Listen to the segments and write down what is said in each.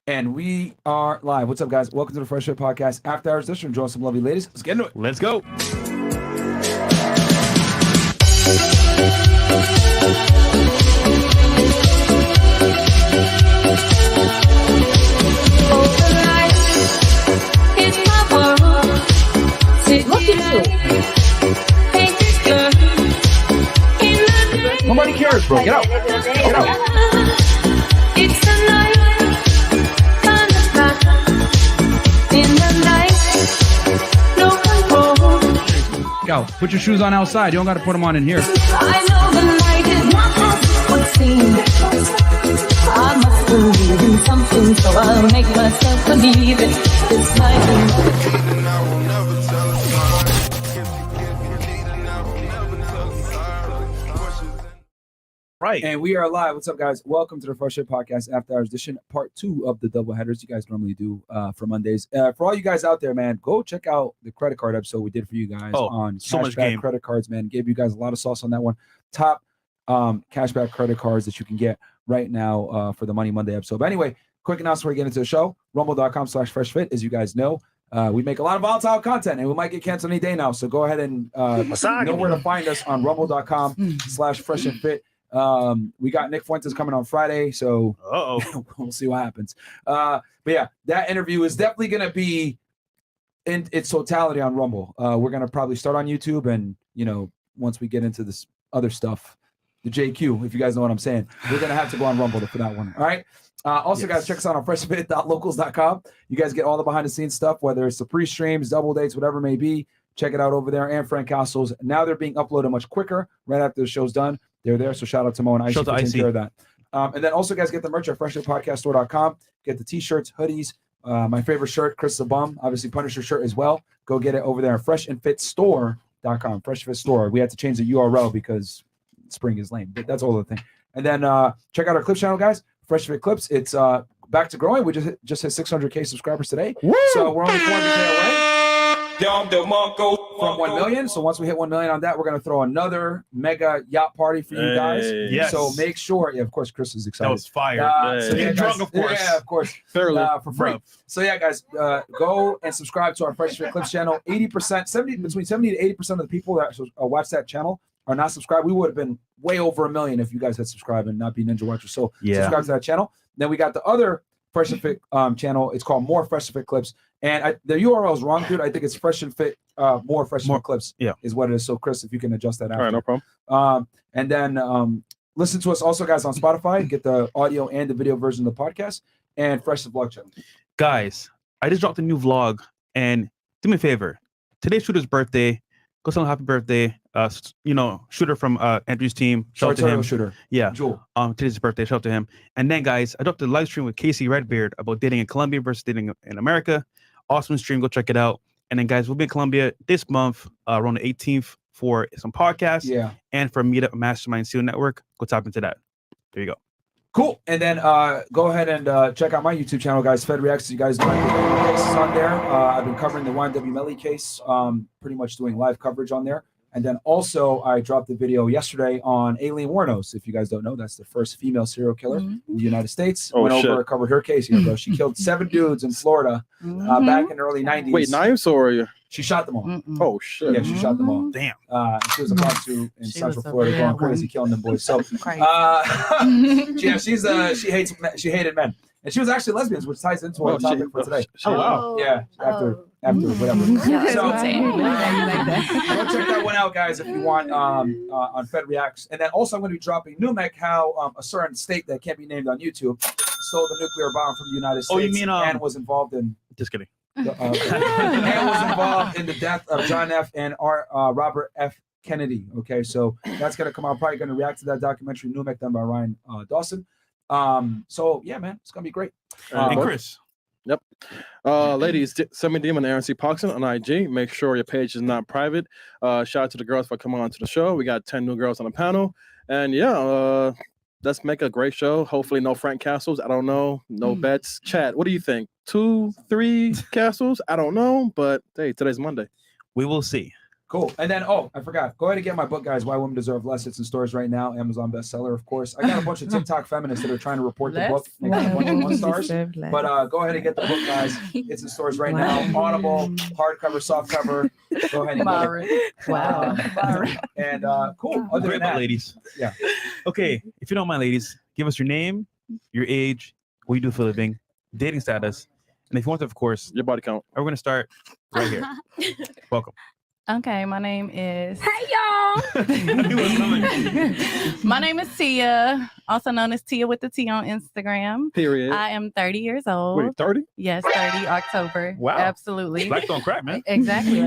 And we are live. What's up, guys? Welcome to the Fresh Fit Podcast After Hours edition. Join some lovely ladies. Let's get into it. Let's go. Nobody cares, bro. Get out. Get out. It's a night on the back in the night. No control. Go. Put your shoes on outside. You don't got to put them on in here. I know the night is not as it seems. I must believe in something, so I'll make myself believe it. This night. Right. And we are live. What's up, guys? Welcome to the Fresh Fit Podcast After Hours edition, part 2 of the double headers you guys normally do for Mondays. For all you guys out there, man, go check out the credit card episode we did for you guys on cashback credit cards, man. Gave you guys a lot of sauce on that one. Top cashback credit cards that you can get right now for the Money Monday episode. But anyway, quick announcement before we get into the show. Rumble.com/freshfit. As you guys know, we make a lot of volatile content and we might get canceled any day now. So go ahead and know where to find us on rumble.com/freshfit. We got Nick Fuentes coming on Friday, so we'll see what happens. But yeah, that interview is definitely going to be in its totality on Rumble. We're going to probably start on YouTube, and once we get into this other stuff, the JQ, if you guys know what I'm saying, we're going to have to go on Rumble for that one. All right. Also, guys, check us out on freshfit.locals.com. You guys get all the behind the scenes stuff, whether it's the pre-streams, double dates, whatever it may be. Check it out over there. And Frank Castles. Now they're being uploaded much quicker right after the show's done. They're there. So shout out to Mo and Icy for taking care of that. And then also, guys, get the merch at freshfitpodcaststore.com. Get the t-shirts, hoodies. My favorite shirt, Chris the Bum, obviously Punisher shirt as well. Go get it over there at freshandfitstore.com. Fresh Fit Store. We had to change the URL because spring is lame. But that's all the thing. And then check out our Clips channel, guys. Fresh Fit Clips. It's back to growing. We just hit 600K subscribers today. Woo! So we're only 400K away from 1 million. So once we hit 1 million on that, we're going to throw another mega yacht party for you guys. Yes. So make sure, of course, Chris is excited. That was fire. So Get drunk, of course. Yeah, of course. For free. So yeah, guys, go and subscribe to our Fresh Fit Clips channel. 80%, between 70 to 80% of the people that watch that channel are not subscribed. We would have been way over 1 million if you guys had subscribed and not be Ninja Watchers. So subscribe to that channel. Then we got the other Fresh and Fit channel. It's called More Fresh and Fit Clips. And the URL is wrong, dude. I think it's Fresh and Fit, More Fresh and Fit Clips is what it is. So, Chris, if you can adjust that out. All right, no problem. And then listen to us also, guys, on Spotify. Get the audio and the video version of the podcast. And Fresh the Vlog channel. Guys, I just dropped a new vlog. And do me a favor. Today's Shooter's birthday. Go tell him happy birthday. Shooter from Andrew's team. Shout out to him. Shooter. Yeah. Jewel. Today's his birthday. Shout out to him. And then, guys, I dropped a live stream with Casey Redbeard about dating in Colombia versus dating in America. Awesome stream. Go check it out. And then, guys, we'll be in Colombia this month, around the 18th, for some podcasts. Yeah. And for Meetup Mastermind SEAL Network. Go tap into that. There you go. Cool. And then go ahead and check out my YouTube channel, guys. Fed Reacts. You guys know cases on there. I've been covering the YNW Melly case, pretty much doing live coverage on there. And then also I dropped a video yesterday on Aileen Wuornos. If you guys don't know, that's the first female serial killer in the United States. Went over, covered her case here, bro. She killed 7 dudes in Florida back in the early 90s. Wait, knives or? She shot them all. Oh, shit. Yeah, she shot them all. Damn. She was a prostitute in Central Florida going crazy, killing them boys. So, she hated men. And she was actually lesbian, which ties into our topic for today. Oh, wow. Yeah, after whatever. Yeah, so, go check that one out, guys, if you want on Fed Reacts. And then also I'm going to be dropping Numek, how a certain state that can't be named on YouTube stole the nuclear bomb from the United States. Oh, you mean and was involved in... Just kidding. And was involved in the death of John F. and Robert F. Kennedy. Okay, so that's going to come out. Probably going to react to that documentary, Numek, done by Ryan Dawson. So yeah, man, it's gonna be great. And Chris. Yep. Ladies, send me DM on Aaron C. Parkson on IG. Make sure your page is not private. Shout out to the girls for coming on to the show. We got 10 new girls on the panel. And yeah, let's make a great show. Hopefully no Frank Castles. I don't know. No bets. Chat, what do you think? 2, 3 castles? I don't know. But hey, today's Monday. We will see. Cool. And then, I forgot. Go ahead and get my book, guys. Why Women Deserve Less. It's in stores right now. Amazon bestseller, of course. I got a bunch of TikTok feminists that are trying to report the book. They got a bunch of 1 stars. But go ahead and get the book, guys. It's in stores right now. Audible, hardcover, softcover. Go ahead and Myron. get it. Wow. And cool. Other than that, ladies. Yeah. Okay. If you don't mind, ladies, give us your name, your age, what you do for a living, dating status, and if you want to, of course, your body count. We're going to start right here. Welcome. Okay, my name is. Hey y'all! My name is Tia, also known as Tia with the T on Instagram. Period. I am 30 years old. Wait, 30? Yes, 30 October. Wow. Absolutely. Black don't crack, man. Exactly.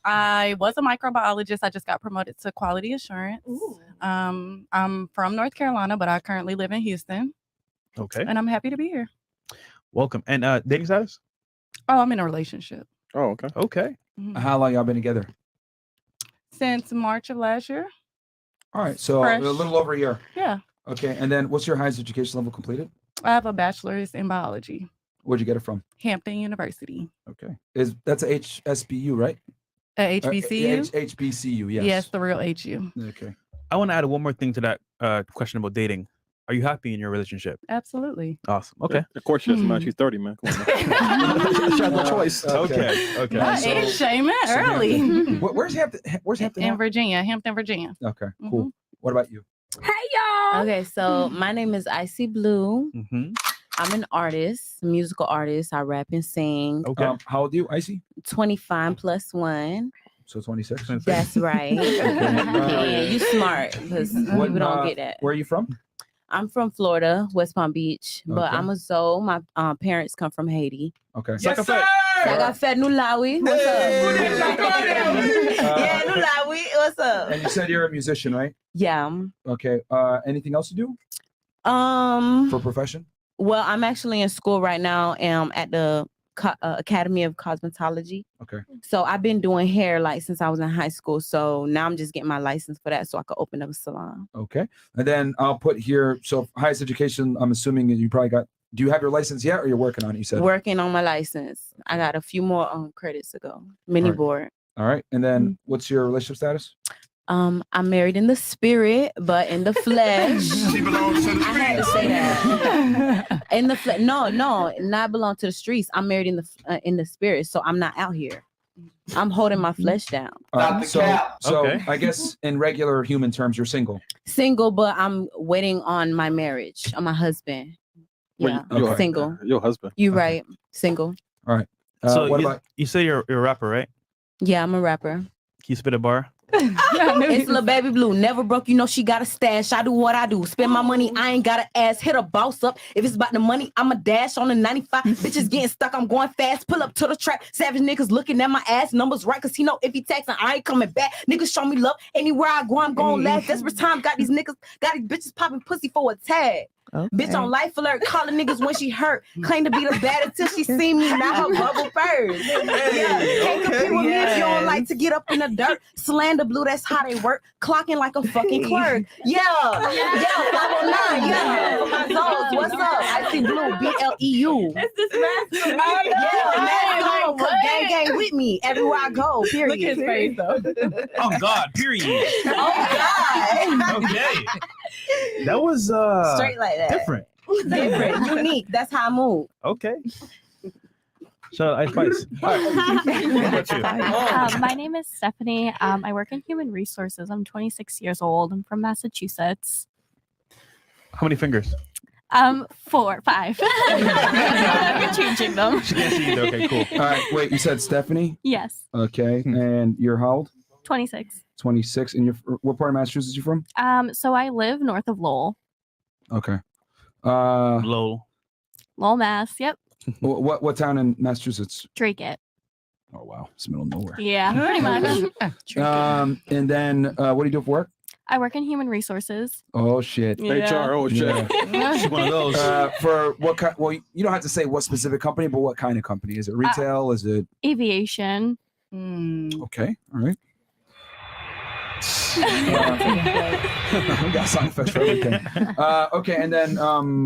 I was a microbiologist. I just got promoted to quality assurance. I'm from North Carolina, but I currently live in Houston. Okay. And I'm happy to be here. Welcome. And dating status? Oh, I'm in a relationship. Oh, okay. Okay. how long y'all been together? Since March of last year. All right. So Fresh. a little over a year. Yeah. Okay. And then what's your highest education level completed? I have a bachelor's in biology. Where'd you get it from? Hampton University. Okay. That's a HSBU, right? At HBCU? HBCU, yes. Yes, the real HU. Okay. I want to add one more thing to that question about dating. Are you happy in your relationship? Absolutely. Awesome. Okay. Of course she is, man. She's 30, man. Come on. She has no choice. Okay. Not age shaming early. Where's Hampton? Where's Hampton? In Virginia, Hampton, Virginia. Okay, cool. What about you? Hey y'all! Okay, so my name is Icy Blue. Mm-hmm. I'm an artist, musical artist. I rap and sing. Okay. How old are you, Icy? 25 plus 1. So 26. That's right. Yeah, you smart because people don't get that. Where are you from? I'm from Florida, West Palm Beach, but Okay. I'm a Zoe. My parents come from Haiti. Okay. Yes, sir. I got Fed Nulawi. What's up? Yeah, Nulawi. What's up? And you said you're a musician, right? Yeah. Okay. Anything else you do for profession? Well, I'm actually in school right now. At the Academy of Cosmetology. Okay. So I've been doing hair like since I was in high school. So now I'm just getting my license for that so I could open up a salon. Okay. And then I'll put here. So highest education. I'm assuming you probably got. Do you have your license yet, or you're working on it? You said Working on my license. I got a few more credits to go. Mini All right. board. All right. And then what's your relationship status? I'm married in the spirit, but in the flesh. She belongs to the I had to say that. In the flesh. No, not belong to the streets. I'm married in the spirit, so I'm not out here. I'm holding my flesh down. So Okay. I guess in regular human terms, you're single. Single, but I'm waiting on my marriage, on my husband. Wait, Yeah, okay. single. Your husband. You Okay. right, single. So What you, about? you say you're a rapper, right? Yeah, I'm a rapper. Can you spit a bar? It's Lil Baby Blue. Never broke, you know she got a stash. I do what I do. Spend my money, I ain't got to ask. Hit a boss up. If it's about the money, I'm a dash on the 95. Bitches getting stuck, I'm going fast. Pull up to the trap. Savage niggas looking at my ass. Numbers right, cause he know if he taxing, I ain't coming back. Niggas show me love. Anywhere I go, I'm going last. Desperate time, got these bitches popping pussy for a tag. Bitch on life alert, calling niggas when she hurt. Claim to be the baddest till she see me. Now her bubble first. Can't compete with me if you don't like to get up in the dirt. Slander blue, that's how they work. Clocking like a fucking clerk. Yeah, 509. Yeah, for my zones. What's up? I see blue, BLEU. It's this rascal. Yeah, man, come gang with me everywhere I go. Period. Look at his face though. Oh God! Period. Oh God. Okay. That was Straight like that. different. Different, unique. That's how I move. Okay. So Ice Spice. All right. What about you? My name is Stephanie. I work in human resources. I'm 26 years old. I'm from Massachusetts. How many fingers? 4, 5. We're changing them. She can't see either. Okay, cool. All right. Wait. You said Stephanie. Yes, Okay. And you're how old? 26. 26. And you're what part of Massachusetts you from? So I live north of Lowell. Okay. Lowell. Lowell, Mass. Yep, What town in Massachusetts? Drake it. Oh wow, it's middle of nowhere. Yeah, pretty much. And then what do you do for work? I work in human resources. Oh shit. HR. Oh shit. Yeah. She's one of those. For what kind? Well, you don't have to say what specific company, but what kind of company? Is it retail? Is it Aviation. okay? All right. We got sound effects for everything. Okay, and then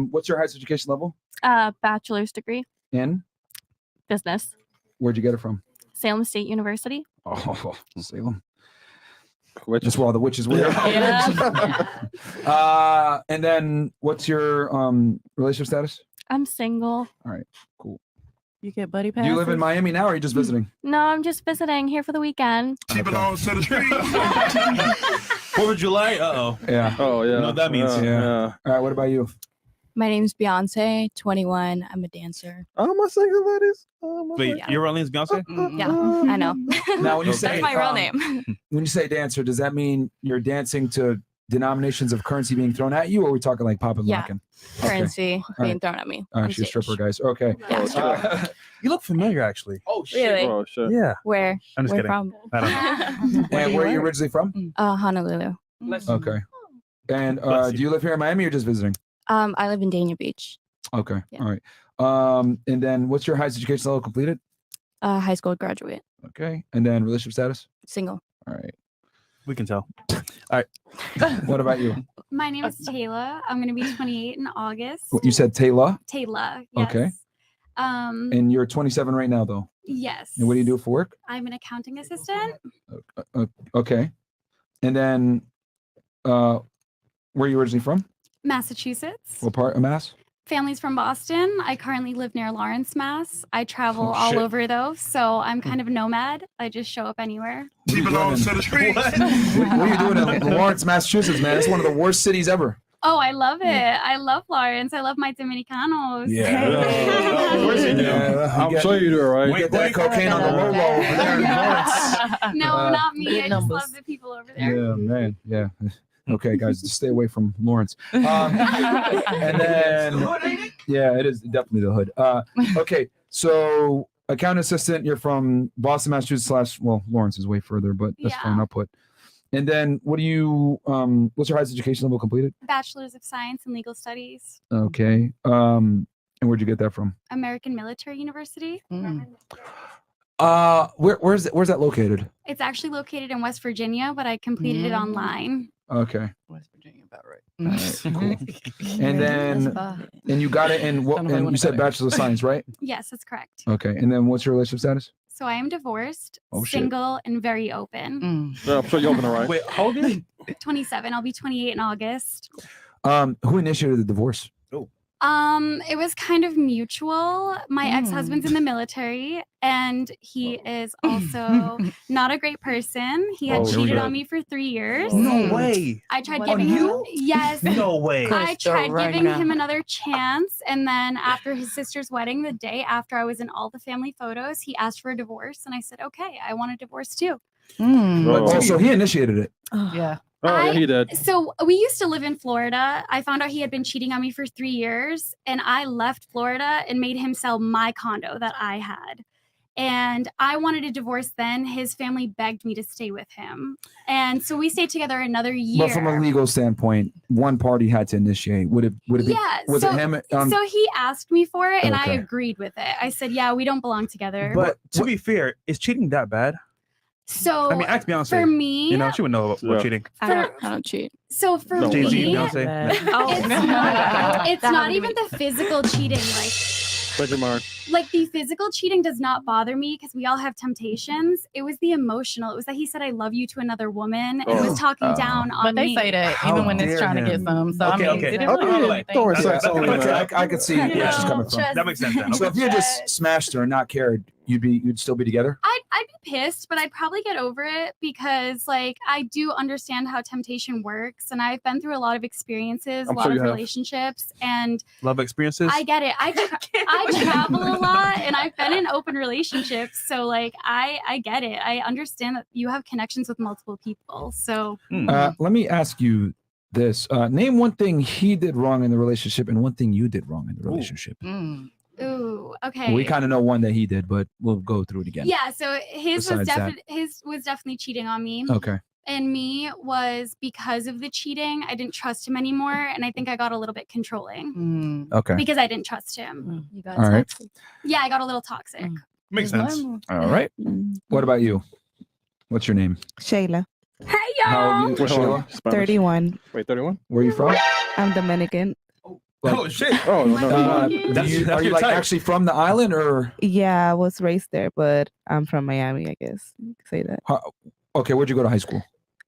what's your highest education level? Bachelor's degree. In Business. where'd you get it from? Salem State University. Oh, Salem. Which That's where all the witches were. And then what's your relationship status? I'm single. All right, cool. You get buddy Do passes. you live in Miami now, or are you just visiting? No, I'm just visiting here for the weekend. Okay. 4th of July. Yeah. Oh yeah. You know what that means. Yeah. All right. What about you? My name's Beyonce, 21. I'm a dancer. Oh, my single ladies. Wait, your real name's Beyonce? Yeah, I know. Now, when you say That's my real name. when you say dancer, does that mean you're dancing to denominations of currency being thrown at you, or are we talking like pop and Yeah. locking? Currency All being right. thrown at me. All on right, she's a stage. stripper, guys. Okay. Yeah. You look familiar, actually. Oh shit. Really? Oh shit. Yeah. Where? I'm just Where kidding. from? I don't know. And where are you originally from? Honolulu. Okay. And Bless you. do you live here in Miami or just visiting? I live in Dania Beach. Okay. Yeah. All right. And then what's your highest education level completed? High school graduate. Okay. And then relationship status? Single. All right. We can tell. What about you? My name is Taylor. I'm going to be 28 in August. You said Taylor, Taylor. Yes. Okay. And you're 27 right now, though. Yes. And what do you do for work? I'm an accounting assistant. Okay. And then, where are you originally from? Massachusetts. What part of Mass? Family's from Boston. I currently live near Lawrence, Mass. I travel all shit. over though, so I'm kind of a nomad. I just show up anywhere. What are you doing in Lawrence, Massachusetts, man? It's one of the worst cities ever. Oh, I love it. I love Lawrence. I love my Dominicanos. Of course you do. I'm sure you do, right? We get that cocaine on the low low over there in Lawrence. No, not me. good I just numbers. love the people over there. Yeah, man. Yeah. Okay, guys, just stay away from Lawrence. And then, yeah, it is definitely the hood. Okay, so account assistant, you're from Boston, Massachusetts / Lawrence is way further, but that's fine. Yeah. I'll put. And then, what do you? What's your highest education level completed? Bachelor's of Science in Legal Studies, Okay. And where'd you get that from? American Military University. Where's that located? It's actually located in West Virginia, but I completed it online. Okay. West Virginia, about right. All right, cool. And then, and you got it in what? Don't know And what you said better. Bachelor of Science, right? Yes, that's correct. Okay. And then, what's your relationship status? So I am divorced, Oh, shit. single, and very open. Yeah, I'm sure you're open, all right? Wait, how old are you? 27. I'll be 28 in August. Who initiated the divorce? It was kind of mutual. My ex-husband's in the military, and he is also not a great person. He had Oh, here we cheated go. on me for 3 years. No way. I tried What giving him you? yes. No way. I Crystal, tried right giving now. him another chance, and then after his sister's wedding, the day after I was in all the family photos, he asked for a divorce, and I said, "Okay, I want a divorce too." Oh. Oh, so he initiated it. Yeah. Oh, yeah, he did. So we used to live in Florida. I found out he had been cheating on me for 3 years, and I left Florida and made him sell my condo that I had. And I wanted a divorce then. His family begged me to stay with him. And so we stayed together another year. But from a legal standpoint, one party had to initiate. Would it be? Yeah, Was so- it him? So he asked me for it, and I Okay. agreed with it. I said, "Yeah, we don't belong together." But to be fair, is cheating that bad? so I mean, ask Beyonce. for me, You know, she would know about Yeah. cheating. I don't cheat. so for No, Jay-Z, me, Beyonce. it's not even the physical cheating. Thank you, Mark. Like the physical cheating does not bother me because we all have temptations. It was the emotional. It was that he said, "I love you" to another woman and Oh. was talking down on But they me. say that How even when it's dare trying to get him. some. So Okay, I mean, okay. it is Okay, one of those like, things. don't worry, That's- sex only, that's- man. I could see where she's coming from. Trust That makes sense. Then. So if you But- just smashed her and not cared, you'd still be together. I'd be pissed, but I'd probably get over it because like I do understand how temptation works, and I've been through a lot of experiences, I'm a lot sure of you have. relationships, and Love experiences. I get it. I travel a lot, and I've been in open relationships, so like I get it. I understand that you have connections with multiple people. So Let me ask you this: name one thing he did wrong in the relationship, and one thing you did wrong in the relationship. ooh, okay. We kind of know one that he did, but we'll go through it again. Yeah, so his Besides that. was definitely cheating on me. Okay. And me was because of the cheating, I didn't trust him anymore, and I think I got a little bit controlling Okay. because I didn't trust him. You got All right. toxic. Yeah, I got a little toxic. Makes sense. All right. What about you? What's your name? Shayla, Hey How y'all! old are you, Wait, hold on. Sheila? Spanish. 31. Wait, 31? Where are you from? I'm Dominican. Like, Oh shit! Oh no, are That's you your like type. actually from the island or? Yeah, I was raised there, but I'm from Miami, I guess you could say that. Okay, where'd you go to high school?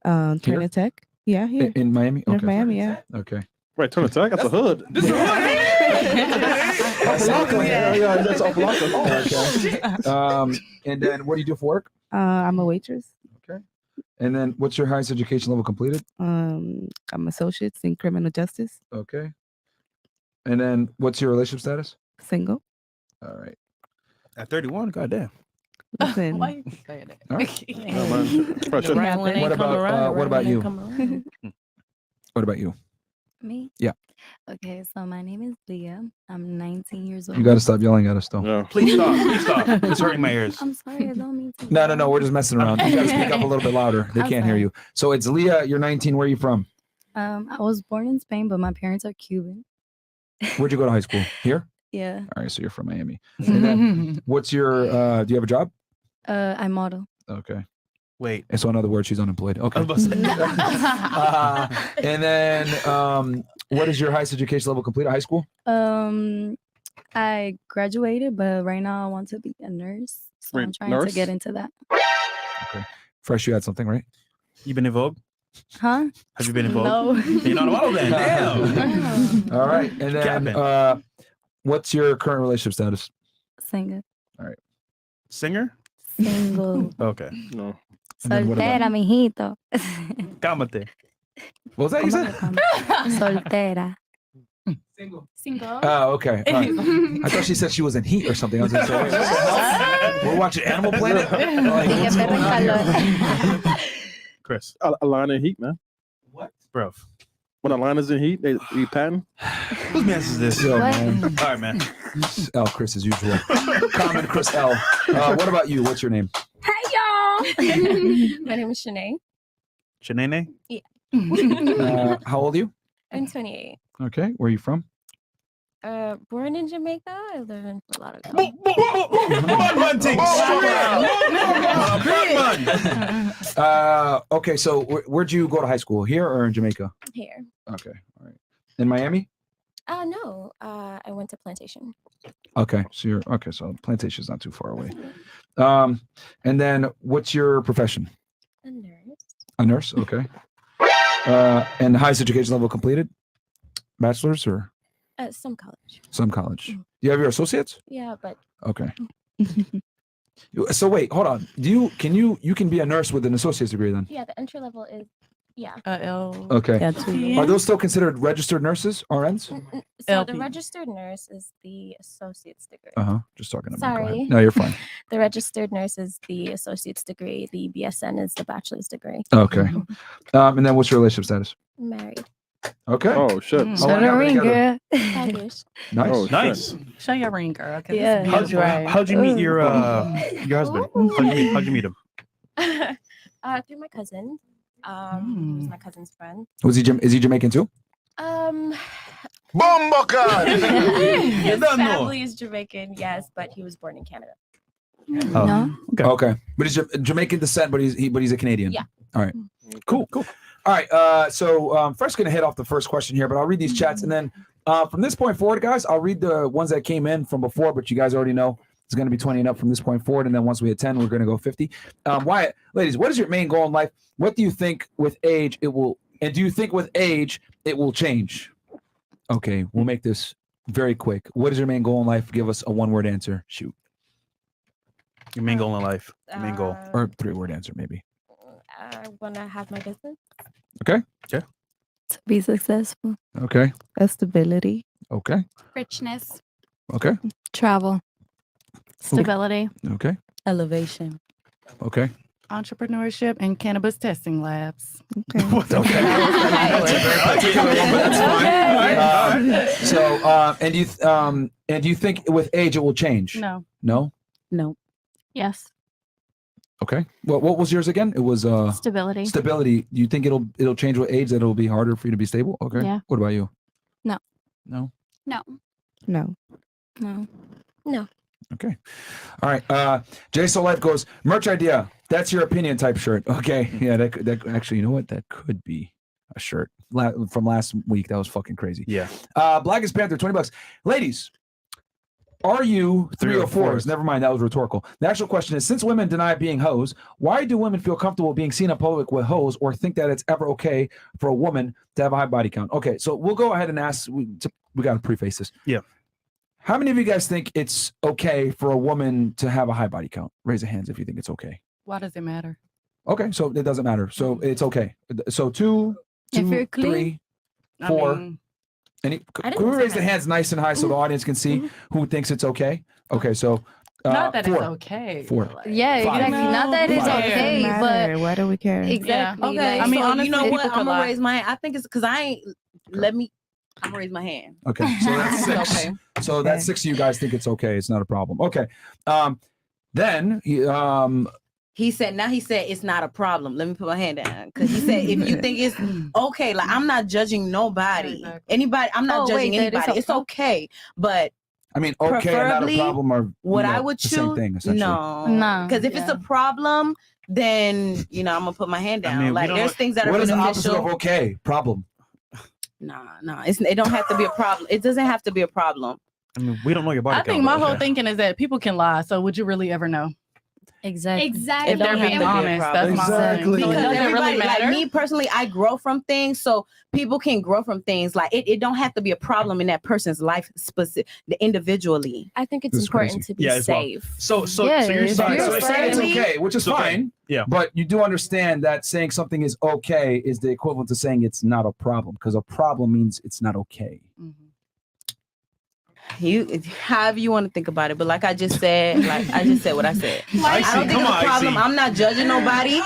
Turner Tech. Yeah, here. In Miami? North Okay. Miami, yeah. Okay. Wait, Turner Tech? That's a hood. This is the hood. Yeah, that's Opalaka. Okay. And then what do you do for work? I'm a waitress. Okay. And then what's your highest education level completed? I'm associates in criminal justice. Okay. And then what's your relationship status? Single. All right. At 31, goddamn. Listen, Why you saying that? All right. Oh, man. Fresh. What about you? What about you? Me? Yeah. Okay, so my name is Leah. I'm 19 years old. You got to stop yelling at us, though. Yeah. Please stop. Please stop. It's hurting my ears. I'm sorry, I don't mean to. No. We're just messing around. You got to speak up a little bit louder. They I'm can't hear sorry. you. So it's Leah. You're 19. Where are you from? I was born in Spain, but my parents are Cuban. Where'd you go to high school? Here? Yeah. All right. So you're from Miami. And then what's your, do you have a job? I model. Okay. Wait. And so in other words, she's unemployed. Okay. I was about to say. And then what is your highest education level complete? High school? I graduated, but right now I want to be a nurse. So I'm trying to get into that. Okay. Fresh, you had something, right? You been in Vogue? Huh? Have you been in Vogue? No. You're not a model then. Damn. All right. And then what's your current relationship status? Singer. All right. Singer? Single. Okay. No. And then what about- Soltera, mijito. Cálmate. What was that you said? Soltera. Single. Oh, okay. All right. I thought she said she was in heat or something. I was gonna say, what the hell? We're watching Animal Planet. Like, what's going on here? Chris. A line in heat, man. What? Bro. When a line is in heat, they patent. Whose mess is this? Yo, man. All right, man. L. Chris as usual. Common Chris L. What about you? What's your name? Hey y'all. My name is Shanae. Shanae? Yeah. How old are you? I'm 28. Okay. Where are you from? Born in Jamaica. I live in Fort Lauderdale. Okay. So where'd you go to high school? Here or in Jamaica? Here. Okay. All right. In Miami? No. I went to Plantation. Okay. So you're okay. So Plantation's not too far away. And then what's your profession? A nurse. A nurse. Okay. And the highest education level completed? Bachelor's or Some college. some college? Do you have your associates? Yeah, but Okay. So wait, hold on. You can be a nurse with an associate's degree then? yeah, the entry level is Okay. Yeah, too. Are those still considered registered nurses, RNs? So the registered nurse is the associate's degree. Just talking to me. Go ahead. Sorry. No, you're fine. The registered nurse is the associate's degree. The BSN is the bachelor's degree. Okay. And then what's your relationship status? Married. Okay. Oh shit. How long have you been together? 5 years. Nice. Oh, shit. Nice. Show your ring, girl. 'cause Yeah. it's How'd beautiful. how'd you meet your husband? How'd you meet him? Through my cousin. He was my cousin's friend. Is he Jamaican too? His don't know. family is Jamaican, yes, but he was born in Canada. No. Okay. But he's Jamaican descent, but he's a Canadian. Yeah. All right. Cool. All right. So first going to hit off the first question here, but I'll read these chats. And then from this point forward, guys, I'll read the ones that came in from before, but you guys already know it's going to be 20 and up from this point forward. And then once we hit 10, we're going to go 50. Wyatt, ladies, what is your main goal in life? What do you think with age it will, and do you think with age it will change? Okay. We'll make this very quick. What is your main goal in life? Give us a 1-word answer. Shoot. Your main goal in life. Your main goal. Or 3-word answer, maybe. I want to have my business. Okay. To be successful. Okay. Stability. Okay. Richness. Okay. Travel. Stability. Okay. Elevation. Okay. Entrepreneurship and cannabis testing labs. Okay. What the So, and do you think with age it will change? No. No. No. Yes. Okay. Well, what was yours again? It was Stability. stability. Do you think it'll change with age? That it'll be harder for you to be stable? Okay. Yeah. What about you? No. No. No. No. No. No. Okay. All right. J So Life goes merch idea. That's your opinion type shirt. Okay. Yeah. That actually, you know what? That could be. a shirt from last week. That was fucking crazy. Yeah. Blackest Panther, $20. Ladies, are you 304s? Never mind, that was rhetorical. The actual question is, since women deny being hoes, why do women feel comfortable being seen in public with hoes or think that it's ever okay for a woman to have a high body count? Okay, so we'll go ahead and ask, we got to preface this. Yeah. How many of you guys think it's okay for a woman to have a high body count? Raise your hands if you think it's okay. Why does it matter? Okay, so it doesn't matter. So it's okay. So two, If you're 3, 4. Can we raise the hands nice and high so the audience can see who thinks it's okay? Okay, so not that 4. it's okay. 4. Yeah, 5. exactly. Not that it's 5. okay, but Why do we care? exactly. Okay, I mean, so honestly, you know what? people I'm could gonna lie. raise my hand. I think it's because I'm gonna raise my hand. Okay, so that's 6. Okay. So that's 6 of you guys think it's okay. It's not a problem. Okay. Then He said it's not a problem. Let me put my hand down. Because he said if you think it's okay, like I'm not judging nobody. Exactly. Anybody, I'm not judging wait, that is anybody. It's okay. But I mean, okay and not a preferably, problem are what I would the choose, same thing essentially. No. Because if it's a problem, then I'm gonna put my hand down. I mean, like there's things that are What is the opposite beneficial. of okay? Problem. Nah. It don't have to be a problem. It doesn't have to be a problem. I mean, we don't know your body I count. think my though. whole thinking is that people can lie. So would you really ever know? Exactly. Exactly. If they're being honest, that's my Exactly. thing. So it Because doesn't everybody, really matter. like me personally, I grow from things, so people can grow from things. Like it don't have to be a problem in that person's life, individually. I think it's This is important crazy. to be Yeah, as well. safe. So Yeah, you're if saying, you're So you're saying it's friendly- okay, which is It's okay. fine. Yeah. But you do understand that saying something is okay is the equivalent to saying it's not a problem, because a problem means it's not okay. You, however you want to think about it, but like I just said what I said. I Icy, don't think come it's a on, problem. Icy. I'm not judging nobody.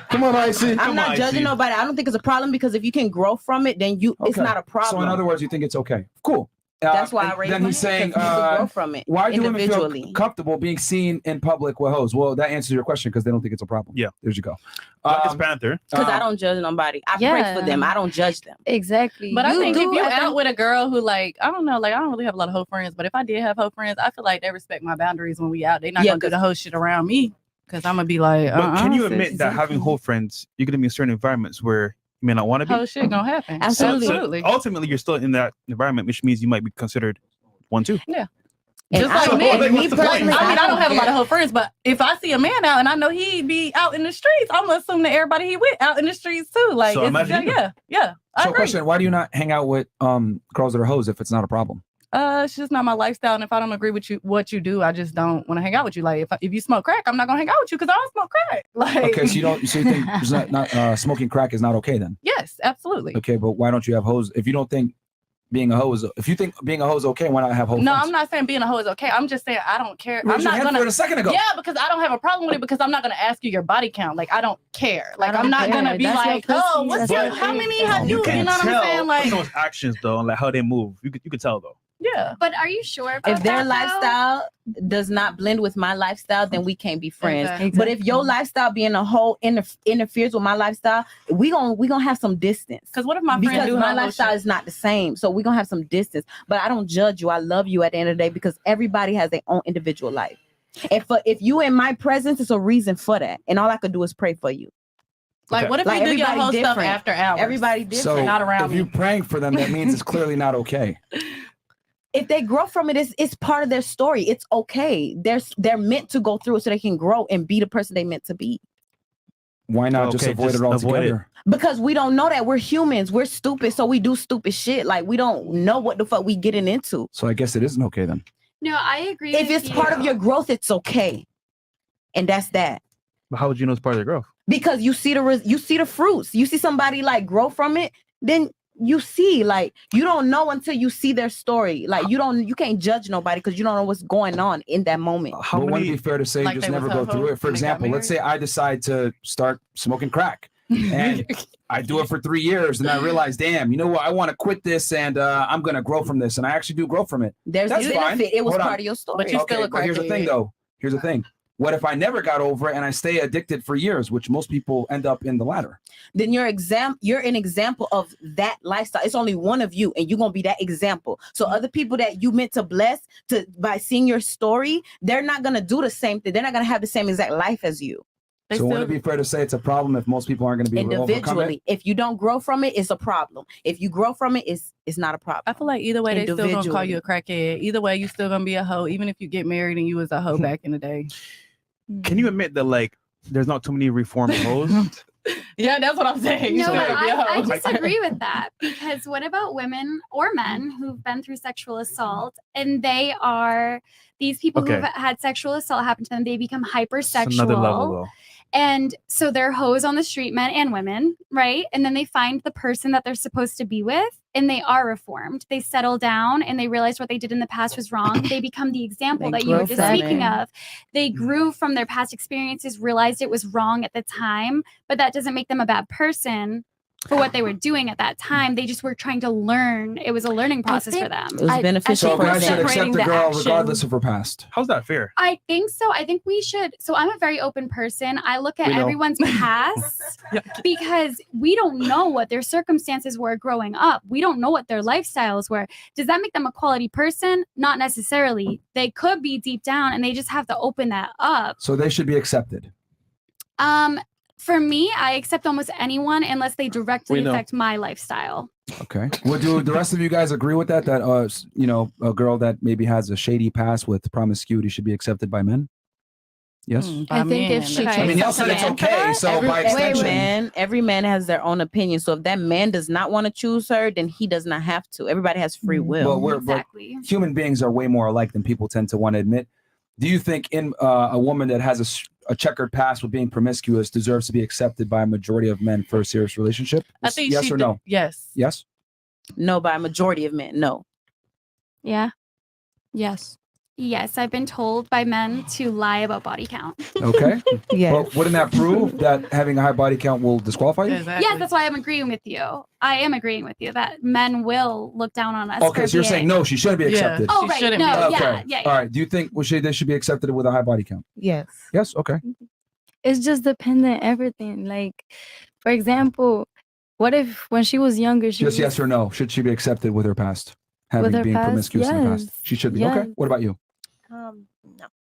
Come on, Icy. I'm Come not on, judging Icy. nobody. I don't think it's a problem because if you can grow from it, then it's Okay. not a problem. So in other words, you think it's okay. Cool. That's why I and raised then my he's hand, saying, 'cause you can grow from it why do women feel individually. comfortable being seen in public with hoes? Well, that answers your question because they don't think it's a problem. Yeah. There you go. Blackest Panther. Because I don't judge nobody. I pray Yeah. for them. I don't judge them. Exactly. But I You think do, if you're I think- out with a girl who like, I don't know, like I don't really have a lot of hoe friends, but if I did have hoe friends, I feel like they respect my boundaries when we out. They're not Yeah, gonna do the hoe shit around me because I'm gonna be like, But can you sis, admit that having whole friends, you're gonna be in certain environments where you may not want to be? hoe shit gonna happen? Absolutely. Absolutely. Ultimately, you're still in that environment, which means you might be considered one too. Yeah. And Just I like don't- me, like, what's the point? I mean, I don't have a lot care. of hoe friends, but if I see a man out and I know he be out in the streets, I'm gonna assume that everybody he with out in the streets too. Like, So it's, imagine you. yeah. I So agree. question, why do you not hang out with girls that are hoes if it's not a problem? It's just not my lifestyle, and if I don't agree with you, what you do, I just don't want to hang out with you. Like, if you smoke crack, I'm not gonna hang out with you because I don't smoke crack. Like, Okay, so you think it's not smoking crack is not okay then? yes, absolutely. Okay, but why don't you have hoes? If you don't think being a hoe is, if you think being a hoe is okay, why not have hoes? No, I'm not saying being a hoe is okay. I'm just saying I don't care. Raise I'm your not hand gonna. for it a second ago. Yeah, because I don't have a problem with it because I'm not gonna ask you your body count. Like, I don't care. Like, don't I'm not care. gonna be That's your like, oh, pussy. what's That's your, your how thing. many have you? You can know what I'm saying? Like, those actions though, and like how they move. You could tell though. yeah. But are you sure about If their that, though? lifestyle does not blend with my lifestyle, then we can't be friends. Exactly. But if your lifestyle being a whole interferes with my lifestyle, we gonna have some distance. Because what if my friend Because do my my lifestyle is not the same, so we're gonna have some distance. But I don't judge you. I love you at the end of the day because everybody has their own individual life. And if you in my presence, it's a reason for that. And all I could do is pray for you. Like, Okay. what if Like, you do your everybody whole stuff different. after hours? Everybody different. So not around if me. you're praying for them, that means it's clearly not okay. If they grow from it, it's part of their story. It's okay. They're meant to go through it so they can grow and be the person they meant to be. Why not just Okay, avoid just it avoid altogether? Because we don't know that we're humans. We're stupid, so we do stupid shit. Like we don't know what the fuck we getting into. So I guess it isn't okay then. No, I agree. If with it's part of you. your growth, it's okay, and that's that. But how would you know it's part of their growth? Because you see the fruits. You see somebody like grow from it, then you see like you don't know until you see their story. Like you can't judge nobody because you don't know what's going on in that moment. How But wouldn't it many? be fair to say Like just they never was go a through hoe it? For when they got example, let's say I decide to start smoking crack and I do it for 3 years and I realize, damn, you know what? I want to quit this and I'm going to grow from this. And I actually do grow from it. There's a That's fine. benefit. It was Hold on. part of your story. But you still a but here's the crackhead. thing though. Here's the thing. What if I never got over it and I stay addicted for years, which most people end up in the latter? Then you're an example of that lifestyle. It's only one of you, and you're gonna be that example. So other people that you meant to bless by seeing your story, they're not gonna do the same thing. They're not gonna have the same exact life as you. So would it be fair to say it's a problem if most people aren't going to be able to overcome it? Individually, if you don't grow from it, it's a problem. If you grow from it, it's not a problem. I feel like either way, they still gonna call you a crackhead. Either way, you still gonna be a hoe, even if you get married and you was a hoe back in the day. Can you admit that like there's not too many reformed hoes? Yeah, that's what I'm saying. No, but I disagree with that, because what about women or men who've been through sexual assault, and these people who've had sexual assault happen to them, they become hypersexual. It's another level, though. And so they're hoes on the street, men and women, right? And then they find the person that they're supposed to be with, and they are reformed. They settle down and they realize what they did in the past was wrong. They become the example that you were just speaking of. They grew from their past experiences, realized it was wrong at the time, but that doesn't make them a bad person for what they were doing at that time. They just were trying to learn. It was a learning process for them. It was beneficial. So guys should accept the girl regardless of her past. How's that fair? I think so. I think we should. So I'm a very open person. I look at everyone's past because we don't know what their circumstances were growing up. We don't know what their lifestyles were. Does that make them a quality person? Not necessarily. They could be deep down, and they just have to open that up. So they should be accepted. For me, I accept almost anyone unless they directly affect my lifestyle. Okay. Well, do the rest of you guys agree with that? That a girl that maybe has a shady past with promiscuity should be accepted by men? Yes. I think if she, I mean, y'all said it's okay. So by extension, every man has their own opinion. So if that man does not want to choose her, then he does not have to. Everybody has free will. Well, human beings are way more alike than people tend to want to admit. Do you think a woman that has a checkered past with being promiscuous deserves to be accepted by a majority of men for a serious relationship? I think yes or no? Yes. Yes? No, by a majority of men, no. Yeah. Yes. Yes, I've been told by men to lie about body count. Okay. Well, wouldn't that prove that having a high body count will disqualify you? Exactly. Yes, that's why I'm agreeing with you. I am agreeing with you that men will look down on us. Okay, so you're saying no, she shouldn't be accepted. Oh, right. No, okay. yeah. All right. Do you think they should be accepted with a high body count? Yes. Yes. Okay. It's just dependent everything. Like, for example, what if when she was younger, Just yes or no? Should she be accepted with her past? Having her being past? promiscuous in the past. Yes. She should be. Yes. Okay. What about you? No.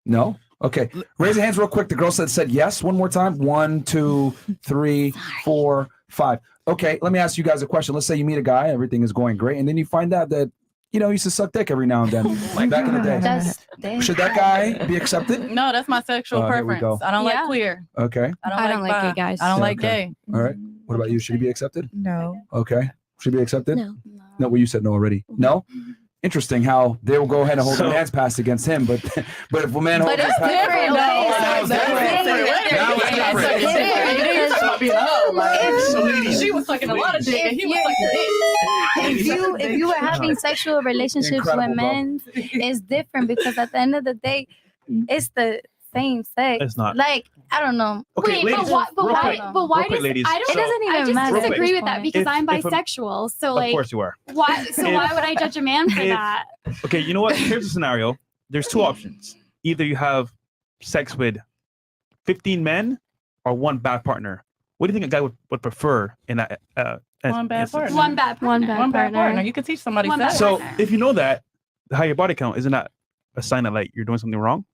No? Okay. Raise your hands real quick. The girl said yes. One more time. 1, 2, 3, 4, 5. Okay. Let me ask you guys a question. Let's say you meet a guy, everything is going great, and then you find out that he used to suck dick every now and then back in the day. Should that guy be accepted? No, that's my sexual preference. I don't like queer. Okay. I don't like gay guys. I don't like gay. All right. What about you? Should he be accepted? No. Okay. Should he be accepted? No. No, well, you said no already. No? Interesting how they will go ahead and hold a man's past against him, but if a man holds his past, she was sucking a lot of dick, and he was sucking if you were having sexual relationships with men, it's different because at the end of the day, it's the same sex. It's not. Like, I don't know. Okay, wait, ladies, but why does ladies, I don't so- it doesn't even I just matter. disagree with that because I'm If a- bisexual. So like of course you are. why would I judge a man for that? Okay, you know what? Here's a scenario. There's two options. Either you have sex with 15 men or one bad partner. What do you think a guy would prefer in that? One bad partner. One bad partner. You can teach somebody One sex. bad So partner. if you know that, the higher body count, isn't that a sign that like you're doing something wrong?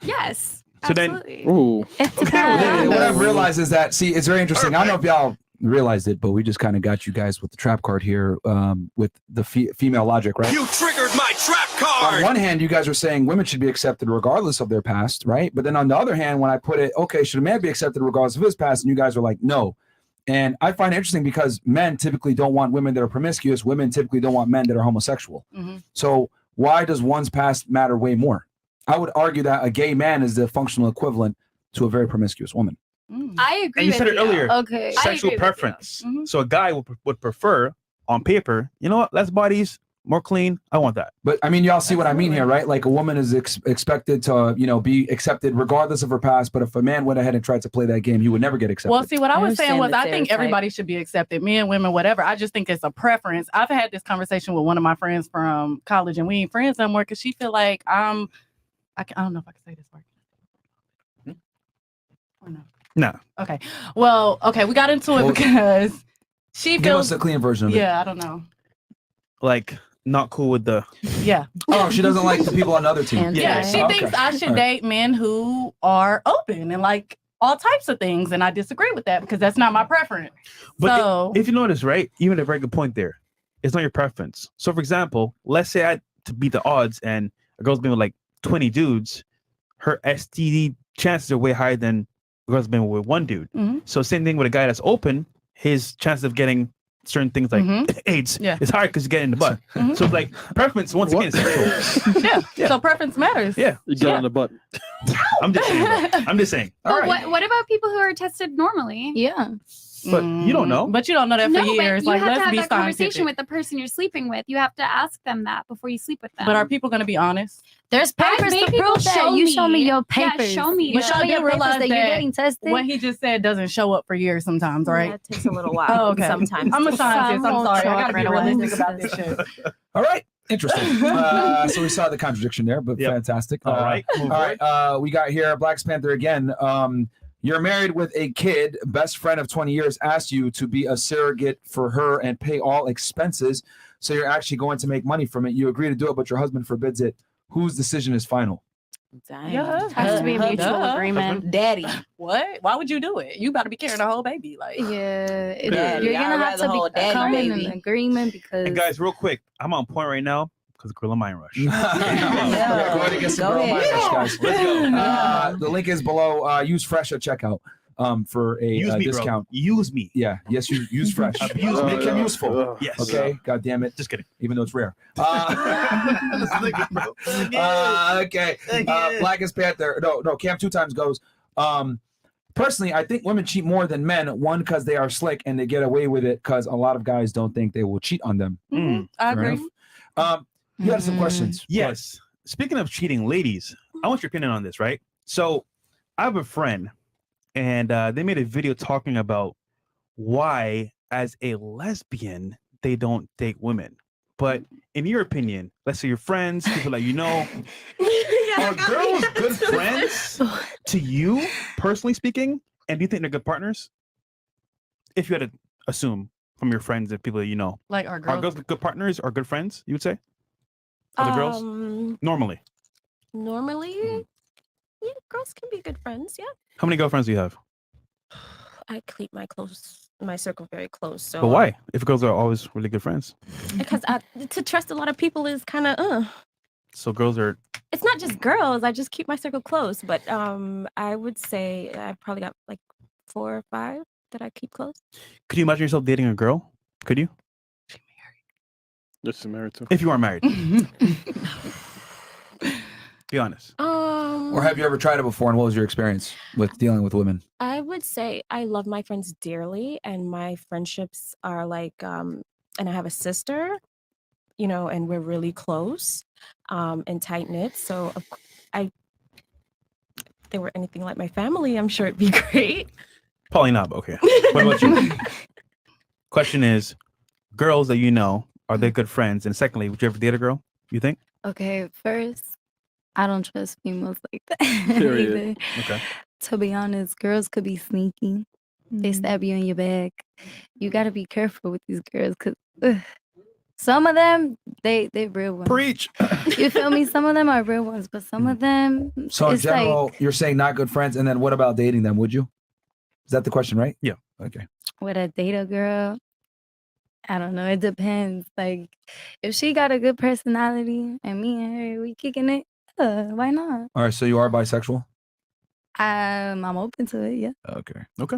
Yes. So absolutely. What I've realized is that, see, it's very interesting. I don't know if y'all realized it, but we just kind of got you guys with the trap card here with the female logic, right? You triggered my trap card! On one hand, you guys are saying women should be accepted regardless of their past, right? But then on the other hand, when I put it, okay, should a man be accepted regardless of his past? And you guys are like, no. And I find it interesting because men typically don't want women that are promiscuous. Women typically don't want men that are homosexual. So why does one's past matter way more? I would argue that a gay man is the functional equivalent to a very promiscuous woman. I agree And you with said it earlier. Okay. Sexual preference. So a guy would prefer on paper, you know what? Less bodies, more clean. I want that. But I mean, y'all see what I mean here, right? Like a woman is expected to, be accepted regardless of her past. But if a man went ahead and tried to play that game, he would never get accepted. Well, see, what I was saying was I think everybody should be accepted, men, women, whatever. I just think it's a preference. I've had this conversation with one of my friends from college, and we ain't friends anymore because she feel like I don't know if I can say this word. Or no? No. Okay. Well, okay, we got into it because she Give feels us a clean version of it. Yeah, I don't know. Like not cool with the. Yeah. Oh, she doesn't like the people on the other team. Yeah, she thinks I should date men who are open and like all types of things, and I disagree with that because that's not my preference. But so if you notice, right, even a very good point there, it's not your preference. So, for example, let's say I had to beat the odds and a girl's been with like 20 dudes, her STD chances are way higher than a girl's been with one dude. So same thing with a guy that's open, his chances of getting certain things like AIDS is higher because you get in the butt. So it's like preference once again is sexual. So preference matters. Yeah, you get in the butt. I'm just saying. But what about people who are tested normally? Yeah. But you don't know. But you don't know that for years. But you like, have let's to have be that conversation scientific. with the person you're sleeping with. You have to ask them that before you sleep with them. But are people going to be honest? There's papers to prove that. You show me your papers. Yeah, show me. But y'all do realize that you're getting tested. what he just said doesn't show up for years sometimes, right? That takes a little while. Oh, okay. Sometimes. I'm a scientist. I'm Some sorry. I won't got to be show up right realistic away. about this shit. All right. Interesting. So we saw the contradiction there, but fantastic. All right. All right. We got here Black Panther again. You're married with a kid. Best friend of 20 years asked you to be a surrogate for her and pay all expenses. So you're actually going to make money from it. You agree to do it, but your husband forbids it. Whose decision is final? Dang. Yeah, Has to be a mutual agreement. Daddy. What? Why would you do it? You about to be carrying a whole baby. Like, yeah, Daddy. you're gonna have to be coming in an agreement because. And guys, real quick, I'm on point right now because of Gorilla Mind Rush. Go ahead and get some Gorilla Mind Rush, guys. Let's go. The link is below. Use Fresh at checkout for a discount. Bro. Use me. Yeah. Yes, you use Fresh. Abuse Make him useful. Yes. Okay. God damn it. Just kidding. Even though it's rare. Okay. Blackest Panther. No. Cam 2 times goes. Personally, I think women cheat more than men. One, because they are slick and they get away with it because a lot of guys don't think they will cheat on them. I agree. You had some questions. Yes. Speaking of cheating, ladies, I want your opinion on this, right? So I have a friend and they made a video talking about why, as a lesbian, they don't date women. But in your opinion, let's say your friends, people that you know, are girls good friends to you, personally speaking? And do you think they're good partners? If you had to assume from your friends and people that you know, like are girls good partners or good friends, you would say? Are the girls? Normally. Normally, yeah, girls can be good friends. Yeah. How many girlfriends do you have? I keep my circle very close. So. But why? If girls are always really good friends. Because to trust a lot of people is kind of So girls are. It's not just girls. I just keep my circle close. But I would say I've probably got like 4 or 5 that I keep close. Could you imagine yourself dating a girl? Could you? Yes, I'm married too. If you are married. Be honest. Or have you ever tried it before, and what was your experience with dealing with women? I would say I love my friends dearly, and my friendships are like, and I have a sister, and we're really close, and tight knit. So if they were anything like my family, I'm sure it'd be great. Probably not, but okay. What about you? Question is, girls that you know, are they good friends? And secondly, would you ever date a girl, you think? Okay, first, I don't trust females like that. Period. Okay. To be honest, girls could be sneaky. They stab you in your back. You got to be careful with these girls because some of them, they real ones. Preach. You feel me? Some of them are real ones, but some of them. So in it's general, like, you're saying not good friends, and then what about dating them? Would you? Is that the question, right? Yeah. Okay. Would I date a girl? I don't know. It depends. Like, if she got a good personality and me and her, we kicking it, why not? All right. So you are bisexual? I'm open to it, yeah. Okay. Okay.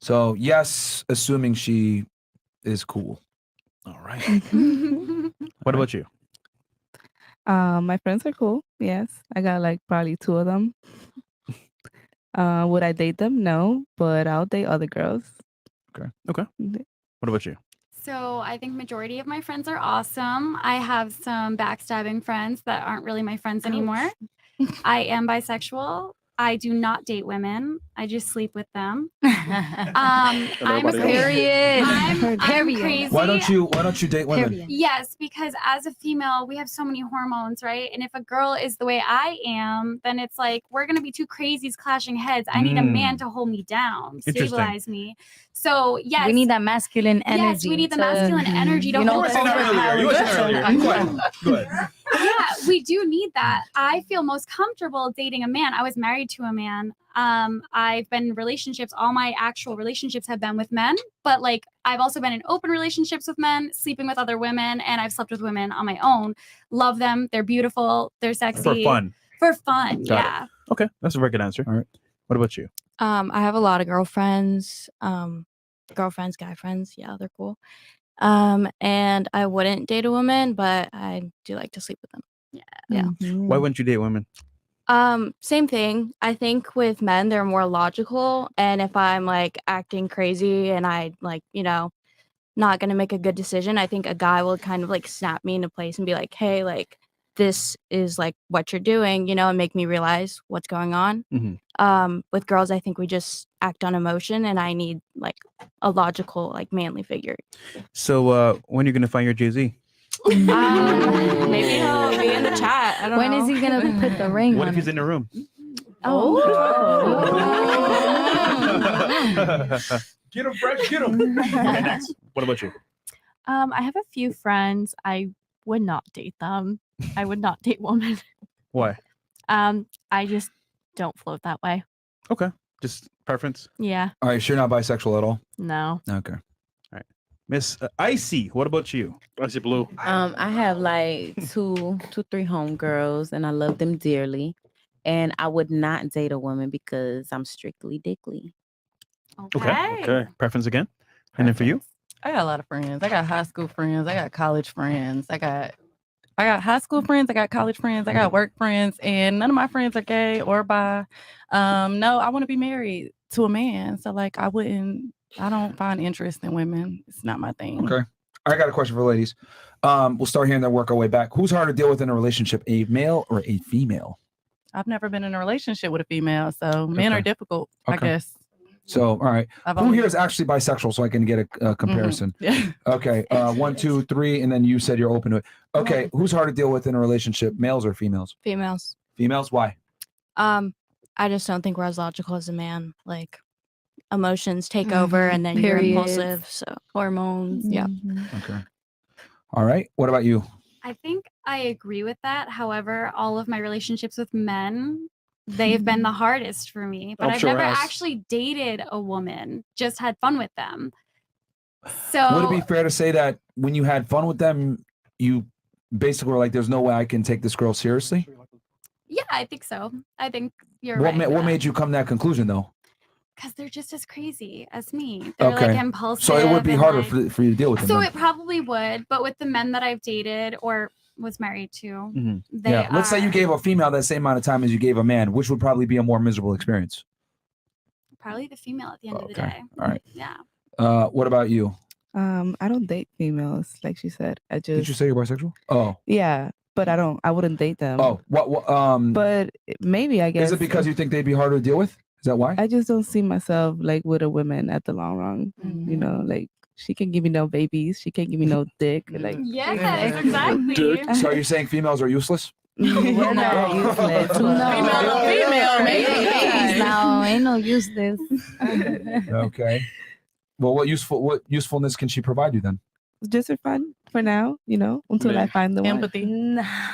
So yes, assuming she is cool. All right. What about you? My friends are cool. Yes, I got like probably 2 of them. Would I date them? No, but I'll date other girls. Okay. What about you? So I think majority of my friends are awesome. I have some backstabbing friends that aren't really my friends anymore. I am bisexual. I do not date women. I just sleep with them. I'm Period. I'm crazy. Why don't you date women? Yes, because as a female, we have so many hormones, right? And if a girl is the way I am, then it's like we're gonna be 2 crazies clashing heads. I need a man to hold me down, stabilize me. So yes, we need that masculine energy. Yes, we need the masculine energy to You hold were saying that earlier. Go ahead. Yeah, we do need that. I feel most comfortable dating a man. I was married to a man. I've been in relationships. All my actual relationships have been with men, but like I've also been in open relationships with men, sleeping with other women, and I've slept with women on my own. Love them. They're beautiful. They're sexy. For fun. For fun. Got Yeah. it. Okay, that's a very good answer. All right. What about you? I have a lot of girlfriends. Girlfriends, guy friends. Yeah, they're cool. And I wouldn't date a woman, but I do like to sleep with them. Yeah. Why wouldn't you date women? Same thing. I think with men, they're more logical. And if I'm like acting crazy and I like, not gonna make a good decision, I think a guy will kind of like snap me into place and be like, hey, like this is like what you're doing, and make me realize what's going on. With girls, I think we just act on emotion, and I need like a logical, like manly figure. So when are you gonna find your Jay-Z? Maybe he'll be in the chat. I don't know. When is he gonna put the ring What on if he's in the room? Get him, Fresh. Get him. Okay, next. What about you? I have a few friends. I would not date them. I would not date women. Why? I just don't float that way. Okay, just preference. Yeah. All right, so you're not bisexual at all? No. Okay. All right. Miss Icy, what about you? Icy Blue. I have like two, 3 homegirls, and I love them dearly. And I would not date a woman because I'm strictly dickly. Okay. Preference again. And then for you? I got a lot of friends. I got high school friends. I got college friends. I got high school friends. I got college friends. I got work friends, and none of my friends are gay or bi. No, I want to be married to a man. So like, I don't find interest in women. It's not my thing. Okay. I got a question for ladies. We'll start here and then work our way back. Who's harder to deal with in a relationship, a male or a female? I've never been in a relationship with a female, so men are difficult, I guess. So, all right. Who here is actually bisexual so I can get a comparison? Yeah. Okay. 1, 2, 3, and then you said you're open to it. Okay. Who's hard to deal with in a relationship, males or females? Females. Females? Why? I just don't think we're as logical as a man. Like emotions take over, and then you're impulsive. So hormones. Yeah. Okay. All right. What about you? I think I agree with that. However, all of my relationships with men, they've been the hardest for me. But I've never actually dated a woman, just had fun with them. So would it be fair to say that when you had fun with them, you basically were like, there's no way I can take this girl seriously? Yeah, I think so. I think you're What right. what made you come to that conclusion though? Because they're just as crazy as me. They're like impulsive. So it would be and, harder like- for you to deal with them. So then. it probably would, but with the men that I've dated or was married to, they Yeah. Let's say you gave a female that same amount of time as you gave a man, which would probably be a more miserable experience. probably the female at the end of the day. All right. Yeah. What about you? I don't date females, like she said. I just Did you say you're bisexual? Oh. Yeah, but I wouldn't date them. Oh, what But maybe I guess is it because you think they'd be harder to deal with? Is that why? I just don't see myself like with a woman at the long run. You know, like she can give me no babies, she can't give me no dick. Like Yes, exactly. So you're saying females are useless? We're not useless. Female, maybe. No, ain't no useless. Okay. Well, what usefulness can she provide you then? Just for fun for now, until I find the Empathy.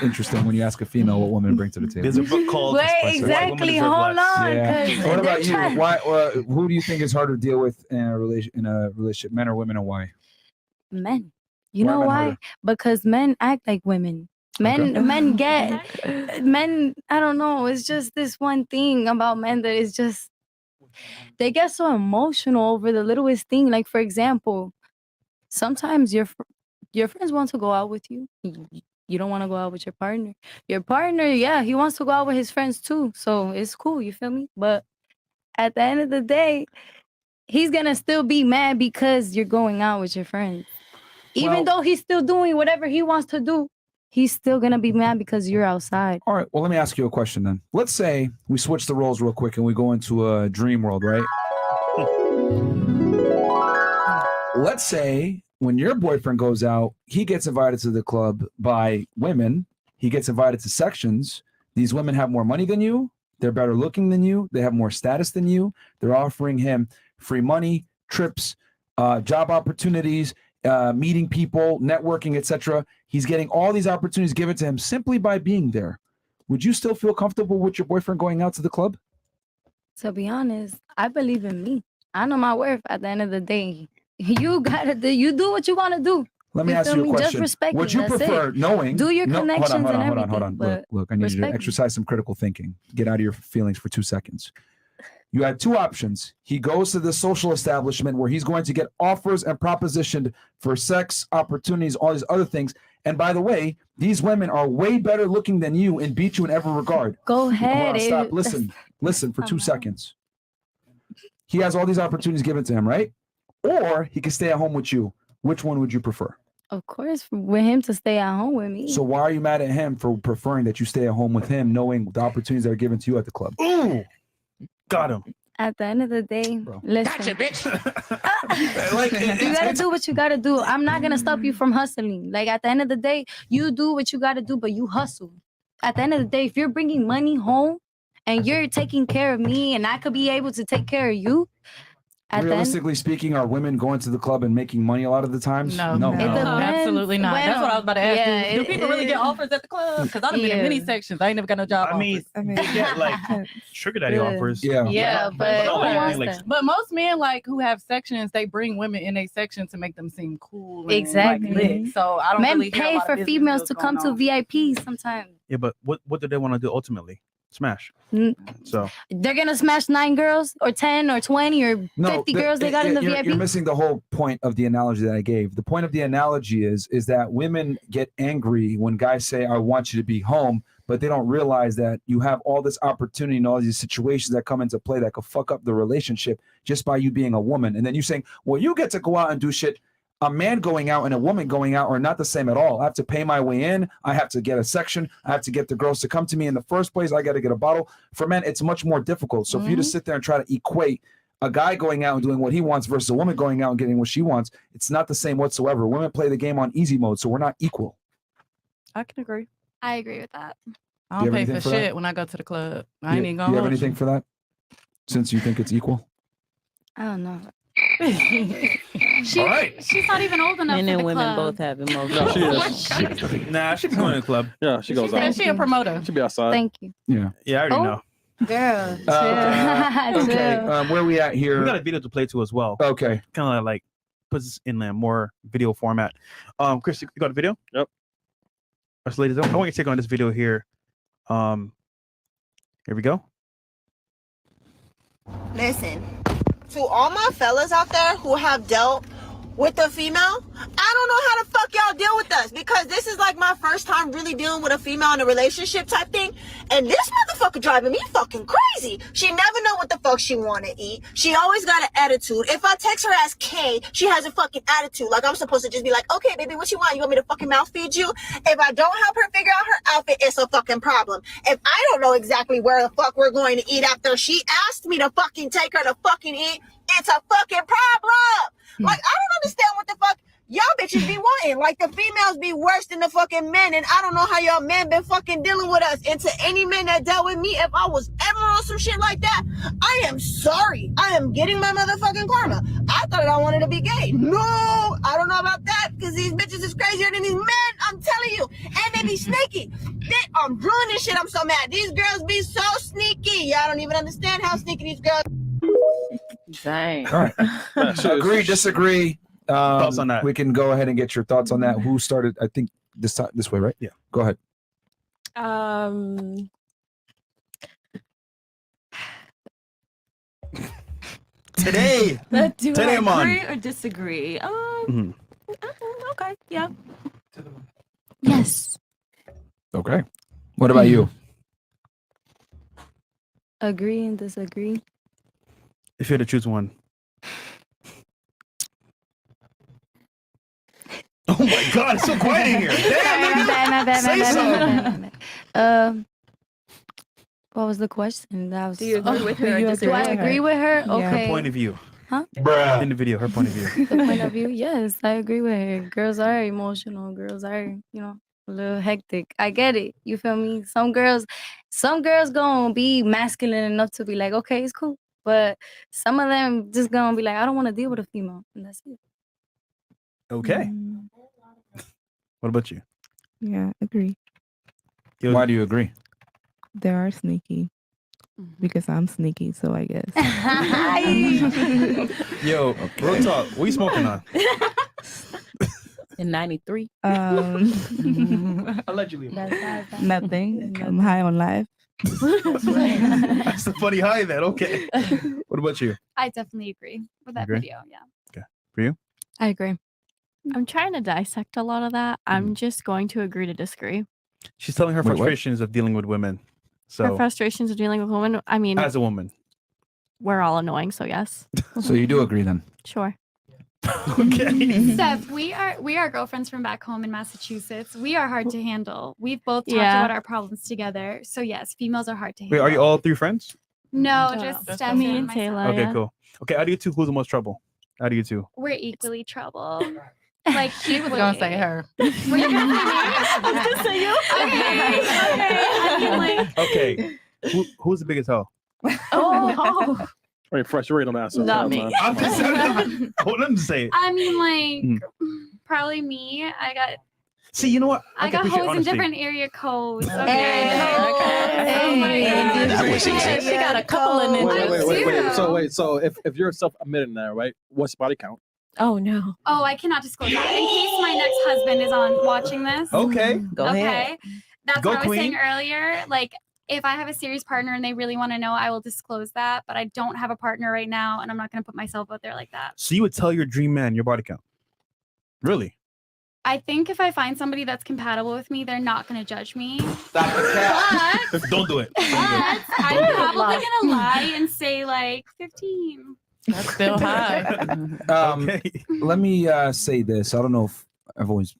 Interesting. When you ask a female what women bring to the table. There's a book called Wait, exactly. Hold on. Yeah. 'cause What about you? they're trying- Why? Who do you think is harder to deal with in a relationship, men or women, and why? Men. You Why know men why? harder? Because men act like women. Men get men. I don't know. It's just this one thing about men that is just they get so emotional over the littlest thing. Like for example, sometimes your friends want to go out with you. You don't want to go out with your partner. Your partner, yeah, he wants to go out with his friends too. So it's cool. You feel me? But at the end of the day, he's gonna still be mad because you're going out with your friends. Even though he's still doing whatever he wants to do, he's still gonna be mad because you're outside. All right. Well, let me ask you a question then. Let's say we switch the roles real quick and we go into a dream world, right? Let's say when your boyfriend goes out, he gets invited to the club by women. He gets invited to sections. These women have more money than you. They're better looking than you. They have more status than you. They're offering him free money, trips, job opportunities, meeting people, networking, etc. He's getting all these opportunities given to him simply by being there. Would you still feel comfortable with your boyfriend going out to the club? To be honest, I believe in me. I know my worth. At the end of the day, you do what you want to do. Let me ask you a question. Just respect Would me. you That's prefer it. knowing? Do your connections and everything. Hold on. Look, I need you to respect me. exercise some critical thinking. Get out of your feelings for 2 seconds. You had two options. He goes to the social establishment where he's going to get offers and propositioned for sex opportunities, all these other things. And by the way, these women are way better looking than you and beat you in every regard. Go ahead. Stop. Listen for 2 seconds. He has all these opportunities given to him, right? Or he can stay at home with you. Which one would you prefer? Of course, with him to stay at home with me. So why are you mad at him for preferring that you stay at home with him, knowing the opportunities that are given to you at the club? Ooh, got him. At the end of the day, listen. Gotcha, bitch. You gotta do what you gotta do. I'm not gonna stop you from hustling. Like at the end of the day, you do what you gotta do, but you hustle. At the end of the day, if you're bringing money home and you're taking care of me, and I could be able to take care of you. Realistically speaking, are women going to the club and making money a lot of the times? No, absolutely not. That's what I was about to ask you. Do people really get offers at the club? Because I've been in many sections. I ain't never got no job offers. They get like sugar daddy offers. But most men like who have sections, they bring women in a section to make them seem cool. And, Exactly. Like, lit. So I don't Men really hear a pay lot of for business females deals to going come to on. VIP sometimes. Yeah, but what do they want to do ultimately? Smash. So They're gonna smash 9 girls or 10 or 20 or 50 girls they got in the VIP. You're missing the whole point of the analogy that I gave. The point of the analogy is that women get angry when guys say, I want you to be home, but they don't realize that you have all this opportunity and all these situations that come into play that could fuck up the relationship just by you being a woman. And then you saying, well, you get to go out and do shit. A man going out and a woman going out are not the same at all. I have to pay my way in. I have to get a section. I have to get the girls to come to me in the first place. I got to get a bottle. For men, it's much more difficult. So for you to sit there and try to equate a guy going out and doing what he wants versus a woman going out and getting what she wants, it's not the same whatsoever. Women play the game on easy mode, so we're not equal. I can agree. I agree with that. I Do you don't have pay anything for for that? shit when I go to the club. I ain't even Do gonna you have hold anything for that? Since you think it's equal? I don't know. She's not even old enough Men for and the women club. both have emotions. No, she is. Nah, she's going to the club. Yeah, she goes out. She a promoter. She be outside. Thank you. Yeah. Yeah, I already know. Girl. Okay, where are we at here? We got a video to play to as well. Okay. Kind of like puts us in a more video format. Chris, you got a video? Yep. So ladies, I want you to take on this video here. Here we go. Listen, to all my fellas out there who have dealt with a female, I don't know how the fuck y'all deal with us, because this is like my first time really dealing with a female in a relationship type thing, and this motherfucker driving me fucking crazy. She never know what the fuck she want to eat. She always got an attitude. If I text her as K, she has a fucking attitude. Like I'm supposed to just be like, okay, baby, what you want? You want me to fucking mouth feed you? If I don't help her figure out her outfit, it's a fucking problem. If I don't know exactly where the fuck we're going to eat after she asked me to fucking take her to fucking eat, it's a fucking problem. Like, I don't understand what the fuck y'all bitches be wanting. Like, the females be worse than the fucking men, and I don't know how y'all men been fucking dealing with us. And to any men that dealt with me, if I was ever on some shit like that, I am sorry. I am getting my motherfucking karma. I thought I wanted to be gay. No, I don't know about that, because these bitches is crazier than these men, I'm telling you. And they be sneaky. I'm doing this shit, I'm so mad. These girls be so sneaky. Y'all don't even understand how sneaky these girls. Dang. All right. Agree, disagree. Thoughts on that? We can go ahead and get your thoughts on that. Who started? I think this way, right? Yeah. Go ahead. Today. Do Today I I'm on. agree or disagree? Okay, yeah. Yes. Okay. What about you? Agree and disagree. If you had to choose one. Oh my God, it's so quiet in here. Damn, My bad. Say something. What was the question? That was. Do you agree with her or Do disagree I with her? agree with her? Her Okay. point of view. Huh? In the video, her point of view. The point of view, yes, I agree with her. Girls are emotional. Girls are, a little hectic. I get it. You feel me? Some girls gonna be masculine enough to be like, okay, it's cool. But some of them just gonna be like, I don't want to deal with a female, and that's it. Okay. What about you? Yeah, agree. Why do you agree? They are sneaky. Because I'm sneaky, so I guess. Yo, real talk. What you smoking on? In 93. Allegedly. Nothing. I'm high on life. That's a funny high then. Okay. What about you? I definitely agree with that Agree? video. Yeah. Okay. For you? I agree. I'm trying to dissect a lot of that. I'm just going to agree to disagree. She's telling her Wait, what? frustrations of dealing with women. Her So frustrations of dealing with women. I mean, as a woman. we're all annoying, so yes. So you do agree then? Sure. Okay. Steph, we are girlfriends from back home in Massachusetts. We are hard to handle. We've both talked Yeah. about our problems together. So yes, females are hard to Wait, handle. are you all three friends? No, just Steph me and and myself. Taylor. Okay, yeah. cool. Okay, out of you two, who's the most trouble? Out of you two. We're equally trouble. Like She was gonna say her. Were you gonna say me? I was gonna say you. Okay. I mean, like, Okay. Who's the biggest hoe? Oh, Wait, Fresh, you already don't answer. Not me. I'm just saying. Hold on to say it. I mean, like, probably me. I got See, you know what? I can got appreciate hoes in honesty. different area codes. Okay. She got a couple of ninjas. Wait. So if you're self-admitted now, right? What's body count? Oh no. Oh, I cannot disclose that in case my next husband is on watching this. Okay. Go ahead. That's Go what I was saying queen. earlier. Like, if I have a serious partner and they really want to know, I will disclose that. But I don't have a partner right now, and I'm not going to put myself out there like that. So you would tell your dream man your body count? Really? I think if I find somebody that's compatible with me, they're not going to judge me. Stop the cap. Don't do it. I'm probably going to lie and say like 15. That's still high. Let me say this. I don't know if I've always.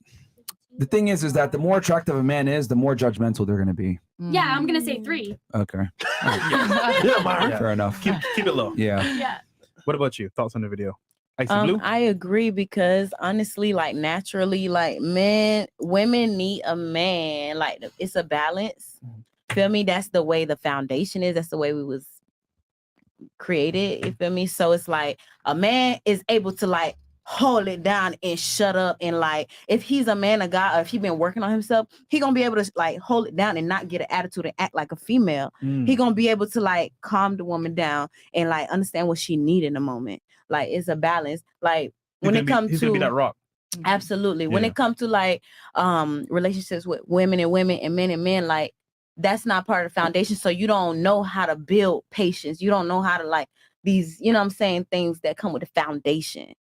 The thing is that the more attractive a man is, the more judgmental they're going to be. Yeah, I'm going to say 3. Okay. Yeah, Myron. Fair enough. Keep it low. Yeah. Yeah. What about you? Thoughts on the video? Icy Blue? I agree because honestly, like naturally, like women need a man. Like it's a balance. Feel me? That's the way the foundation is. That's the way we was created. You feel me? So it's like a man is able to like hold it down and shut up, and like if he's a man of God or if he been working on himself, he gonna be able to like hold it down and not get an attitude and act like a female. He gonna be able to like calm the woman down and like understand what she need in the moment. Like it's a balance. Like when it comes he's to gonna be that rock. absolutely when Yeah. it comes to like relationships with women and men, like that's not part of the foundation. So you don't know how to build patience. You don't know how to like these, you know what I'm saying, things that come with the foundation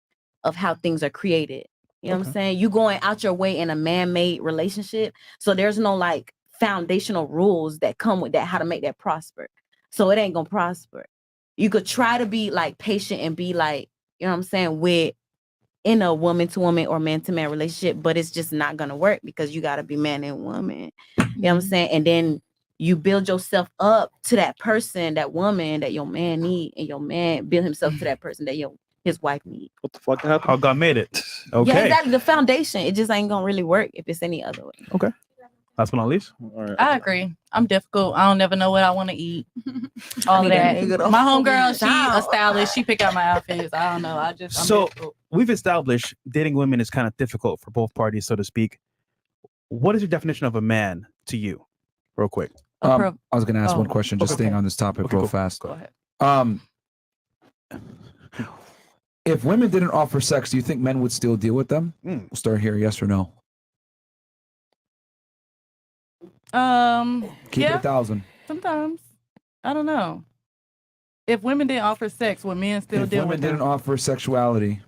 of how things are created. You know what I'm saying? You going out your way in a man-made relationship. So there's no like foundational rules that come with that, how to make that prosper. So it ain't gonna prosper. You could try to be like patient and be like, you know what I'm saying, with in a woman to woman or man to man relationship, but it's just not gonna work because you gotta be man and woman. You know what I'm saying? And then you build yourself up to that person, that woman that your man need, and your man build himself to that person that his wife need. What the fuck happened? How God made it. Okay. Yeah, exactly. The foundation. It just ain't gonna really work if it's any other way. Okay. Last but not least. All right. I agree. I'm difficult. I don't never know what I want to eat. All of that. My homegirl, she a stylist. She pick out my outfits. I don't know. I'm difficult. We've established dating women is kind of difficult for both parties, so to speak. What is your definition of a man to you, real quick? I was going to ask one question, just staying on this topic real fast. Go ahead. If women didn't offer sex, do you think men would still deal with them? We'll start here. Yes or no? Keep it 1,000. Sometimes. I don't know. If women didn't offer sex, would men still If deal women with them? didn't offer sexuality,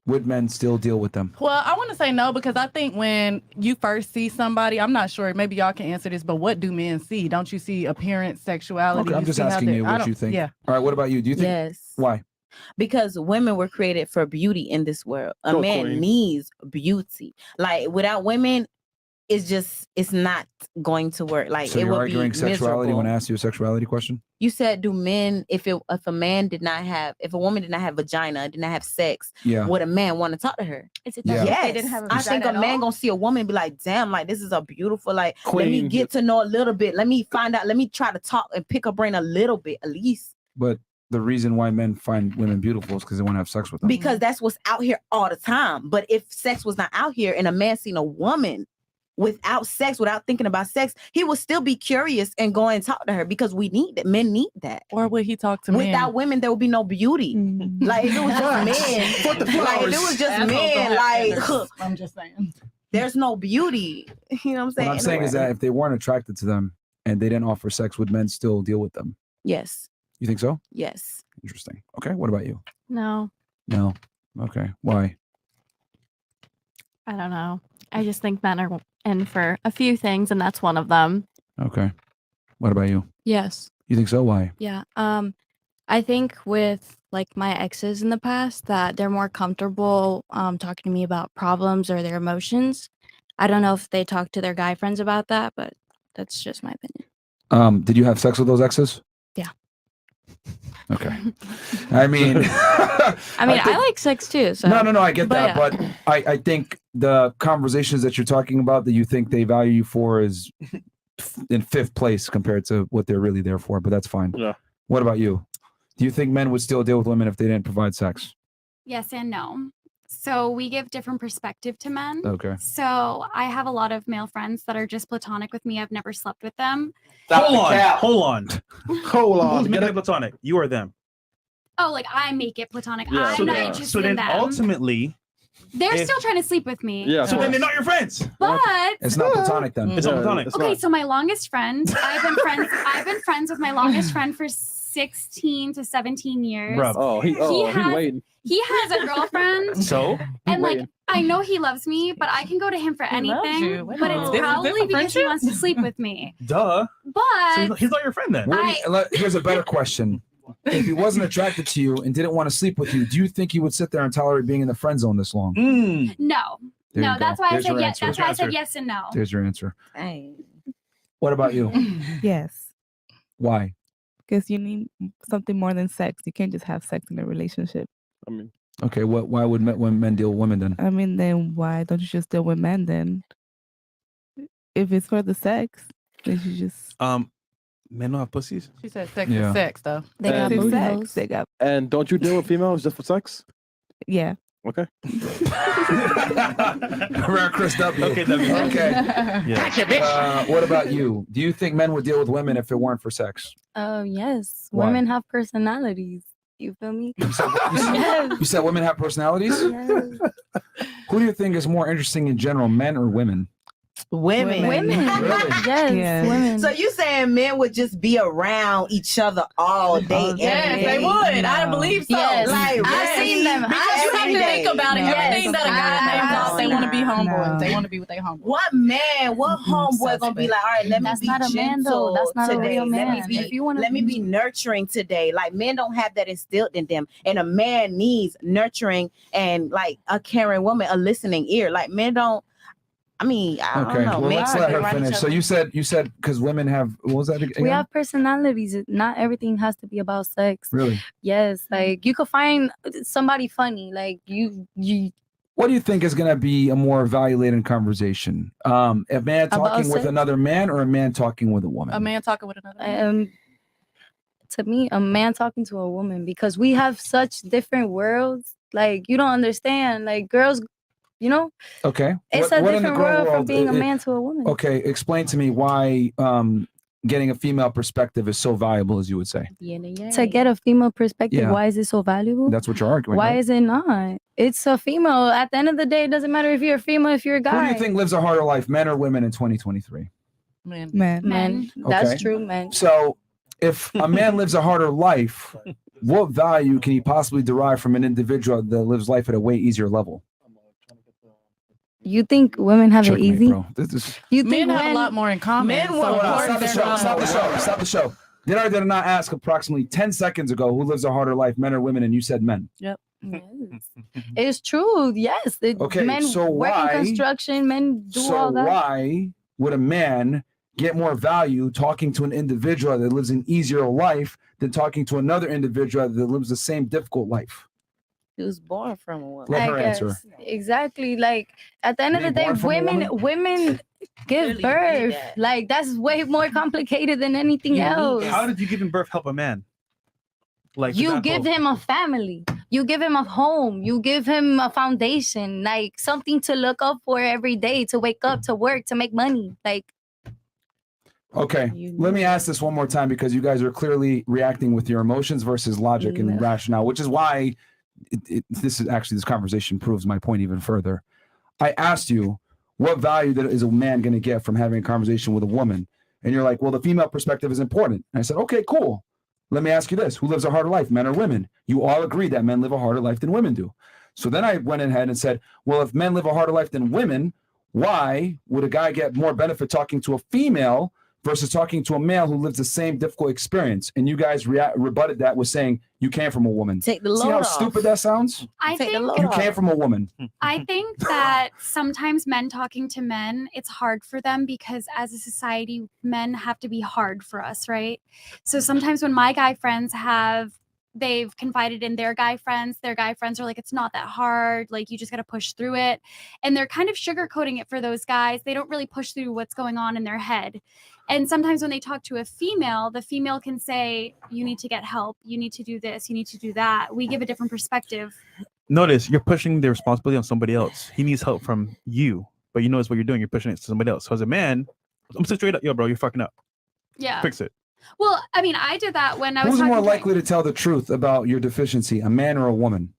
would men still deal with them? Well, I want to say no because I think when you first see somebody, I'm not sure, maybe y'all can answer this, but what do men see? Don't you see appearance, sexuality? Okay, I'm just asking you what you think. Yeah. All right, what about you? Do you think? Yes. Why? Because women were created for beauty in this world. A Go, man queen. needs beauty. Like without women, it's not going to work. Like So it you're would arguing be sexuality miserable. when I asked you a sexuality question? You said, do men, if a woman did not have vagina, did not have sex, Yeah. would a man want to talk to her? Is it Yeah. Yes. they didn't have a I think a vagina at man all? gonna see a woman and be like, damn, like this is a beautiful, like let me Queen. get to know a little bit. Let me find out. Let me try to talk and pick her brain a little bit, at least. But the reason why men find women beautiful is because they want to have sex with them. Because that's what's out here all the time. But if sex was not out here and a man seen a woman without sex, without thinking about sex, he would still be curious and go and talk to her because we need that. Men need that. Or would he talk to men? Without women, there would be no beauty. Like if it was just men. Like if it was just men, like I'm just saying. There's no beauty. You know what I'm saying? What I'm saying is that if they weren't attracted to them and they didn't offer sex, would men still deal with them? Yes. You think so? Yes. Interesting. Okay. What about you? No, No. Okay. Why? I don't know. I just think men are in for a few things, and that's one of them. Okay. What about you? Yes. You think so? Why? Yeah. I think with like my exes in the past that they're more comfortable talking to me about problems or their emotions. I don't know if they talk to their guy friends about that, but that's just my opinion. Did you have sex with those exes? Yeah. Okay. I mean, I like sex too. So no, I get that, yeah. but I think the conversations that you're talking about that you think they value you for is in fifth place compared to what they're really there for. But that's fine. Yeah. What about you? Do you think men would still deal with women if they didn't provide sex? Yes and no. So we give different perspective to men. Okay. So I have a lot of male friends that are just platonic with me. I've never slept with them. Hold on. Hold Who's making it platonic? You or them? Oh, like I make it platonic. Yeah. I'm not interested So in then them. ultimately, They're if- still trying to sleep with me. so then they're not your friends. But It's not platonic then. It's not platonic. okay, so my longest friend, I've been friends with my longest friend for 16 to 17 years. Bruh. He's waiting. He has a girlfriend. So? And like I know he loves me, but I can go to him for He loves anything. you. But it's This is probably a because he friendship? wants to sleep with me. Duh. But So he's not your friend then. Here's a better question. If he wasn't attracted to you and didn't want to sleep with you, do you think he would sit there and tolerate being in the friend zone this long? no. There No, you that's go. why There's I said your yes. answer. That's why I said yes and no. There's your answer. Hey. What about you? Yes, Why? because you need something more than sex. You can't just have sex in a relationship. I mean, okay. Why would men deal with women then? I mean, then why don't you just deal with men then? If it's for the sex, then you just men don't have pussies. She said sex Yeah. is sex, though. They got And- booty sex. holes. They got and don't you deal with females just for sex? yeah. Okay. Around Chris W. Okay, W. Okay. Yeah. What about you? Do you think men would deal with women if it weren't for sex? Yes. Why? Women have personalities. You feel me? You said, Yes. you said women have personalities? Yes. Who do you think is more interesting in general, men or women? Women. Really? Yes. Yeah. Women. So you saying men would just be around each other all day? Yes, every they day? would. I believe so. Yes. Like, I've really? seen them. Because you have Every to day. think about it. No. Everything that a guy names off, they want to be homeboys. No. They want to be with their homeboys. What man, what homeboy gonna be like, all right, let me That's be not a man, though. gentle That's not a today. real Let me man. be, If you wanna let me be nurturing today. Like men don't have that instilled in them. And a man needs nurturing and like a caring woman, a listening ear. Like men don't, I mean, I Okay, don't know. well, Men let's are let her around each finish. So other. you said because women have, what was that again? We have personalities. Not everything has to be about sex. Really? Yes. Like you could find somebody funny. Like you What do you think is going to be a more evaluating conversation? A man About talking with sex? another man or a man talking with a woman? A man talking with another man. to me, a man talking to a woman, because we have such different worlds. Like you don't understand. Like girls, you know, Okay. it's a in the different girl world from world, being a man to a woman. Okay, explain to me why getting a female perspective is so valuable, as you would say. To get a female perspective, Yeah. why is it so valuable? That's what you're arguing. Why right? is it not? It's a female. At the end of the day, it doesn't matter if you're a female, if you're a Who guy. do you think lives a harder life, men or women, in 2023? Men. Men. Okay. That's true, men. So, if a man lives a harder life, what value can he possibly derive from an individual that lives life at a way easier level? You think women have it Checkmate, easy? bro. You Men think have a lot more in common. Men so will- Hold on, of stop the course show. they're Stop the show. Stop the show. Did I or did I not ask approximately 10 seconds ago who lives a harder life, men or women, and you said men? Yep. It's true. Yes. Okay, Men so work why- in construction. Men do So all that. why would a man get more value talking to an individual that lives an easier life than talking to another individual that lives the same difficult life? He was born from a woman. Let her I answer. guess. Exactly. Like at the end of the Being day, born from a women give Clearly you need birth. that. Like that's way more complicated than anything else. How did you giving birth help a man? Like you give him a family, you give him a home, you give him a foundation, like something to look up for every day, to wake up, to work, to make money. Like, okay, let me ask this one more time because you guys are clearly reacting with your emotions versus logic and rationale, which is why this conversation proves my point even further. I asked you, what value is a man going to get from having a conversation with a woman? And you're like, well, the female perspective is important. And I said, okay, cool. Let me ask you this. Who lives a harder life, men or women? You all agree that men live a harder life than women do. So then I went ahead and said, well, if men live a harder life than women, why would a guy get more benefit talking to a female versus talking to a male who lives the same difficult experience? And you guys rebutted that with saying you came from a woman. Take the load See how off. stupid that sounds? I think You came from a woman. I think that sometimes men talking to men, it's hard for them because as a society, men have to be hard for us, right? So sometimes when my guy friends they've confided in their guy friends are like, it's not that hard. Like, you just got to push through it. And they're kind of sugarcoating it for those guys. They don't really push through what's going on in their head. And sometimes when they talk to a female, the female can say, you need to get help. You need to do this. You need to do that. We give a different perspective. Notice you're pushing the responsibility on somebody else. He needs help from you, but you notice what you're doing. You're pushing it to somebody else. So as a man, I'm so straight up, yo, bro, you're fucking up. Yeah. Fix it. Well, I mean, I did that when I was Who's talking more to- likely to tell the truth about your deficiency, a man or a woman?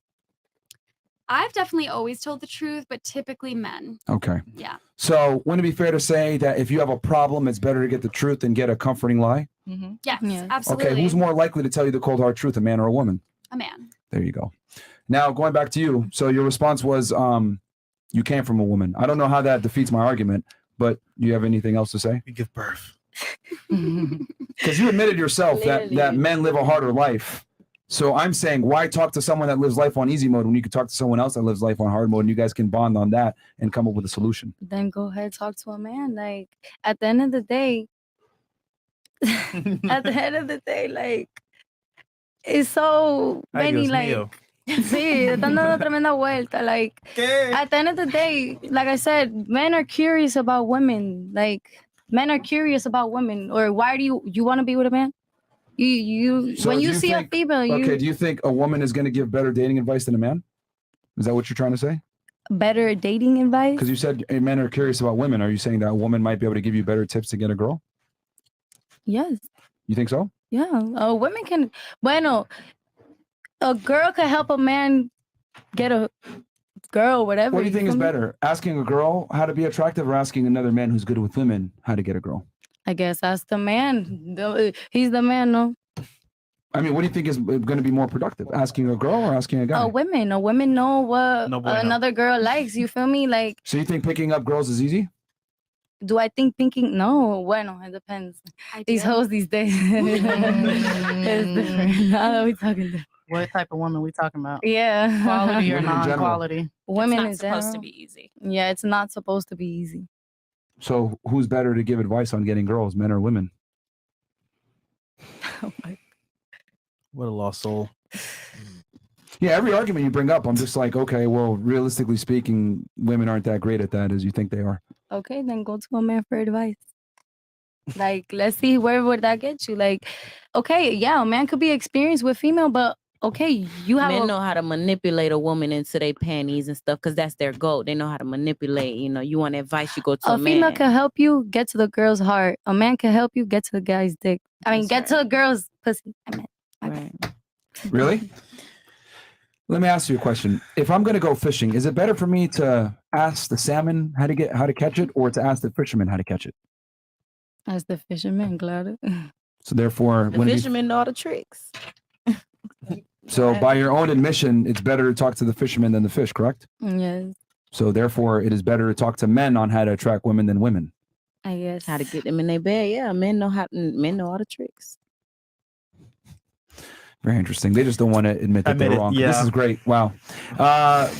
I've definitely always told the truth, but typically men. Okay. Yeah. So wouldn't it be fair to say that if you have a problem, it's better to get the truth than get a comforting lie? Yes, absolutely. Okay, who's more likely to tell you the cold hard truth, a man or a woman? A man. There you go. Now, going back to you. So your response was you came from a woman. I don't know how that defeats my argument, but do you have anything else to say? You give birth. Because you admitted yourself that men live a harder life. So I'm saying, why talk to someone that lives life on easy mode when you could talk to someone else that lives life on hard mode and you guys can bond on that and come up with a solution? then go ahead, talk to a man. Like, at the end of the day, like, it's so Ay, many, Dios like, mío. sí, están dando tremenda vuelta. Like, at the end of the day, like I said, men are curious about women. Like, men are curious about women. Or why do you want to be with a man? So When do you see think- a female, do you think a woman is going to give better dating advice than a man? Is that what you're trying to say? better dating advice. Because you said men are curious about women. Are you saying that a woman might be able to give you better tips to get a girl? Yes. You think so? Yeah. Women can. Bueno, a girl can help a man get a girl, whatever. What do you think is feel me? better? Asking a girl how to be attractive or asking another man who's good with women how to get a girl? I guess that's the man. He's the man, no? I mean, what do you think is going to be more productive? Asking a girl or asking a guy? Women know what No bueno. another girl likes. You feel me? Like, So you think picking up girls is easy? do I think thinking? No. Bueno, it depends. These hoes these days. It's different. Now that we talking. What type of woman we talking about? Yeah. Quality or Women in general. non-quality? Women not in supposed to general. be easy. Yeah, it's not supposed to be easy. So who's better to give advice on getting girls, men or women? What a lost soul. Yeah, every argument you bring up, I'm just like, okay, well, realistically speaking, women aren't that great at that as you think they are. Okay, then go to a man for advice. Like, let's see where would that get you. Like, okay, yeah, a man could be experienced with female, but okay, you have Men know how to manipulate a woman into their panties and stuff because that's their goal. They know how to manipulate. You know, you want advice, you go to a female man. can help you get to the girl's heart. A man can help you get to the guy's dick. I mean, get to the girl's pussy. I mean, Really? Let me ask you a question. If I'm going to go fishing, is it better for me to ask the salmon how to catch it, or to ask the fisherman how to catch it? as the fisherman, claro. So therefore, The when it be- fishermen know all the tricks. so by your own admission, it's better to talk to the fisherman than the fish, correct? Yes, So therefore, it is better to talk to men on how to attract women than women. I guess. How to get them in their bed. Yeah, men know all the tricks. Very interesting. They just don't want to admit that Admit they're it, wrong. yeah. This is great. Wow.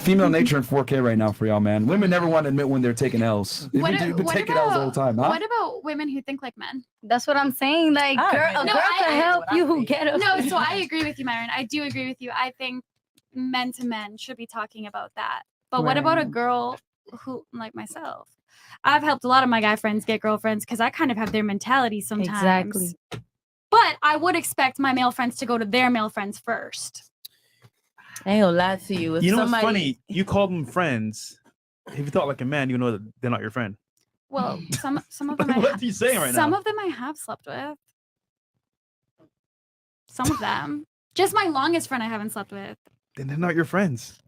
Female nature in 4K right now for y'all, man. Women never want to admit when they're taking L's. You've been taking L's all the time, huh? What about women who think like men? That's what I'm saying. Like, a girl can help you get a. No, so I agree with you, Myron. I do agree with you. I think men to men should be talking about that. But what about a girl who, like myself? I've helped a lot of my guy friends get girlfriends because I kind of have their mentality sometimes. Exactly. But I would expect my male friends to go to their male friends first. I ain't gonna lie to you. If You know somebody... what's funny? You call them friends. If you thought like a man, you know that they're not your friend. Well, some of them. What are you saying right now? Some of them I have slept with. Some of them. Just my longest friend I haven't slept with. Then they're not your friends.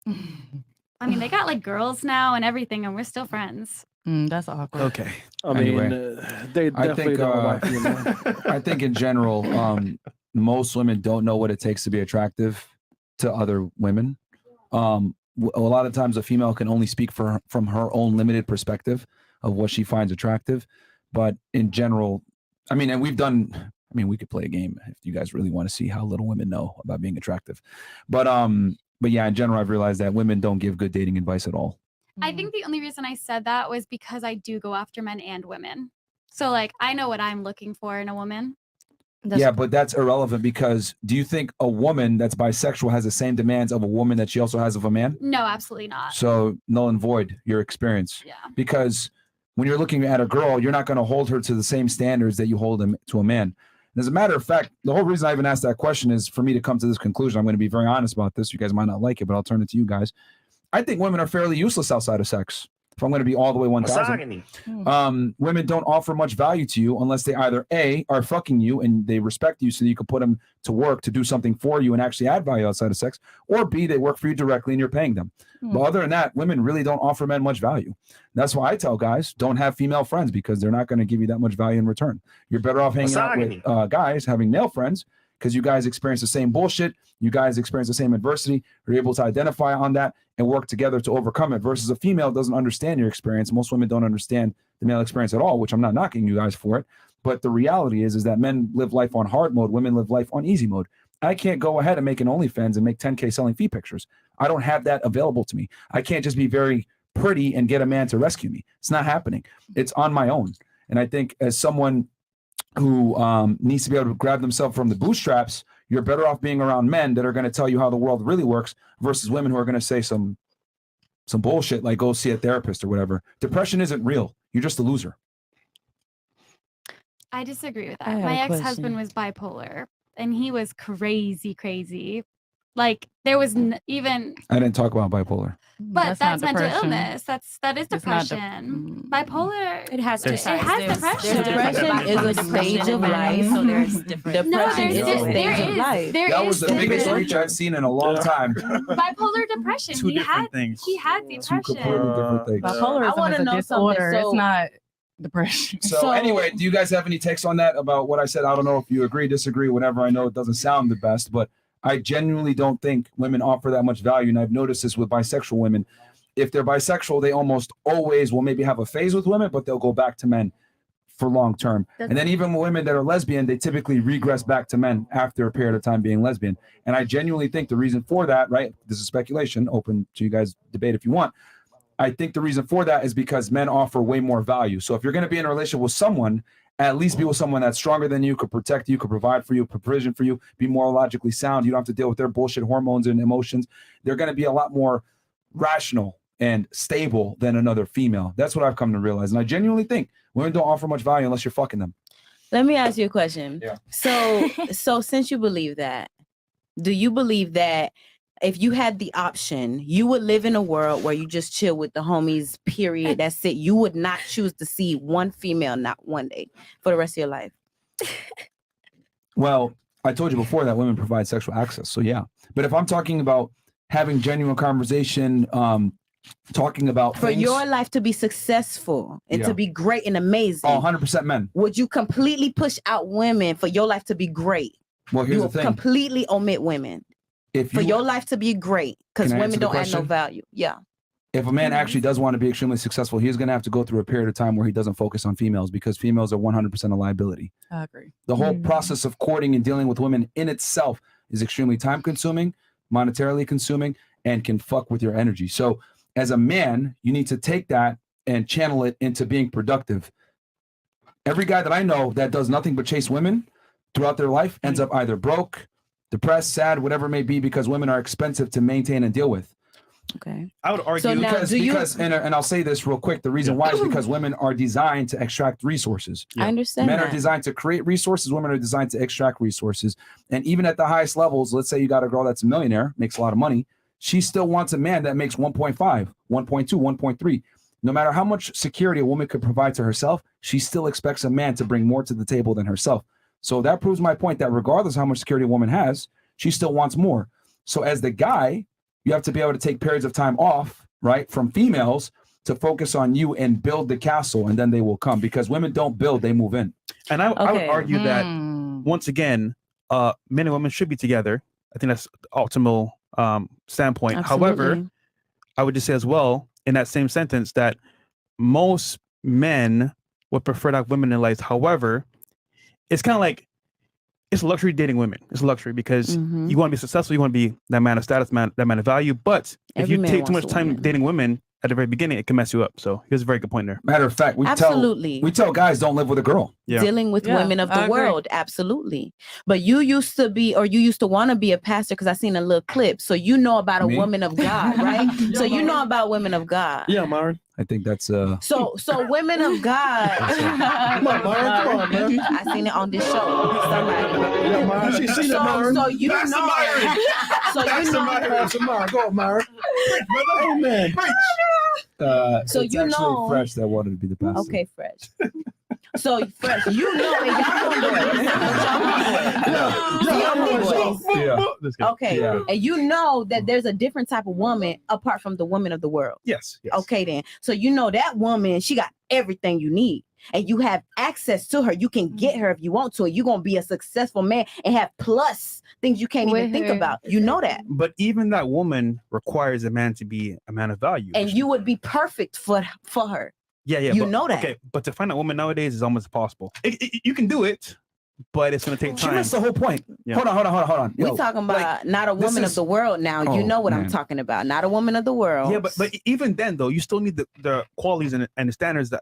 I mean, they got like girls now and everything, and we're still friends. That's awkward. Okay. I mean, Anyway, they definitely don't like you. I think in general, most women don't know what it takes to be attractive to other women. A lot of times a female can only speak from her own limited perspective of what she finds attractive. But in general, I mean, and we could play a game if you guys really want to see how little women know about being attractive. But yeah, in general, I've realized that women don't give good dating advice at all. I think the only reason I said that was because I do go after men and women. So like, I know what I'm looking for in a woman. Yeah, but that's irrelevant because do you think a woman that's bisexual has the same demands of a woman that she also has of a man? No, absolutely not. So null and void your experience. Yeah. Because when you're looking at a girl, you're not going to hold her to the same standards that you hold them to a man. And as a matter of fact, the whole reason I even asked that question is for me to come to this conclusion. I'm going to be very honest about this. You guys might not like it, but I'll turn it to you guys. I think women are fairly useless outside of sex. If I'm going to be all the way 1,000, women don't offer much value to you unless they either A, are fucking you and they respect you so that you can put them to work to do something for you and actually add value outside of sex, or B, they work for you directly and you're paying them. But other than that, women really don't offer men much value. That's why I tell guys, don't have female friends because they're not going to give you that much value in return. You're better off hanging out with guys, having male friends, because you guys experience the same bullshit. You guys experience the same adversity. You're able to identify on that and work together to overcome it versus a female doesn't understand your experience. Most women don't understand the male experience at all, which I'm not knocking you guys for it. But the reality is that men live life on hard mode. Women live life on easy mode. I can't go ahead and make an OnlyFans and make 10K selling feet pictures. I don't have that available to me. I can't just be very pretty and get a man to rescue me. It's not happening. It's on my own. And I think as someone who needs to be able to grab themselves from the bootstraps, you're better off being around men that are going to tell you how the world really works versus women who are going to say some bullshit like go see a therapist or whatever. Depression isn't real. You're just a loser. I disagree with that. My ex-husband was bipolar and he was crazy. Like there was even. I didn't talk about bipolar. But that's mental illness. That is depression. Bipolar. It has depression. Depression is a stage of life. So there's different. Depression is a stage of life. That was the biggest reach I've seen in a long time. Bipolar depression. Two different things. He had depression. Two completely different things. Bipolarism is a disorder. It's not depression. So anyway, do you guys have any takes on that about what I said? I don't know if you agree, disagree, whatever. I know it doesn't sound the best, but I genuinely don't think women offer that much value. And I've noticed this with bisexual women. If they're bisexual, they almost always will maybe have a phase with women, but they'll go back to men for long term. And then even women that are lesbian, they typically regress back to men after a period of time being lesbian. And I genuinely think the reason for that, right? This is speculation, open to you guys debate if you want. I think the reason for that is because men offer way more value. So if you're going to be in a relationship with someone, at least be with someone that's stronger than you, could protect you, could provide for you, provision for you, be more logically sound. You don't have to deal with their bullshit hormones and emotions. They're going to be a lot more rational and stable than another female. That's what I've come to realize. And I genuinely think women don't offer much value unless you're fucking them. Let me ask you a question. Yeah. So since you believe that, do you believe that if you had the option, you would live in a world where you just chill with the homies, period, that's it? You would not choose to see one female, not one day, for the rest of your life? Well, I told you before that women provide sexual access. So yeah. But if I'm talking about having genuine conversation, talking about for your life to be successful and to be great and amazing. Oh, 100% men. Would you completely push out women for your life to be great? Well, here's the thing. Completely omit women. For your life to be great, because women don't add no value. Yeah. If a man actually does want to be extremely successful, he's going to have to go through a period of time where he doesn't focus on females because females are 100% a liability. I agree. The whole process of courting and dealing with women in itself is extremely time consuming, monetarily consuming, and can fuck with your energy. So as a man, you need to take that and channel it into being productive. Every guy that I know that does nothing but chase women throughout their life ends up either broke, depressed, sad, whatever it may be, because women are expensive to maintain and deal with. Okay. I would argue So now, because and I'll say this real quick. The reason why is because women are designed to extract resources. I understand. Men that. are designed to create resources. Women are designed to extract resources. And even at the highest levels, let's say you got a girl that's a millionaire, makes a lot of money. She still wants a man that makes 1.5, 1.2, 1.3. No matter how much security a woman could provide to herself, she still expects a man to bring more to the table than herself. So that proves my point that regardless of how much security a woman has, she still wants more. So as the guy, you have to be able to take periods of time off, right, from females to focus on you and build the castle, and then they will come, because women don't build, they move in. And I would argue that, once again, men and women should be together. I think that's the optimal standpoint. Absolutely. However, I would just say as well, in that same sentence, that most men would prefer to have women in life. However, it's kind of like, it's a luxury dating women. It's a luxury because you want to be successful. You want to be that man of status, that man of value. But if you take too much time dating women at the very beginning, it can mess you up. So here's a very good point there. Matter of fact, we tell guys don't live with a girl. Dealing with women of the world. Absolutely. But you used to want to be a pastor, because I seen a little clip. So you know about a woman of God, right? So you know about women of God. Yeah, Myron. I think that's So women of God. Come on, Myron. Come on, man. I seen it on this show. Somebody. Yeah, Myron. She's seen it, Myron. So you know. So you know. Myron. Go on, Myron. Amen. So it's you actually know. Fresh that wanted to be the pastor. Okay, Fresh. So Fresh, you know, and y'all Okay, and you know that there's a different type of woman apart from the woman of the world. Yes. Okay, then. So you know that woman, she got everything you need, and you have access to her. You can get her if you want to. You're gonna be a successful man and have plus things you can't even think about. You know that. But even that woman requires a man to be a man of value. And you would be perfect for her. Yeah. You know that. Okay, but to find a woman nowadays is almost impossible. You can do it, but it's going to take time. That's the whole point. Yeah. Hold on. We're talking about not a woman of the world now. You know what I'm talking about. Not a woman of the world. Yeah, but even then, though, you still need the qualities and the standards that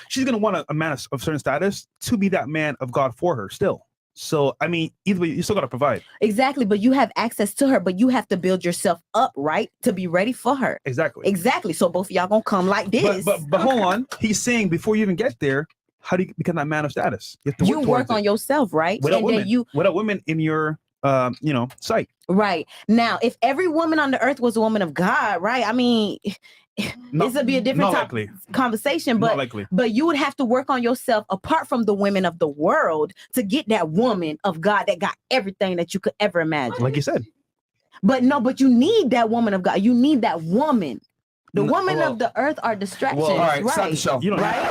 she's going to want a man of certain status to be that man of God for her still. So, I mean, either way, you still got to provide. Exactly, but you have access to her, but you have to build yourself up, right, to be ready for her. Exactly. So both of y'all gonna come like this. But hold on. He's saying before you even get there, how do you become that man of status? You have to work on yourself, right? Without women in your sight. Right. Now, if every woman on the earth was a woman of God, right? I mean, this would be a different type of conversation, but you would have to work on yourself apart from the women of the world to get that woman of God that got everything that you could ever imagine. Like you said. But you need that woman of God. You need that woman. The women of the earth are distractions. Well, all right, right? stop the show.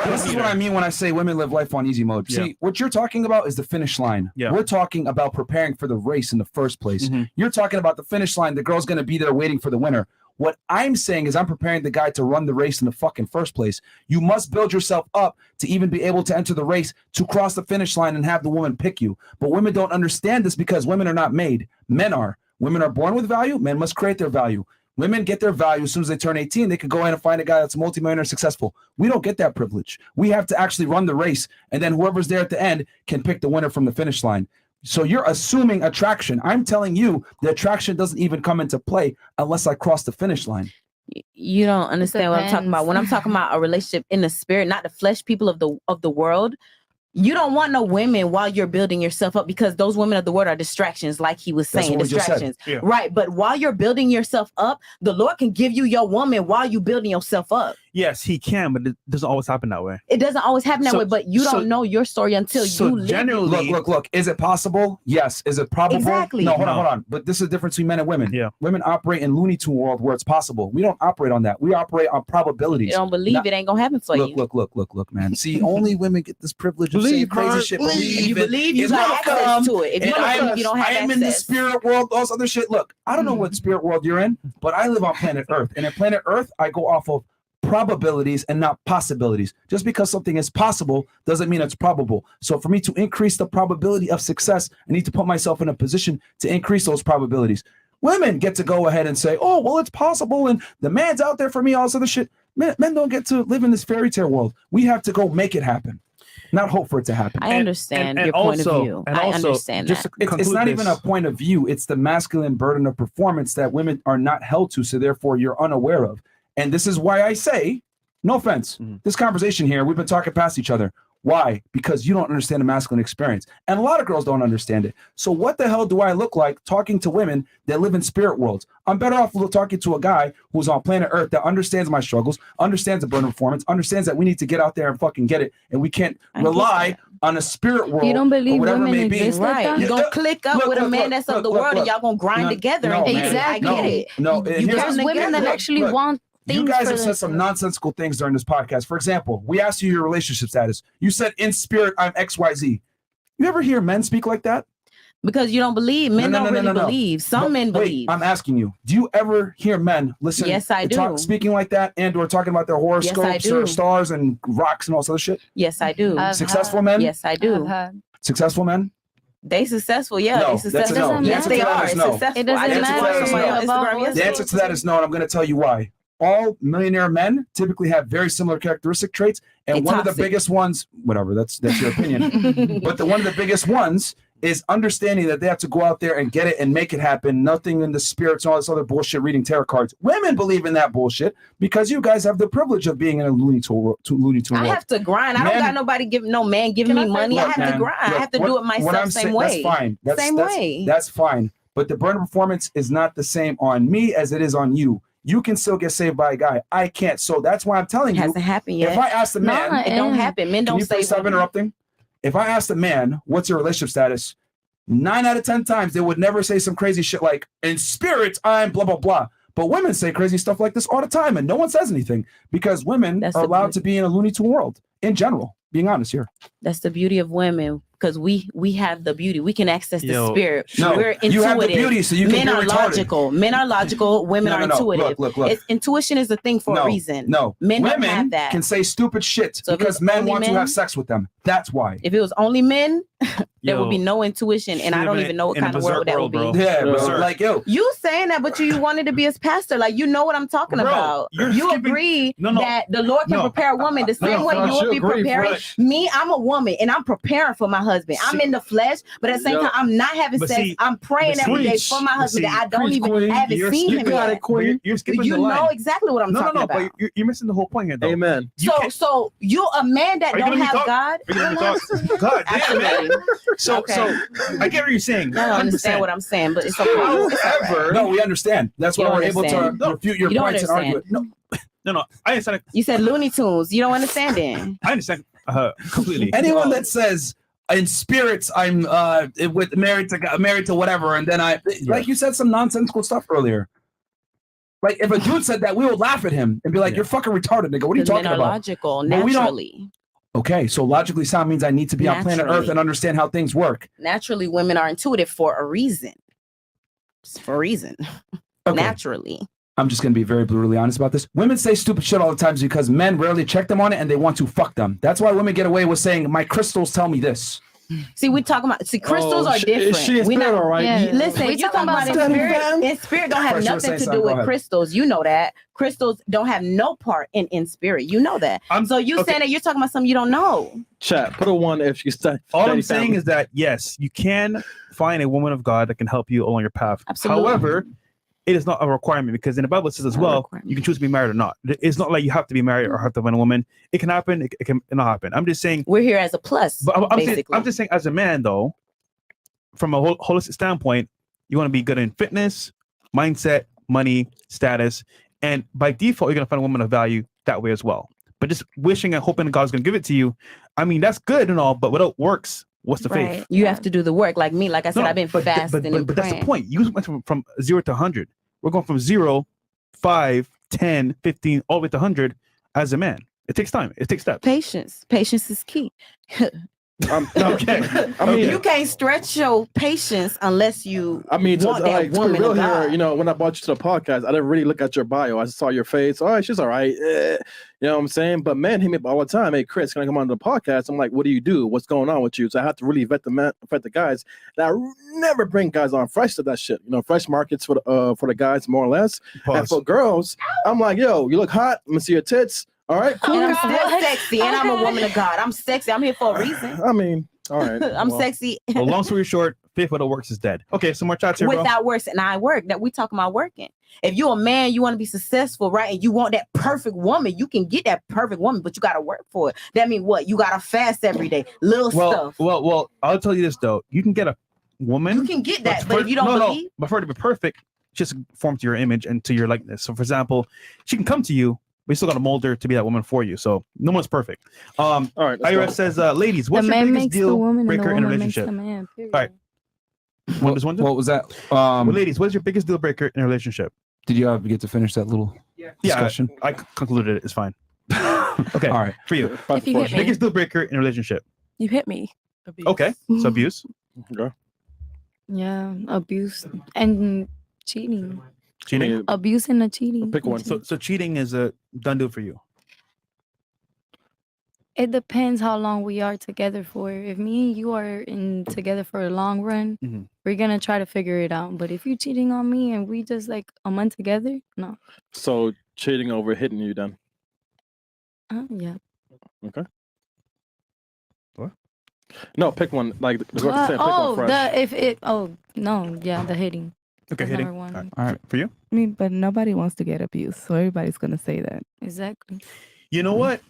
This is what I mean when I say women live life on easy mode. See, what you're talking about is the finish line. We're talking about preparing for the race in the first place. You're talking about the finish line. The girl's going to be there waiting for the winner. What I'm saying is I'm preparing the guy to run the race in the fucking first place. You must build yourself up to even be able to enter the race, to cross the finish line and have the woman pick you. But women don't understand this because women are not made. Men are. Women are born with value. Men must create their value. Women get their value as soon as they turn 18. They can go in and find a guy that's a multimillionaire successful. We don't get that privilege. We have to actually run the race, and then whoever's there at the end can pick the winner from the finish line. So you're assuming attraction. I'm telling you the attraction doesn't even come into play unless I cross the finish line. You don't understand what I'm talking about. When I'm talking about a relationship in the spirit, not the flesh, people of the world, you don't want no women while you're building yourself up, because those women of the world are distractions, like he was saying, distractions. Right. But while you're building yourself up, the Lord can give you your woman while you're building yourself up. Yes, he can, but it doesn't always happen that way. It doesn't always happen that way, but you don't know your story until you live. Generally, look. Is it possible? Yes. Is it probable? Exactly. No, hold on. But this is the difference between men and women. Yeah. Women operate in Looney Tune world where it's possible. We don't operate on that. We operate on probabilities. You don't believe it ain't gonna happen for you. Look, man. See, only women get this privilege of saying crazy shit. You believe you got access to it. If you don't believe, you don't have access. I am in the spirit world, all this other shit. Look, I don't know what spirit world you're in, but I live on planet Earth. And in planet Earth, I go off of probabilities and not possibilities. Just because something is possible doesn't mean it's probable. So for me to increase the probability of success, I need to put myself in a position to increase those probabilities. Women get to go ahead and say, oh, well, it's possible, and the man's out there for me, all this other shit. Men don't get to live in this fairy tale world. We have to go make it happen. not hope for it to happen. I understand your point of view. I understand that. It's not even a point of view. It's the masculine burden of performance that women are not held to, so therefore you're unaware of. And this is why I say, no offense, this conversation here, we've been talking past each other. Why? Because you don't understand the masculine experience. And a lot of girls don't understand it. So what the hell do I look like talking to women that live in spirit worlds? I'm better off talking to a guy who's on planet Earth that understands my struggles, understands the burden of performance, understands that we need to get out there and fucking get it. And we can't rely on a spirit world. You don't believe women exist like that? You're going to click up with a man that's of the world and y'all going to grind together. Exactly. I get it. There's women that actually want you guys have said some nonsensical things during this podcast. For example, we asked you your relationship status. You said, in spirit, I'm XYZ. You ever hear men speak like that? Because you don't believe. Men don't really believe. Some men believe. I'm asking you, do you ever hear men listen? Yes, I do. Speaking like that and or talking about their horoscopes or stars and rocks and all this other shit? Yes, I do. Successful men? Yes, I do. Successful men? They successful, yeah. No, they successful. no. Yes, they are. No. Successful. It doesn't matter. The answer to that is no, and I'm going to tell you why. All millionaire men typically have very similar characteristic traits, and one of the biggest ones, whatever, that's your opinion, but one of the biggest ones is understanding that they have to go out there and get it and make it happen. Nothing in the spirits and all this other bullshit, reading tarot cards. Women believe in that bullshit because you guys have the privilege of being in a Looney Tune world. I have to grind. I don't got nobody giving me money. I have to grind. I have to do it myself same way. That's fine. Same way. That's fine. But the burden of performance is not the same on me as it is on you. You can still get saved by a guy. I can't. So that's why I'm telling you. It hasn't happened yet. If I ask the man, it don't happen. Men don't save. Stop interrupting. If I ask the man, what's your relationship status? 9 out of 10 times they would never say some crazy shit like, in spirit, I'm blah, blah, blah. But women say crazy stuff like this all the time, and no one says anything because women are allowed to be in a Looney Tune world in general. Being honest here. That's the beauty of women. Because we have the beauty. We can access the spirit. No, we're intuitive. You have the beauty, so you can Men are be retarded. logical. Men are logical. Women are intuitive. Look. Intuition is a thing for a reason. No, men women don't have that. Can say stupid shit because men want to have sex with them. That's why. If it was only men, there would be no intuition, and I don't even know what kind of world that would be. Yeah, like you saying that, but you wanted to be his pastor. Like you know what I'm talking about. You agree that the Lord can prepare a woman the same way you would be preparing. Me, I'm a woman, and I'm preparing for my husband. I'm in the flesh, but at the same time, I'm not having sex. I'm praying every day for my husband that I don't even haven't seen him yet. You're skipping the You line. know exactly what I'm talking about. No, but you're missing the whole point here, though. Amen. So you're a man that don't have God. God damn it. So I get what you're saying. I don't understand what I'm saying, but it's okay. However, no, we understand. That's why we're able to refute your points and argue it. No, I understand. You said Looney Tunes. You don't understand it. I understand completely. Anyone that says in spirits I'm with married to whatever, and then like you said some nonsensical stuff earlier. Like if a dude said that, we would laugh at him and be like, "You're fucking retarded, nigga. What are you talking men are about?" Logical, naturally. Okay, so logically sound means I need to be on planet Earth and understand how things work. Naturally, women are intuitive for a reason. For a reason. Okay. Naturally. I'm just going to be very brutally honest about this. Women say stupid shit all the time because men rarely check them on it and they want to fuck them. That's why women get away with saying, my crystals tell me this. See, we talking about crystals are different. She is not all right. Yeah. Listen, you talking about in spirit don't have nothing to do with crystals. You know that. Crystals don't have no part in spirit. You know that. So you saying that you're talking about something you don't know. Chat, put a 1 if you study. All I'm saying is that yes, you can find a woman of God that can help you along your path. Absolutely. However, it is not a requirement because in the Bible it says as well, you can choose to be married or not. It's not like you have to be married or have to find a woman. It can happen. It can not happen. I'm just saying we're here as a plus. But I'm just saying as a man though, from a holistic standpoint, you want to be good in fitness, mindset, money, status, and by default, you're gonna find a woman of value that way as well. But just wishing and hoping God's gonna give it to you, I mean that's good and all, but without works, what's the faith? You have to do the work. Like me, like I said, I've been fasting and but that's the point. You went from 0 to 100. We're going from 0, 5, 10, 15, all the way to 100 as a man. It takes time. It takes steps. Patience. Patience is key. Okay. I mean, you can't stretch your patience unless you want that woman to be real of God. here, you know, when I brought you to the podcast, I didn't really look at your bio. I saw your face. All right, she's all right. You know what I'm saying? But men hit me up all the time. Hey, Chris, can I come on the podcast? I'm like, what do you do? What's going on with you? So I have to really vet the guys. And I never bring guys on fresh to that shit. You know, fresh markets for the guys, more or less. Pause. And for girls, I'm like, yo, you look hot. Let me see your tits. All right, cool. And I'm still sexy, and I'm a woman of God. I'm sexy. I'm here for a reason. I mean, all right. I'm sexy. Well, long story short, fifth of the works is dead. Okay, some more chats here, bro. Without works, and I work. That we talking about working. If you're a man, you want to be successful, right? And you want that perfect woman, you can get that perfect woman, but you got to work for it. That means what? You got to fast every day. Little stuff. Well, I'll tell you this though. You can get a woman. You can get that, but if you don't believe, but for her to be perfect, just form to your image and to your likeness. So, for example, she can come to you, but you still got to mold her to be that woman for you. So, no one's perfect. All right. IRS says, ladies, what's your biggest deal breaker in a relationship? All right. What was that? Well, ladies, what's your biggest deal breaker in a relationship? Did you get to finish that little discussion? I concluded it. It's fine. Okay. All right. For you. If you hit me. Biggest deal breaker in a relationship. You hit me. Okay. So abuse. Okay. Yeah, abuse and cheating. Cheating. Abuse and cheating. Pick one. So cheating is a done deal for you. It depends how long we are together for. If me and you are together for a long run, we're gonna try to figure it out. But if you're cheating on me and we just like a month together, no. So cheating over hitting you then? Yeah. Okay. What? No, pick one. Like the girl said, pick one fresh. The hitting. Okay, That's hitting. number one. All right, for you. I mean, but nobody wants to get abused, so everybody's gonna say that. Exactly. You know what?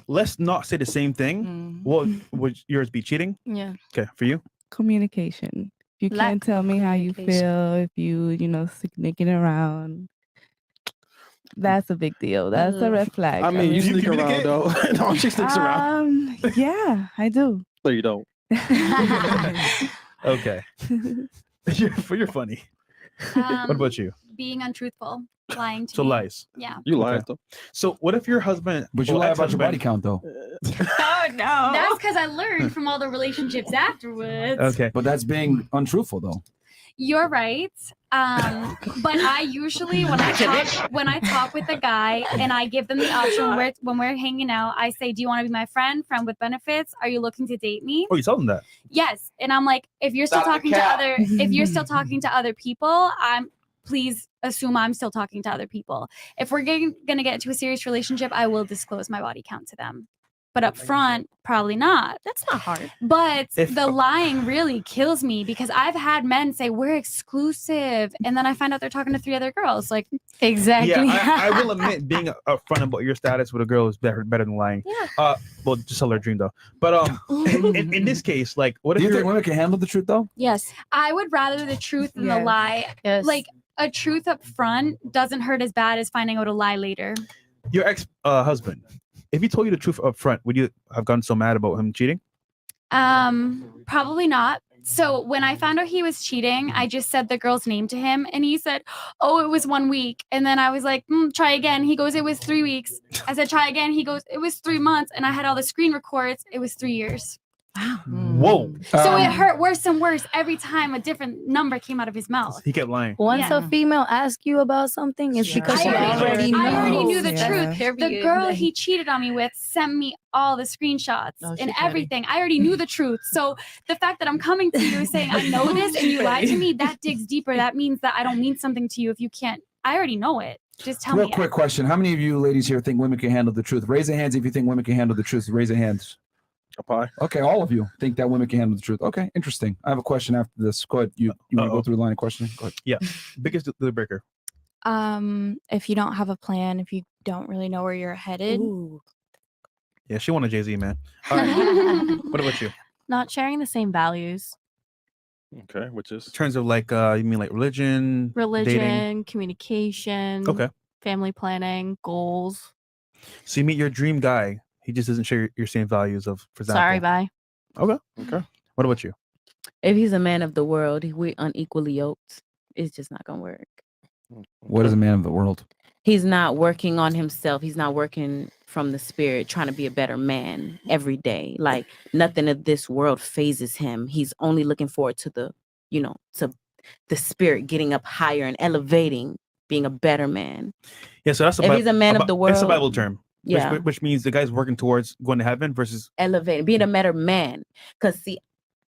Let's not say the same thing. What would yours be? Cheating? Yeah. Okay, for you? Communication. If you Lack can't tell me how you feel, if you sneaking around, that's a big deal. That's a red flag. I mean, you sneak around though. No, she sneaks around. Yeah, I do. No, you don't. Okay. You're funny. What about you? Being untruthful, lying to So me. lies. Yeah. You lie though. So what if your husband? But you lie about your body count though. Oh no. That's because I learned from all the relationships afterwards. Okay. But that's being untruthful though. You're right. But I usually when I talk with a guy and I give them the option when we're hanging out, I say, "Do you want to be my friend with benefits? Are you looking to date me?" Oh, you tell them that. Yes. And I'm like, if you're still talking to other people, please assume I'm still talking to other people. If we're gonna get into a serious relationship, I will disclose my body count to them. But up front, probably not. That's not hard. But the lying really kills me because I've had men say we're exclusive, and then I find out they're talking to 3 other girls. Like exactly. Yeah, I will admit being upfront about your status with a girl is better than lying. Yeah. Well, just tell her dream though. But in this case, like, what if you think women can handle the truth though? Yes, I would rather the truth than the lie. Yes. Like a truth up front doesn't hurt as bad as finding out a lie later. Your ex husband, if he told you the truth up front, would you have gotten so mad about him cheating? Probably not. So when I found out he was cheating, I just said the girl's name to him and he said, "Oh, it was 1 week." And then I was like, "Try again." He goes, "It was 3 weeks." I said, "Try again." He goes, "It was 3 months." And I had all the screen records. It was 3 years. Wow. Whoa. So it hurt worse and worse every time a different number came out of his mouth. He kept lying. Once a female asks you about something, it's because she already knows. I already knew the Yeah. truth. The girl he cheated on me with sent me all the screenshots and everything. I already knew the truth. So the fact that I'm coming to you saying I know this and you lied to me, that digs deeper. That means that I don't mean something to you if you can't. I already know it. Just tell me. Real quick question. How many of you ladies here think women can handle the truth? Raise your hands if you think women can handle the truth. Raise your hands. Okay, all of you think that women can handle the truth. Okay, interesting. I have a question after this. Go ahead. You want to go through the line of questioning? Go ahead. Yeah. Biggest deal breaker. If you don't have a plan, if you don't really know where you're headed. Yeah, she wanted Jay-Z, man. All right. What about you? Not sharing the same values. Okay, which is In terms of like, you mean like religion, dating? Communication, Okay. family planning, goals. So you meet your dream guy. He just doesn't share your same values of, for example. Sorry, bye. Okay. What about you? If he's a man of the world, we're unequally yoked. It's just not gonna work. What is a man of the world? He's not working on himself. He's not working from the spirit, trying to be a better man every day. Like nothing of this world phases him. He's only looking forward to the spirit getting up higher and elevating, being a better man. Yeah, so that's if he's a man of the world. It's a Bible term. Yeah. Which means the guy's working towards going to heaven versus elevating, being a better man. Cause see,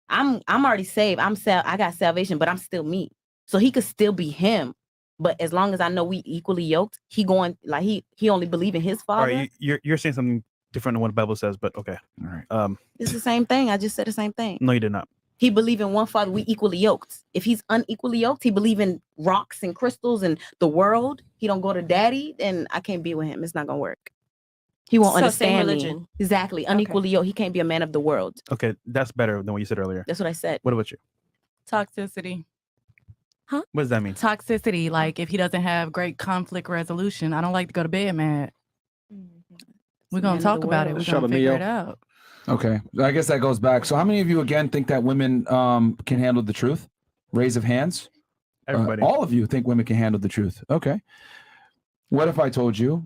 I'm already saved. I got salvation, but I'm still me. So he could still be him. But as long as I know we equally yoked, he only believe in his father. All right, you're saying something different than what the Bible says, but okay. All right. It's the same thing. I just said the same thing. No, you did not. He believe in one father. We equally yoked. If he's unequally yoked, he believe in rocks and crystals and the world. He don't go to daddy, then I can't be with him. It's not gonna work. He won't understand me. Exactly. Unequally yoked. He can't be a man of the world. Okay, that's better than what you said earlier. That's what I said. What about you? Toxicity. Huh? What does that mean? Toxicity. Like if he doesn't have great conflict resolution, I don't like to go to bed mad. We're gonna talk about it. We're gonna figure it out. Okay, I guess that goes back. So how many of you again think that women can handle the truth? Raise of hands. Everybody. All of you think women can handle the truth. Okay. What if I told you,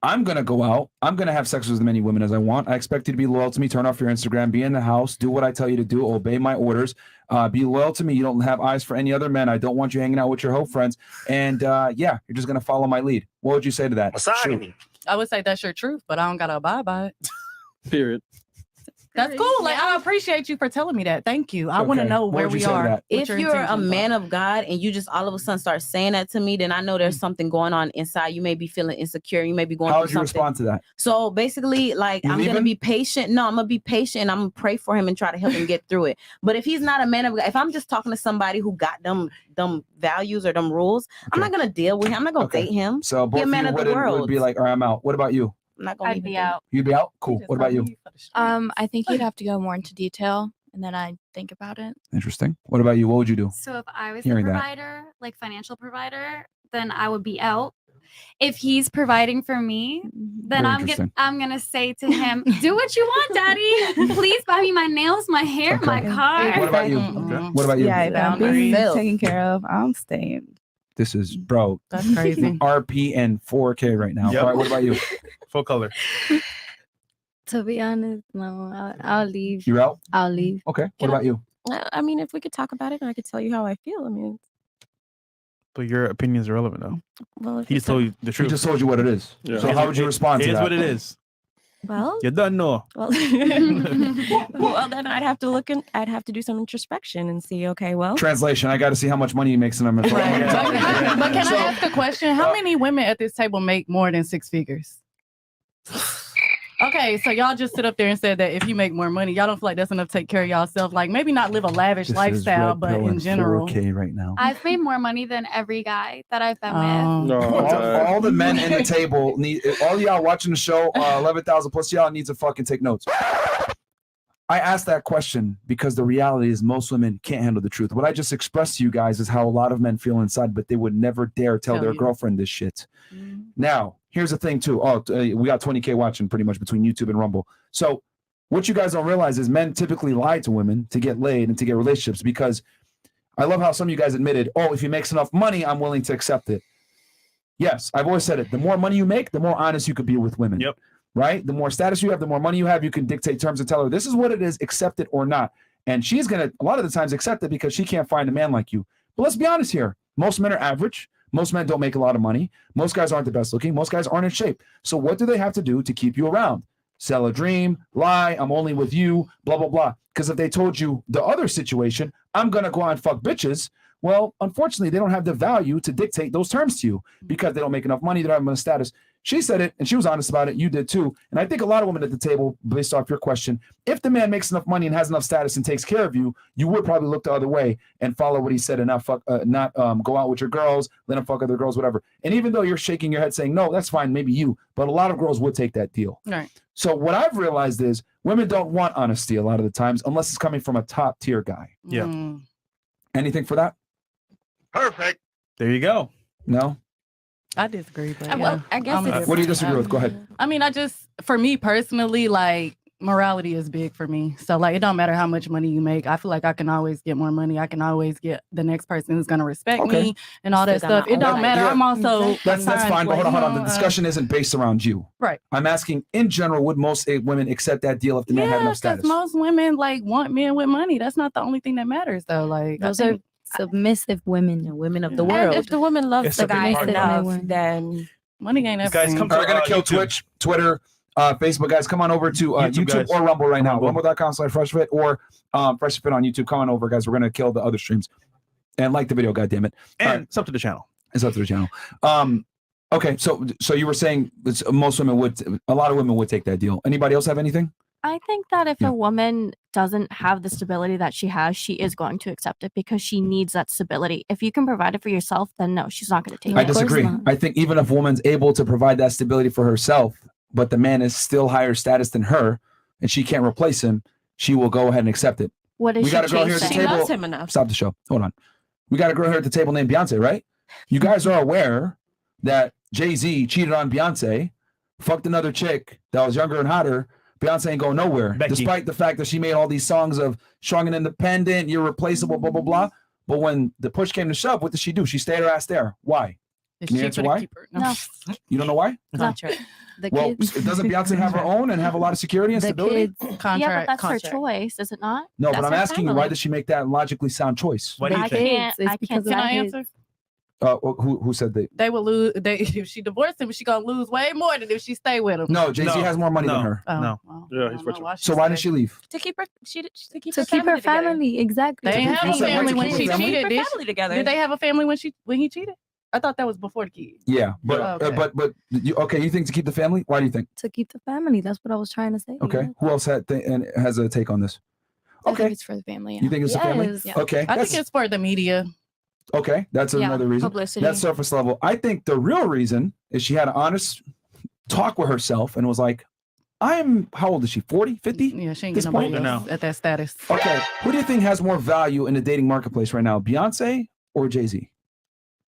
I'm going to go out, I'm going to have sex with as many women as I want. I expect you to be loyal to me, turn off your Instagram, be in the house, do what I tell you to do, obey my orders, be loyal to me. You don't have eyes for any other men. I don't want you hanging out with your hoe friends. And yeah, you're just going to follow my lead. What would you say to that? Misogyny. I would say that's your truth, but I don't got to abide by it. Period. That's cool. Like I appreciate you for telling me that. Thank you. I want to know where we are. If you're a man of God and you just all of a sudden start saying that to me, then I know there's something going on inside. You may be feeling insecure. You may be going How through would you something. respond to that? So basically, like, You I'm leave going to him? be patient. No, I'm going to be patient and I'm going to pray for him and try to help him get through it. But if he's not a man of God, if I'm just talking to somebody who got them values or them rules, I'm not going to deal with him. I'm not going to date him. So both Be a of man you of the would world. be like, all right, I'm out. What about you? I'm not going to be out. You'd be out? Cool. What about you? I think you'd have to go more into detail, and then I'd think about it. Interesting. What about you? What would you do? So if I was Hearing the that. provider, like financial provider, then I would be out. If he's providing for me, then Very I'm interesting. gonna say to him, "Do what you want, Daddy. Please buy me my nails, my hair, my car." What about you? What about you? Yeah, if I'm being taken care of, I'm staying. This is, bro. That's crazy. RP and 4K right now. Yep. All right, what about you? Full color. To be honest, no, I'll leave. You're out? I'll leave. Okay. What about you? I mean, if we could talk about it and I could tell you how I feel, I mean, But your opinion is irrelevant, though. well, if He just told you the truth. He just told you what it is. Yeah. So how would you respond to It that? is what it is. well, You don't know. well, well, then I'd have to I'd have to do some introspection and see, okay, well, Translation, I got to see how much money he makes in them. But can I ask a question? How many women at this table make more than 6 figures? Okay, so y'all just sit up there and said that if you make more money, y'all don't feel like that's enough to take care of y'allself. Like maybe not live a lavish lifestyle, but in general. 4K right now. I've made more money than every guy that I've been all the men in the table need, all y'all watching the show, 11,000 plus y'all needs to fucking take notes. I asked that question because the reality is most women can't handle the truth. What I just expressed to you guys is how a lot of men feel inside, but they would never dare tell their girlfriend this shit. Now, here's the thing too. We got 20K watching pretty much between YouTube and Rumble. So what you guys don't realize is men typically lie to women to get laid and to get relationships, because I love how some of you guys admitted, oh, if he makes enough money, I'm willing to accept it. Yes, I've always said it. The more money you make, the more honest you could be with women. Yep. Right? The more status you have, the more money you have, you can dictate terms and tell her, this is what it is, accept it or not. And she's going to, a lot of the times, accept it because she can't find a man like you. But let's be honest here. Most men are average. Most men don't make a lot of money. Most guys aren't the best looking. Most guys aren't in shape. So what do they have to do to keep you around? Sell a dream, lie, I'm only with you, blah, blah, blah. Because if they told you the other situation, I'm going to go out and fuck bitches, well, unfortunately, they don't have the value to dictate those terms to you because they don't make enough money, they don't have enough status. She said it, and she was honest about it. You did too. And I think a lot of women at the table, based off your question, if the man makes enough money and has enough status and takes care of you, you would probably look the other way and follow what he said and not go out with your girls, let him fuck other girls, whatever. And even though you're shaking your head saying, no, that's fine, maybe you, but a lot of girls would take that deal. Right. So what I've realized is women don't want honesty a lot of the times unless it's coming from a top tier guy. Yeah. Anything for that? Perfect. There you go. No? I disagree, but well, I guess it's what do you disagree with? Go ahead. I mean, for me personally, like morality is big for me. So like, it don't matter how much money you make. I feel like I can always get more money. I can always get the next person who's going to respect me and all that stuff. It don't matter. I'm also That's fine, but hold on. The discussion isn't based around you. Right. I'm asking, in general, would most women accept that deal if the man had enough status? Because most women like want men with money. That's not the only thing that matters, though. Like Those are submissive women and women of the and world. if the woman loves It's the a big guy part of enough, it. then money ain't Guys, everything. come to We're going to kill YouTube. Twitch, Twitter, Facebook. Guys, come on over to YouTube guys. or Rumble right now. Rumble. Rumble.com/FreshFit or FreshFit on YouTube. Come on over, guys. We're going to kill the other streams. And like the video, goddammit. And sub to the channel. It's up to the channel. Okay, so you were saying a lot of women would take that deal. Anybody else have anything? I think that if a woman doesn't have the stability that she has, she is going to accept it because she needs that stability. If you can provide it for yourself, then no, she's not going to take it. I disagree. I think even if a woman's able to provide that stability for herself, but the man is still higher status than her, and she can't replace him, she will go ahead and accept it. What is we got a girl here at the She table. loves him enough. Stop the show. Hold on. We got a girl here at the table named Beyonce, right? You guys are aware that Jay-Z cheated on Beyonce, fucked another chick that was younger and hotter. Beyonce ain't going nowhere, despite the fact that she made all these songs of strong and independent, you're replaceable, blah, blah, blah. But when the push came to shove, what did she do? She stayed her ass there. Why? Can you answer why? No. You don't know why? It's not true. Well, doesn't Beyonce have her own and have a lot of security and stability? Yeah, but that's her choice, is it not? No, That's but I'm her asking you, why family. does she make that logically sound choice? What do you think? I can't Can I answer? Who said that? They will lose. If she divorced him, she gonna lose way more than if she stay with him. No, Jay-Z has more money than her. Oh, Yeah, he's richer. So why did she leave? To keep her, to keep her family, exactly. They ain't have a You said why family to when keep she her family? cheated. Keep her Did family together. Did they have a family when he cheated? I thought that was before the kid. Yeah, but Okay. but you think to keep the family? Why do you think? To keep the family. That's what I was trying to say. Okay, who else has a take on this? I think it's for the family. You think it's the family? Yes. Yeah. Okay, I think it's for the media. Okay, that's Yeah, another reason. publicity. That's surface level. I think the real reason is she had an honest talk with herself and was like, how old is she? 40, 50? Yeah, she ain't This getting nobody point? else at that status. Okay, who do you think has more value in the dating marketplace right now, Beyonce or Jay-Z?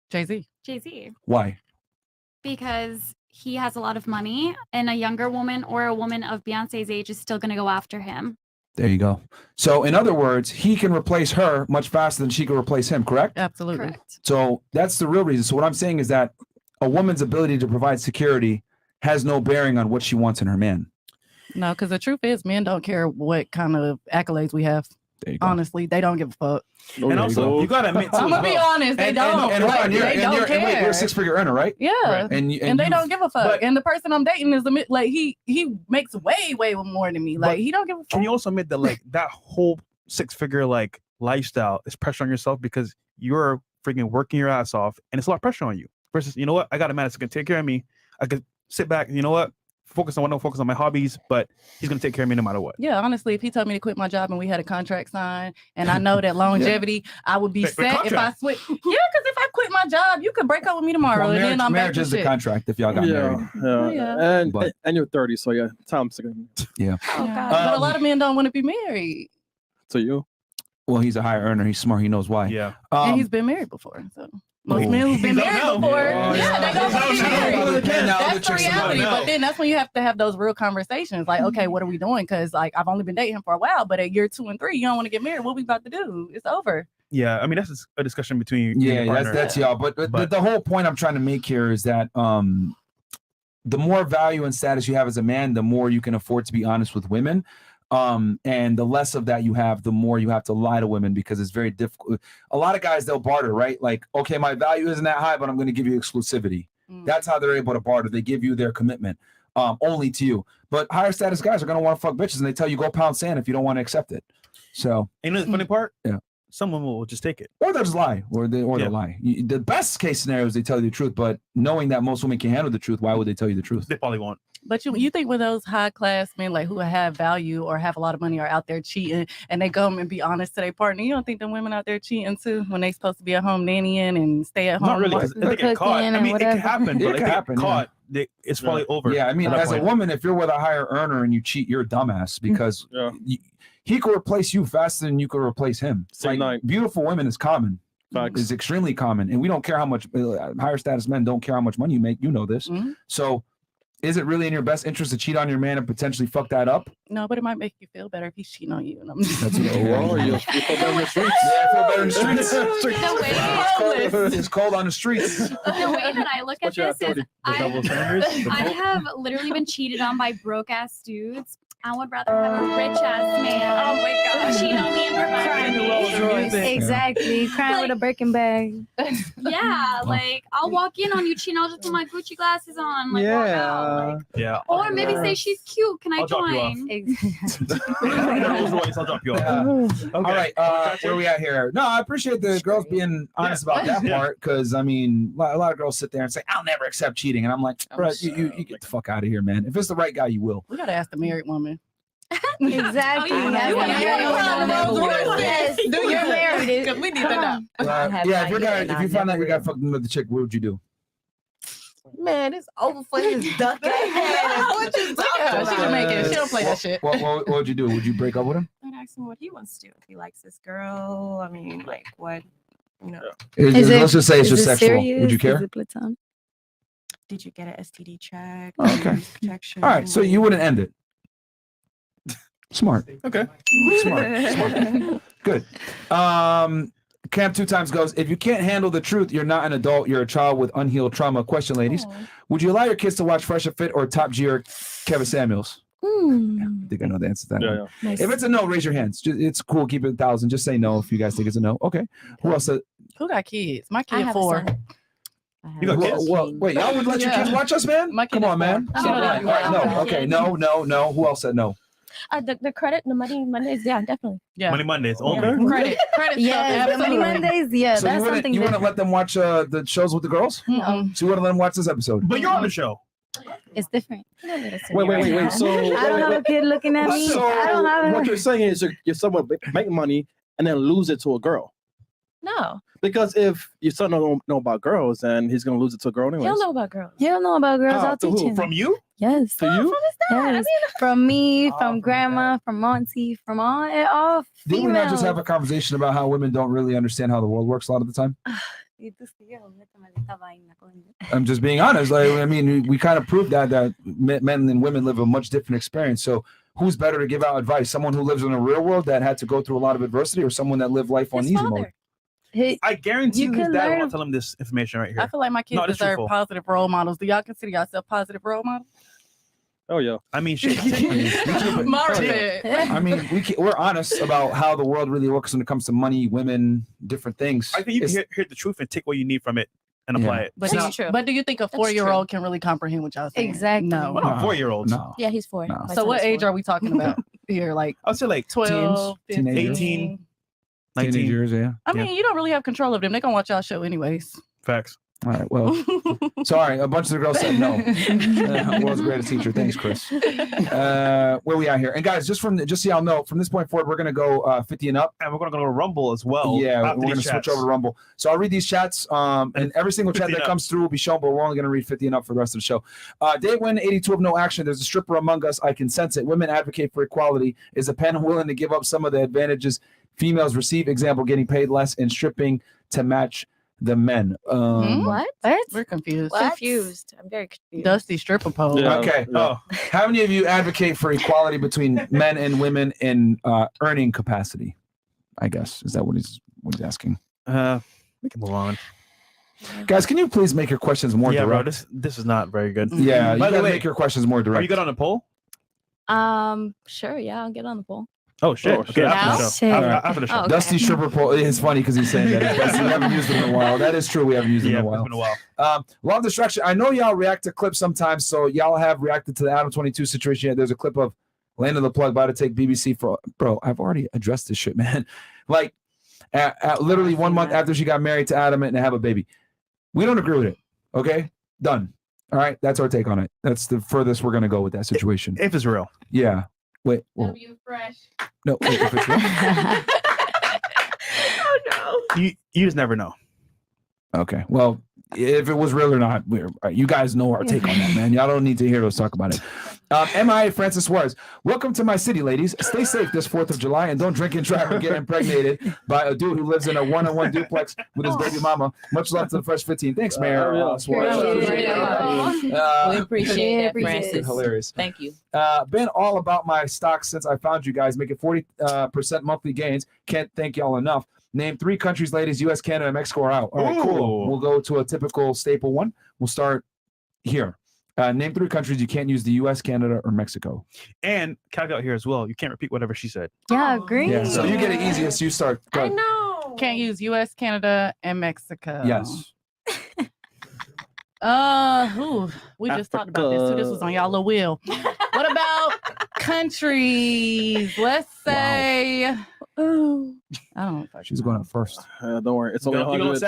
Jay-Z. Jay-Z. Why? Because he has a lot of money, and a younger woman or a woman of Beyonce's age is still going to go after him. There you go. So in other words, he can replace her much faster than she can replace him, correct? Absolutely. Correct. So that's the real reason. So what I'm saying is that a woman's ability to provide security has no bearing on what she wants in her man. No, because the truth is, men don't care what kind of accolades we have. Honestly, they don't give a fuck. And also, you gotta admit, too, I'm gonna be honest, they don't. And Like, Ron, they don't care. you're a six-figure earner, right? Yeah, Right. And they don't give a fuck. And the person I'm dating is like he makes way more than me. Like he don't give a fuck. Can you also admit that like that whole six-figure like lifestyle is pressure on yourself because you're freaking working your ass off and it's a lot of pressure on you versus, you know what, I got a man that's gonna take care of me. I could sit back, you know what, focus on my hobbies, but he's gonna take care of me no matter what. Yeah, honestly, if he told me to quit my job and we had a contract signed, and I know that longevity, I would be The set if I contract. switch. Yeah, because if I quit my job, you could break up with me tomorrow, and then I'm back marriage to is the shit. contract if y'all got married. Yeah. But- And you're 30, so yeah, time's going Yeah. But a lot of men don't want to be married, to you. Well, he's a higher earner. He's smart. He knows why. Yeah. and he's been married before. So most Oh. men who've been He's married out now. before, Oh, yeah, they don't want to be married. That's the chicks are reality. out But now. then that's when you have to have those real conversations. Like, okay, what are we doing? Because like I've only been dating him for a while, but at year 2 and 3, you don't want to get married. What we about to do? It's over. Yeah, I mean that's a discussion between you and Yeah, your partner. that's y'all. But the whole point I'm trying to make here is that the more value and status you have as a man, the more you can afford to be honest with women. And the less of that you have, the more you have to lie to women because it's very difficult. A lot of guys, they'll barter, right? Like, okay, my value isn't that high, but I'm going to give you exclusivity. That's how they're able to barter. They give you their commitment only to you. But higher status guys are going to want to fuck bitches and they tell you go pound sand if you don't want to accept it. So, And you know the funny part? Yeah. Some women will just take it. Or they'll just lie, or they'll lie. The best case scenario is they tell you the truth, but knowing that most women can handle the truth, why would they tell you the truth? They probably won't. But you think when those high class men like who have value or have a lot of money are out there cheating and they come and be honest to their partner, you don't think the women out there cheating too when they supposed to be at home nannying and stay at home? Not really, because if they get caught. I mean, it can happen, but It if can they happen, get caught, it's probably over. Yeah, I mean, at that as a point. woman, if you're with a higher earner and you cheat, you're a dumbass because he could replace you faster than you could replace him. Like, beautiful women is common. Is extremely common, and we don't care how much higher status men don't care how much money you make. You know this. So, is it really in your best interest to cheat on your man and potentially fuck that up? No, but it might make you feel better if he's cheating on you. And I'm That's what you feel better in the streets. Yeah, I feel better in the streets. It's cold on the streets. The way that I look at this is I have literally been cheated on by broke ass dudes. I would rather have a rich ass man cheat on me and provide for me Exactly. Crying with a Birkin bag. Yeah, like I'll walk in on you cheating. I'll just put my Gucci glasses on, like walk out. Like, Yeah. or maybe say she's cute. Can I I'll drop you off. join? Rolls Royce, I'll drop you off. Okay. All right, where we at here? No, I appreciate the girls being honest about that part, because I mean, a lot of girls sit there and say, "I'll never accept cheating," and I'm like, bro, you get the fuck out of here, man. If it's the right guy, you will. We gotta ask the married woman. Exactly. You're married. Because we need to know. Yeah, if you find out you got fucked with the chick, what would you do? Man, it's over for his duck ass. What you talking about? She Jamaican. She don't play that shit. What would you do? Would you break up with him? I'd ask him what he wants to do. If he likes this girl, I mean, like what, you know. Let's just say it's just sexual. Serious? Would you care? Is it platonic? Did you get an STD check? Okay. Protection? All right, so you wouldn't end it. Smart. Okay. Smart. Good. Camp 2 times goes, if you can't handle the truth, you're not an adult, you're a child with unhealed trauma. Question, ladies. Would you allow your kids to watch Fresh and Fit or Top G or Kevin Samuels? I think I know the answer to that one. Nice. If it's a no, raise your hands. It's cool. Keep it 1,000. Just say no if you guys think it's a no. Okay. Who else said? Who got kids? My kid 4. You got kids? Well, wait, y'all would let your kids watch us, man? My kid Come on, man. is 4. All right, no. Okay. No. Who else said no? The credit, the Mondays, yeah, definitely. Yeah. Money Mondays only. Credit. Yeah, the Money Mondays. Yeah, So that's you something. wouldn't let them watch the shows with the girls? No, So you wouldn't let them watch this episode? But you're on the show. it's different. Wait. So I don't have a kid looking at me. So I don't have what a. you're saying is you're someone make money and then lose it to a girl. No, Because if your son don't know about girls, then he's gonna lose it to a girl anyway. he'll know about girls. You don't know about girls. How? I'll To teach who? him. From you? Yes. To you? Yes. From me, from grandma, from auntie, from all females. Didn't we not just have a conversation about how women don't really understand how the world works a lot of the time? I'm just being honest. Like, I mean, we kind of proved that men and women live a much different experience. So who's better to give out advice? Someone who lives in the real world that had to go through a lot of adversity, or someone that lived life on easy mode? I guarantee You his can dad learn- won't tell him this information right here. I feel like my kids No, that's deserve truthful. positive role models. Do y'all consider yourself positive role models? Oh yeah. I mean, shit. Marvin. I mean, we're honest about how the world really works when it comes to money, women, different things. I think you can hear the truth and take what you need from it and apply it. But, That's true. but do you think a That's 4-year-old can really comprehend what y'all saying? Exactly. No. Well, not 4-year-olds. No. Yeah, he's 4. No. My So son what is age 4. are we talking about here? Like I'll say like 12, 15, teenagers. 18, 19. Teenagers, yeah. I mean, you don't really have control of them. They're gonna watch y'all show anyways. Facts. All right. Well, sorry. A bunch of the girls said no. World's greatest teacher. Thanks, Chris. Where we at here? And guys, just so y'all know, from this point forward, we're gonna go 50 and up, and we're gonna go to Rumble as well. Yeah, after we're gonna these switch chats. over to Rumble. So I'll read these chats, and every single chat 50 that and up. comes through will be shown, but we're only gonna read 50 and up for the rest of the show. Day win 82 of no action. There's a stripper among us. I can sense it. Women advocate for equality. Is a pen willing to give up some of the advantages females receive? Example: getting paid less in stripping to match the men. What? We're confused. Confused. I'm very confused. Dusty stripper pole. Yeah. Okay. Oh, How many of you advocate for equality between men and women in earning capacity? I guess is that what he's asking. we can move on. Guys, can you please make your questions more Yeah, bro. direct? This is not very good. Yeah, you By the gotta way, make your questions more direct. are you good on the poll? Sure. Yeah, I'll get on the poll. Oh shit. Oh, Okay, shit. after the Now? show. After the show. Oh, okay. Dusty stripper pole. It's funny because he's saying that. Dusty, we haven't used it in a while. That is true. We haven't used it Yeah, in a it's while. been a while. Law of distraction. I know y'all react to clips sometimes, so y'all have reacted to the Adam 22 situation. There's a clip of Land of the Plug about to take BBC for. Bro, I've already addressed this shit, man. Like, literally 1 month after she got married to Adam and have a baby. We don't agree with it. Okay? Done. All right? That's our take on it. That's the furthest we're going to go with that situation. If it's real. Yeah. Wait. Well, Fresh. no. Wait, if it's real? Oh no. You just never know. Okay. Well, if it was real or not, you guys know our take on that, man. Y'all don't need to hear us talk about it. MIA Francis Suarez. Welcome to my city, ladies. Stay safe this 4th of July and don't drink and drive or get impregnated by a dude who lives in a one-on-one duplex with his baby mama. Much love to the Fresh 15. Thanks, Mayor Suarez. We appreciate that, Francis. Hilarious. Thank you. Been all about my stocks since I found you guys. Making 40% monthly gains. Can't thank y'all enough. Name 3 countries, ladies. U.S., Canada, Mexico are out. All right, cool. Ooh. We'll go to a typical staple one. We'll start here. Name 3 countries you can't use: the U.S., Canada, or Mexico. And caveat here as well. You can't repeat whatever she said. Yeah, agree. Yeah, so you get it easiest. You start. I know. Can't use U.S., Canada, and Mexico. Yes. We just talked about this too. This was on y'all little wheel. What about countries? Let's say, I don't. She's going up first. Don't worry, it's only 100.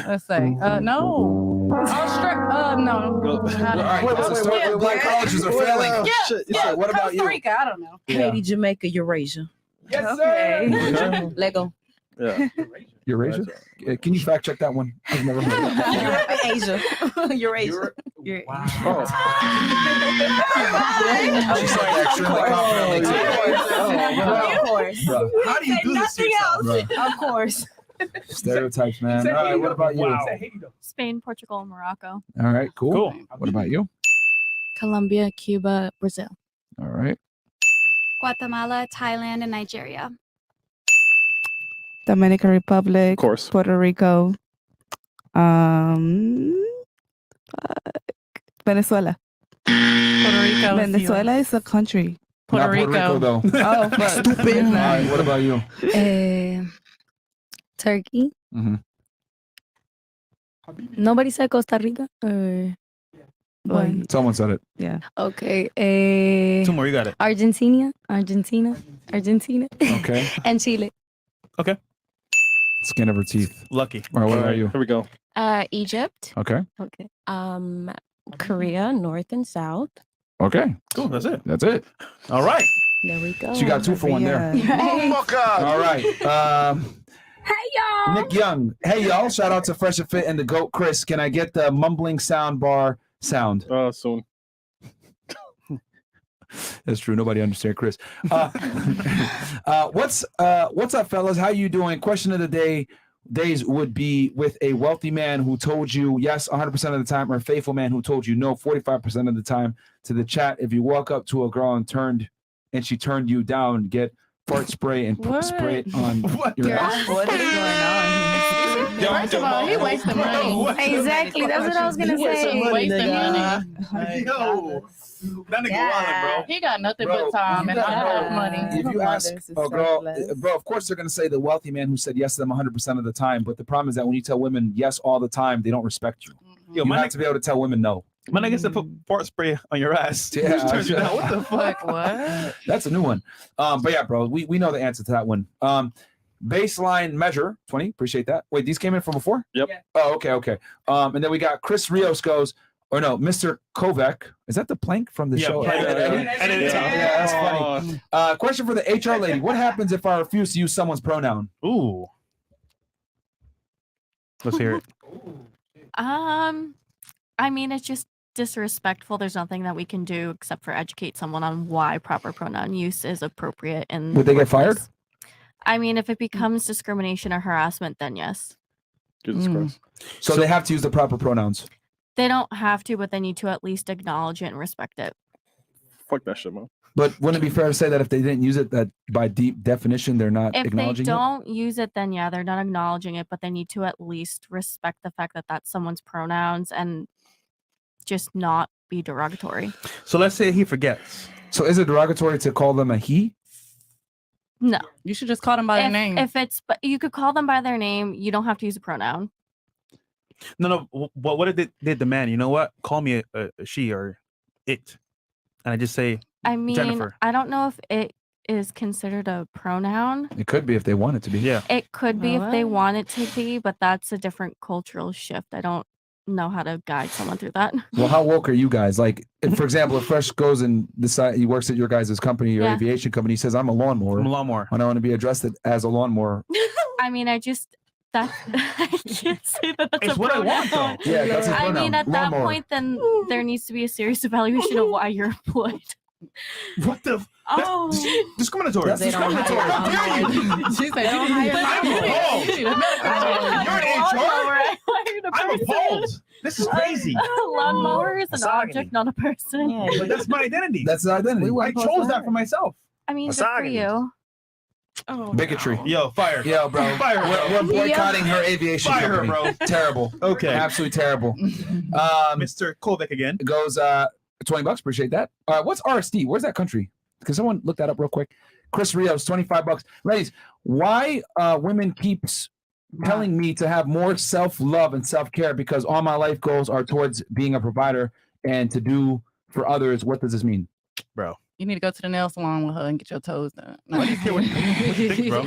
Let's say, no. No. Wait, black colleges are failing. Yeah. What about Costa Rica, I don't know. Haiti, Jamaica, Eurasia. Yes, sir. Lego. Yeah. Eurasia? Can you fact check that one? I've never heard of that. Asia. Eurasia. Wow. She's like extremely confidently. Of course. Bro, how do you do this to yourself? Bro. Of course. Stereotypes, man. All right, what about you? Spain, Portugal, and Morocco. All right, cool. What about you? Colombia, Cuba, Brazil. All right. Guatemala, Thailand, and Nigeria. Dominican Republic, of course. Puerto Rico, Venezuela. Puerto Rico. Venezuela is a country. Puerto Not Rico. though. Oh, fuck. Stupid. All right, what about you? Turkey. Mm-hmm. Nobody said Costa Rica. Bueno. Someone said it. Yeah. Okay. Two more, you got it. Argentina. Okay. And Chile. Okay. Skin of her teeth. Lucky. All right, what about you? Here we go. Egypt. Okay. Okay. Korea, North and South. Okay. Cool. That's it. That's it. All right. There we go. She got 2 for 1 there. All right. Hey, y'all. Nick Young. Hey, y'all. Shout out to Fresh and Fit and the GOAT, Chris. Can I get the mumbling sound bar sound? Soon. That's true. Nobody understands Chris. What's up, fellas? How you doing? Question of the days would be with a wealthy man who told you yes 100% of the time, or a faithful man who told you no 45% of the time. To the chat, if you walk up to a girl and she turned you down, get fart spray and spray it on your ass. What is going on here? First of all, he wasting money. Exactly. That's what I was gonna say. He wasting money. Yo. That nigga wildin', bro. He got nothing but time and not money. If you ask a girl, bro, of course they're going to say the wealthy man who said yes to them 100% of the time. But the problem is that when you tell women yes all the time, they don't respect you. Yo, you have to be able to tell women no. My nigga said put fart spray on your ass. Yeah, Turns you down. What the fuck? What? That's a new one. But yeah, bro, we know the answer to that one. Baseline measure 20. Appreciate that. Wait, these came in from before? Yep. Oh, okay. And then we got Chris Rios goes, or no, Mr. Kovac. Is that the plank from the show? Yeah, that's funny. Question for the HR lady. What happens if I refuse to use someone's pronoun? Ooh. Let's hear it. I mean, it's just disrespectful. There's nothing that we can do except for educate someone on why proper pronoun use is appropriate. In Would they get fired? I mean, if it becomes discrimination or harassment, then yes. Jesus Christ. So they have to use the proper pronouns. They don't have to, but they need to at least acknowledge it and respect it. Fuck that shit, man. But wouldn't it be fair to say that if they didn't use it, that by deep definition, they're not If they acknowledging don't use it, then yeah, they're not acknowledging it, but they need to at least respect the fact that that's someone's pronouns and just not be derogatory. So let's say he forgets. So is it derogatory to call them a he? No. You should just call them by their name. If it's, but you could call them by their name. You don't have to use a pronoun. No. What did they demand? You know what? Call me a she or it, and I just say. I mean, Jennifer. I don't know if it is considered a pronoun. It could be if they want it to be. Yeah. It could be if they want it to be, but that's a different cultural shift. I don't know how to guide someone through that. Well, how woke are you guys? Like, if, for example, if Fresh goes and decide he works at your guys' company, your aviation company, he says, I'm a lawnmower. I'm a lawnmower. And I want to be addressed as a lawnmower. I mean, I can't say that that's it's a what pronoun. I want, though. Yeah, that's a I mean, pronoun. at that Lawnmower. point, then there needs to be a serious evaluation of why you're employed. What the? Oh, discriminatory. They don't discriminatory. hire- How dare you? She said, They don't hire I'm appalled. This is crazy. Lawnmower is an object, not a person. But that's my identity. That's the identity. I chose that for myself. I mean, good for you. Oh, Bigotry. Yo, fire. Yo, bro. Fire her. We're boycotting her aviation Fire her, company. bro. Terrible. Okay. Absolutely terrible. Mr. Kovac again. It goes $20. Appreciate that. What's RSD? Where's that country? Can someone look that up real quick? Chris Rios, $25. Ladies, why women keeps telling me to have more self-love and self-care because all my life goals are towards being a provider and to do for others. What does this mean? Bro. You need to go to the nail salon with her and get your toes done. No. What do you think, bro?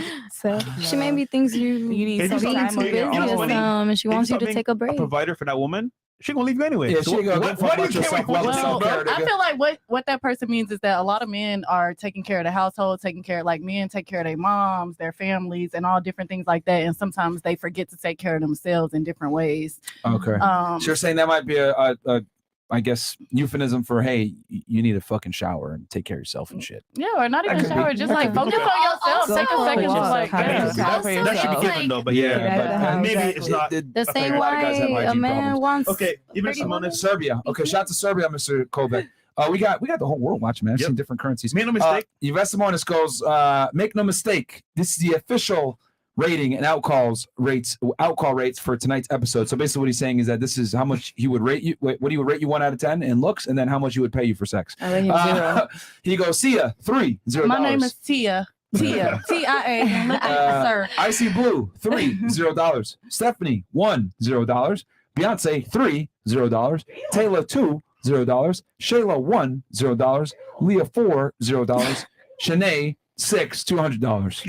She maybe thinks you need being some too time busy on your or own. something, and she wants you to take a break. A provider for that woman, she gonna leave you anyway. Yeah, So she gonna what do you care what Well, self-care, I feel like what that person means is that a lot of men are taking care of the household, taking care, like men take care of their moms, their families, and all different things like that. And sometimes they forget to take care of themselves in different ways. Okay. So you're saying that might be a I guess, euphemism for, hey, you need a fucking shower and take care of yourself and shit. Yeah, or not even shower, just like focus on yourself. Take a second, just like that should be given though, but maybe it's not. The same way a man wants. Okay, even Serbia. Okay, shout out to Serbia, Mr. Kovac. We got the whole world watching, man. I've seen different currencies. Make no mistake. Yves Simonis goes, make no mistake. This is the official rating and outcall rates for tonight's episode. So basically what he's saying is that this is how much he would rate you, what he would rate you 1 out of 10 in looks, and then how much he would pay you for sex. I rate him 0. He goes, Sia, 3, $0. My name is Tia. Tia. T-I-A. Sir. Icy Blue, 3, $0. Stephanie, 1, $0. Beyonce, 3, $0. Taylor, 2, $0. Shayla, 1, $0. Leah, 4, $0. Shanae, 6, $200.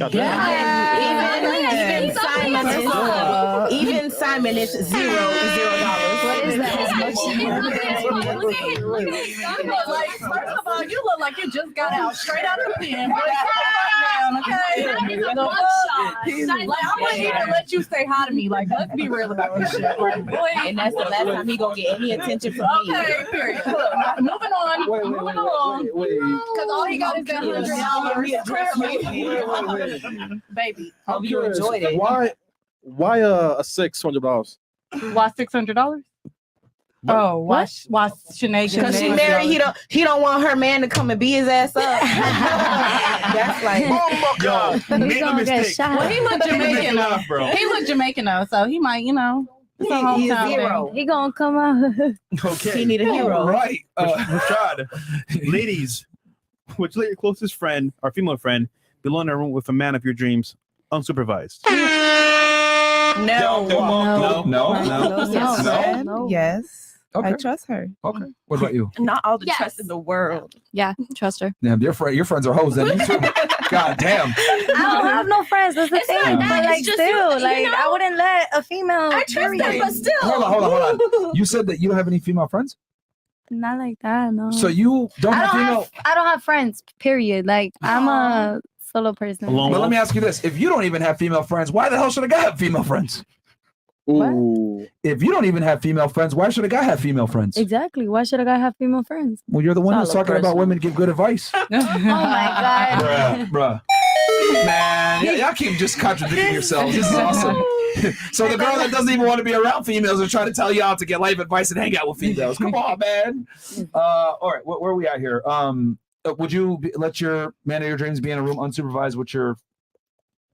Even Simon is $0. What is that? Like, first of all, you look like you just got out straight out of the pen. Like, okay? Like, I wouldn't even let you say hi to me. Like, let's be real about this shit. Like, boy, and that's the last time he gonna get any attention from me. Okay, period. Moving on. Moving along. Because all he got is that $100. Baby. Hope you enjoyed it. Why a $600? Why $600? Oh, why Shanae? Because she married, he don't want her man to come and beat his ass up. That's like, yo, make no mistake. Well, he looked Jamaican though. He looked Jamaican though, so he might, it's a hometown thing. He gonna come out. Okay. He need a hero. All right. Rashad, ladies, which let your closest friend or female friend be alone in a room with a man of your dreams, unsupervised? No. Yes. Okay. I trust her. Okay. What about you? Not all the trust in the world. Yeah, trust her. Damn, your friends are hoes. Then you too. God damn. I don't have no friends. That's the thing. not But that, like, it's just still, you like, know? I wouldn't let a female. I trust them, but still. Hold on. You said that you don't have any female friends? Not like that. No. So you don't have female. I don't have friends. Period. Like, I'm a solo person. But let me ask you this: if you don't even have female friends, why the hell should a guy have female friends? Ooh. If you don't even have female friends, why should a guy have female friends? Exactly. Why should a guy have female friends? Well, you're the one that's talking about women give good advice. Oh my God. Bruh. Man, y'all keep just contradicting yourselves. This is awesome. So the girl that doesn't even want to be around females are trying to tell y'all to get life advice and hang out with females. Come on, man. All right, where are we at here? Would you let your man of your dreams be in a room unsupervised with your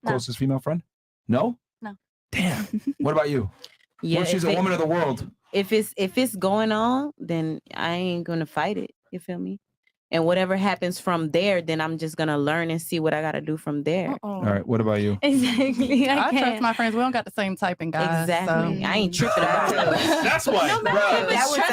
closest female friend? No? No. Damn. What about you? Yeah, Well, she's a woman of the world. If it's going on, then I ain't gonna fight it. You feel me? And whatever happens from there, then I'm just gonna learn and see what I gotta do from there. All right, what about you? Exactly. I trust my friends. We don't got the same typing, guys. Exactly. So. I ain't tripping about it. That's why. No matter if it's trust,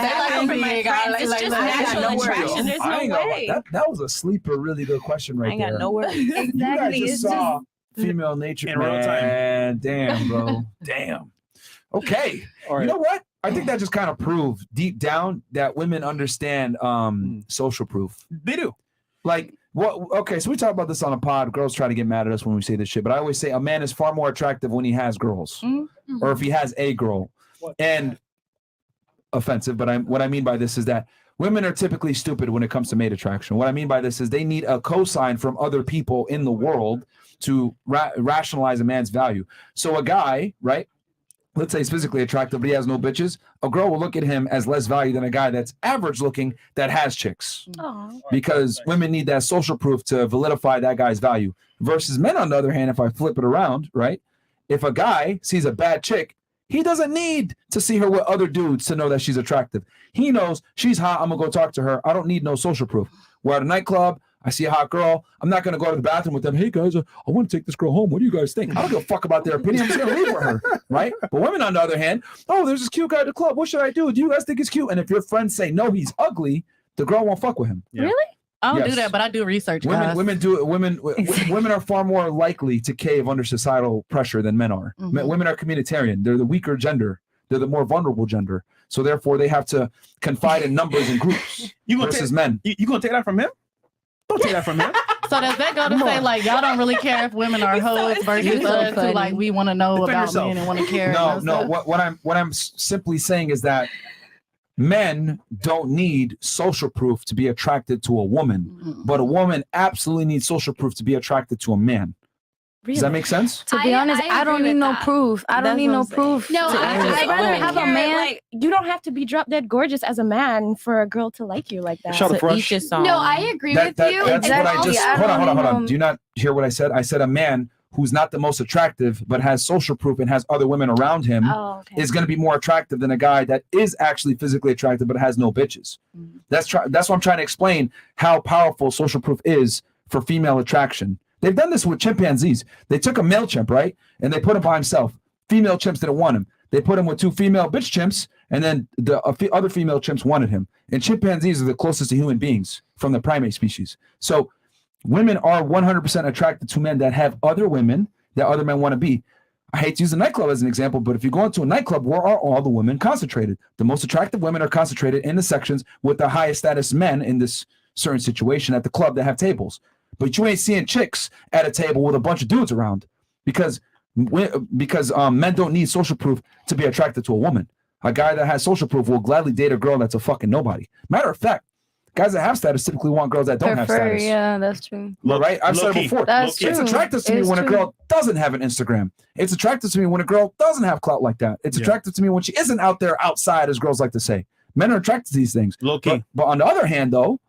it's just natural attraction. There's no way. That was a sleeper, really good question right there. I ain't got no worries. You guys just saw female nature in real time. Damn, bro. Damn. Okay. All right. You know what? I think that just kind of proved deep down that women understand social proof. They do. Like, what? Okay, so we talk about this on a pod. Girls try to get mad at us when we say this shit, but I always say a man is far more attractive when he has girls, or if he has a girl. And offensive, but what I mean by this is that women are typically stupid when it comes to mate attraction. What I mean by this is they need a cosign from other people in the world to rationalize a man's value. So a guy, right? Let's say he's physically attractive, but he has no bitches. A girl will look at him as less value than a guy that's average looking that has chicks. Aww. Because women need that social proof to validify that guy's value. Versus men, on the other hand, if I flip it around, right? If a guy sees a bad chick, he doesn't need to see her with other dudes to know that she's attractive. He knows she's hot. I'm going to go talk to her. I don't need no social proof. We're at a nightclub. I see a hot girl. I'm not going to go to the bathroom with them. Hey, guys, I want to take this girl home. What do you guys think? I don't give a fuck about their opinion. I'm just going to leave with her, right? But women, on the other hand, oh, there's this cute guy at the club. What should I do? Do you guys think he's cute? And if your friends say, no, he's ugly, the girl won't fuck with him. Really? I don't do that, but I do research. Women are far more likely to cave under societal pressure than men are. Women are communitarian. They're the weaker gender. They're the more vulnerable gender. So therefore, they have to confide in numbers and groups versus men. You gonna take that from him? Don't take that from him. So does that go to say like y'all don't really care if women are hoes versus us? So like we want to know about men and want to care. No. What I'm simply saying is that men don't need social proof to be attracted to a woman, but a woman absolutely needs social proof to be attracted to a man. Does that make sense? To be honest, I don't need no proof. I don't need no proof. No, I'd rather have a man. Like, you don't have to be drop dead gorgeous as a man for a girl to like you like that. Shut up, Fresh. No, I agree with you. That's what I just. Hold on. Do you not hear what I said? I said a man who's not the most attractive but has social proof and has other women around him is going to be more attractive than a guy that is actually physically attractive but has no bitches. That's what I'm trying to explain, how powerful social proof is for female attraction. They've done this with chimpanzees. They took a male chimp, right? And they put him by himself. Female chimps didn't want him. They put him with 2 female bitch chimps, and then the other female chimps wanted him. And chimpanzees are the closest to human beings from the primate species. So women are 100% attracted to men that have other women that other men want to be. I hate to use a nightclub as an example, but if you go into a nightclub, where are all the women concentrated? The most attractive women are concentrated in the sections with the highest status men in this certain situation at the club that have tables. But you ain't seeing chicks at a table with a bunch of dudes around because men don't need social proof to be attracted to a woman. A guy that has social proof will gladly date a girl that's a fucking nobody. Matter of fact, guys that have status typically want girls that don't have status. Yeah, that's true. Right? I've said it before. That's true. It's attractive to me when a girl doesn't have an Instagram. It's attractive to me when a girl doesn't have clout like that. It's attractive to me when she isn't out there outside, as girls like to say. Men are attracted to these things. Low key. But on the other hand, though,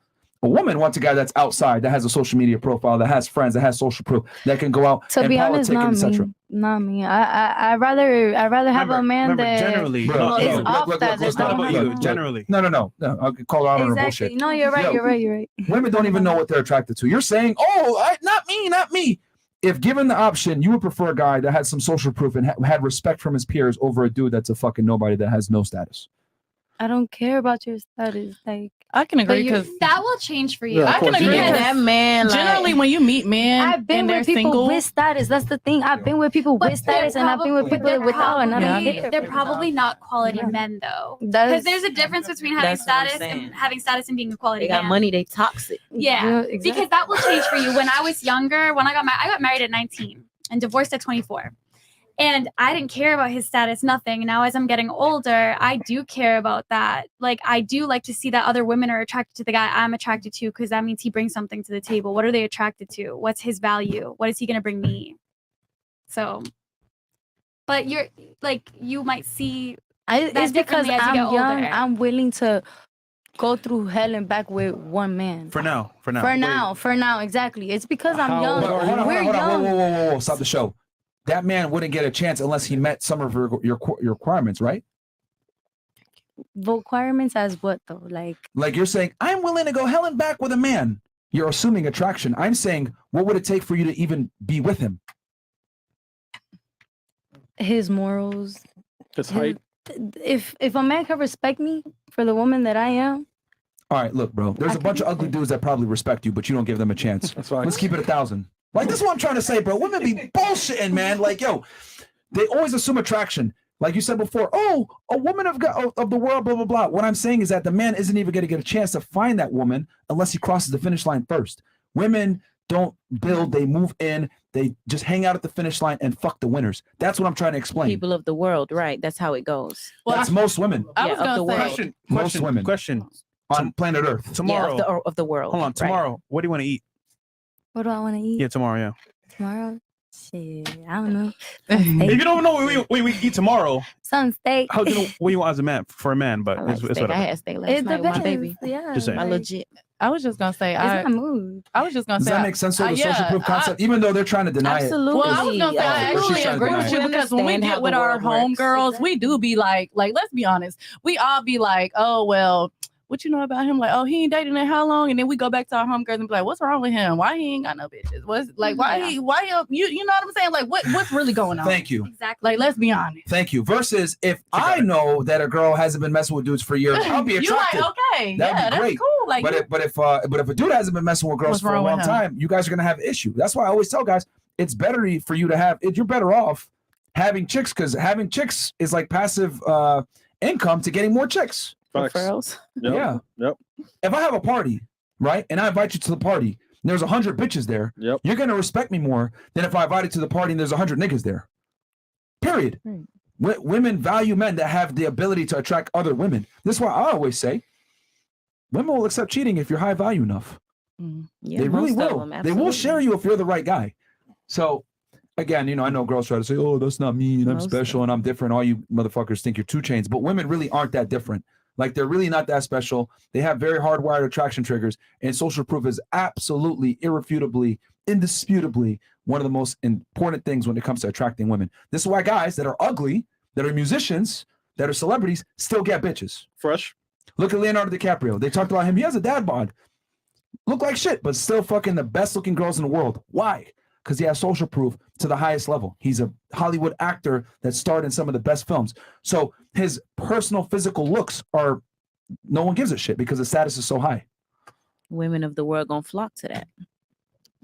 a woman wants a guy that's outside, that has a social media profile, that has friends, that has social proof, that can go out and politic, etc. Not me. I'd rather have a man that generally is off that. It's not about you. Generally. No. I'll call her out on her Exactly. bullshit. No, you're right. You're right. Women don't even know what they're attracted to. You're saying, not me. If given the option, you would prefer a guy that had some social proof and had respect from his peers over a dude that's a fucking nobody that has no status. I don't care about your status. Like, I can agree because that will change for you. I can agree. That man, generally, when you meet men, I've been with people with status. That's the thing. I've been with people with status, and I've been with people without. And I don't care. They're probably not quality men, though, because there's a difference between having status and being a quality man. They got money. They toxic. Yeah, because that will change for you. When I was younger, when I got married at 19 and divorced at 24. And I didn't care about his status, nothing. Now, as I'm getting older, I do care about that. Like, I do like to see that other women are attracted to the guy I'm attracted to, because that means he brings something to the table. What are they attracted to? What's his value? What is he going to bring me? So, but you might see it's because I'm young. I'm willing to go through hell and back with one man. For now. Exactly. It's because I'm young. We're young. Whoa. Stop the show. That man wouldn't get a chance unless he met some of your requirements, right? Requirements as what though? Like you're saying, I'm willing to go hell and back with a man. You're assuming attraction. I'm saying, what would it take for you to even be with him? His morals. His height. If a man can respect me for the woman that I am. All right, look, bro. There's a bunch of ugly dudes that probably respect you, but you don't give them a chance. That's fine. Let's keep it 1,000. Like, this is what I'm trying to say, bro. Women be bullshitting, man. Like, yo, they always assume attraction. Like you said before, a woman of the world, blah, blah, blah. What I'm saying is that the man isn't even going to get a chance to find that woman unless he crosses the finish line first. Women don't build, they move in, they just hang out at the finish line and fuck the winners. That's what I'm trying to explain. People of the world, right? That's how it goes. Well, that's most women. Of the world. Most women. Question. On planet Earth. Tomorrow. Of the world. Hold on. Tomorrow, what do you want to eat? What do I want to eat? Yeah, tomorrow, yeah. Tomorrow? Shit, I don't know. If you don't know what we eat tomorrow, some steak. How do you know what you want as a man for a man? But it's whatever. I had steak last night with my baby. Yeah, just saying. I legit. I was just gonna say, I was just gonna Does say, that make sense? So the social proof concept, even though they're trying to deny it. Well, I was gonna say, I actually agree with you, because when we get with our homegirls, we do be like, let's be honest, we all be like, oh well, what you know about him? Like, oh, he ain't dating in how long? And then we go back to our homegirls and be like, what's wrong with him? Why he ain't got no bitches? What's like, why you know what I'm saying? Like, what's really going on? Thank you. Exactly. Like, let's be honest. Thank you. Versus if I know that a girl hasn't been messing with dudes for years, I'll be attracted. You like, okay, that'd be great. that's cool. Like, but if a dude hasn't been messing with girls What's for a wrong with long him? time, you guys are gonna have an issue. That's why I always tell guys it's better for you to have. You're better off having chicks because having chicks is like passive income to getting more chicks. Referrals. Yeah. Yep. If I have a party, right, and I invite you to the party, and there's 100 bitches there, you're gonna respect me more than if I invited to the party and there's 100 niggas there. Period. Women value men that have the ability to attract other women. This is why I always say women will accept cheating if you're high value enough. Yeah, They really most of will. them, They will absolutely. share you if you're the right guy. So again, I know girls try to say, oh, that's not me and I'm special and I'm different. All you motherfuckers think you're 2 Chainz, but women really aren't that different. Like they're really not that special. They have very hardwired attraction triggers, and social proof is absolutely, irrefutably, indisputably one of the most important things when it comes to attracting women. This is why guys that are ugly, that are musicians, that are celebrities, still get bitches. Fresh. Look at Leonardo DiCaprio. They talked about him. He has a dad bod. Look like shit, but still fucking the best looking girls in the world. Why? Because he has social proof to the highest level. He's a Hollywood actor that starred in some of the best films. So his personal physical looks are, no one gives a shit because the status is so high. Women of the world gonna flock to that.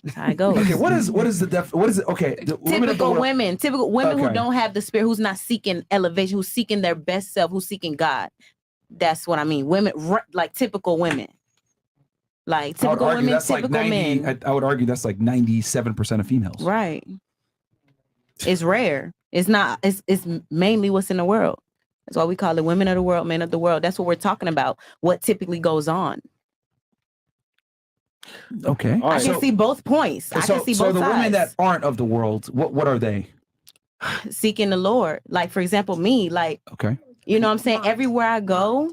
That's how it goes. Okay, what is it? Okay, the women of the world. Typical women who Okay. don't have the spirit, who's not seeking elevation, who's seeking their best self, who's seeking God. That's what I mean. Women, like typical women. Like typical women, that's typical like 90, men. I would argue that's like 97% of females. Right. It's rare. It's not. It's mainly what's in the world. That's why we call it women of the world, men of the world. That's what we're talking about. What typically goes on. Okay. I can see both points. I can see both So the sides. women that aren't of the world, what are they? Seeking the Lord. Like for example, me. Like Okay. you know what I'm saying? Everywhere I go.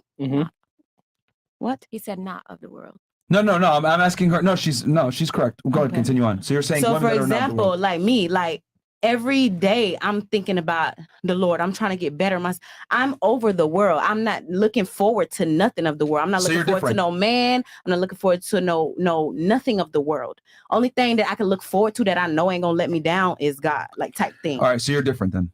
What? He said not of the world. No. I'm asking her. No, she's correct. Go ahead, continue on. So you're saying So women for that are not of the example, world. like me, like every day I'm thinking about the Lord. I'm trying to get better. I'm over the world. I'm not looking forward to nothing of the world. I'm not So looking you're forward different. to no man. I'm not looking forward to no nothing of the world. Only thing that I can look forward to that I know ain't gonna let me down is God, like type thing. All right, so you're different then.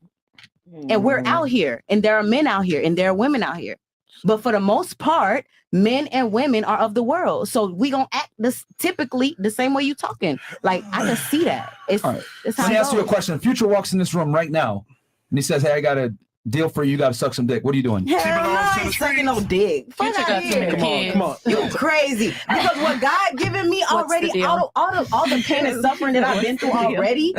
And we're out here, and there are men out here, and there are women out here. But for the most part, men and women are of the world. So we gonna act this typically the same way you talking. Like I can see that. It's All right. it's Let how me it ask you a goes. question. Future walks in this room right now, and he says, "Hey, I got a deal for you. You got to suck some dick. What are you doing?" Hell no, I ain't sucking no dick. Fuck Future out got too many here. kids. You crazy. Because what God given me already, the deal? all the pain and suffering that I've been through already.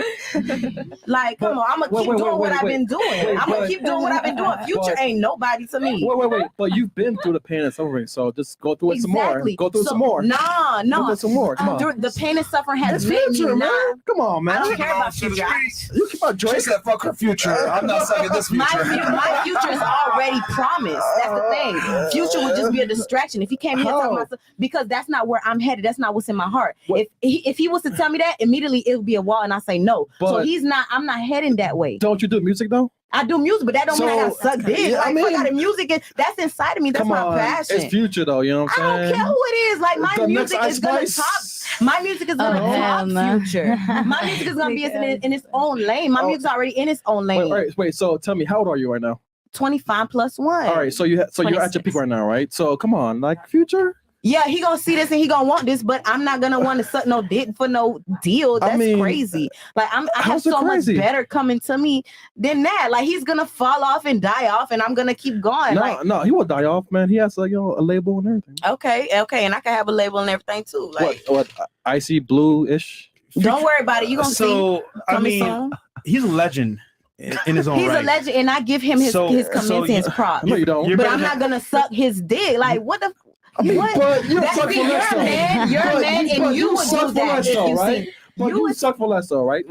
Like, come on, I'm gonna keep doing what I've been doing. I'm gonna keep doing what I've been doing. Future ain't nobody to me. Wait. But you've been through the pain and suffering, so just go through it some more. Go through it some more. Nah, Go through it some more. Come on. The pain and suffering has It's made future, me man. not. Come on, man. I don't care about future. You keep on She said, "Fuck her future. I'm not sucking this future." My future is already promised. That's the thing. Future would just be a distraction. If he came here talking about because that's not where I'm headed. That's not what's in my heart. If he was to tell me that, immediately it would be a wall, and I say no. So But- he's not. I'm not heading that way. Don't you do music though? I do music, but that don't mean I gotta So- suck dick. Yeah, I Like, mean- fuck out of music. That's inside of me. That's Come my on, passion. it's future though. You know what I I'm don't saying? care who it is. Like my The music next is gonna Ice top. Spice? My music is gonna top future. My music is gonna be in its own lane. My music's already in its own lane. Wait. So tell me, how old are you right now? 25 plus 1. All right. So you're at your peak right now, right? So come on, like future. Yeah, he gonna see this and he gonna want this, but I'm not gonna want to suck no dick for no deal. That's crazy. Like I have how's it so much crazy? better coming to me than that. Like he's gonna fall off and die off, and I'm gonna keep going. No, he will die off, man. He has like a label and everything. Okay, and I can have a label and everything too. Like, What icy blue-ish? don't worry about it. You gonna see. So I coming mean, soon. he's a legend in his own He's right. a legend, and I give him his comments and his props. No, you don't. You're But better I'm not gonna suck his dick. Like what the. I mean, what? but you don't That's suck be for less your though. man, your But man, and you would suck do for that less if though, you right? see. But you suck for less though, right?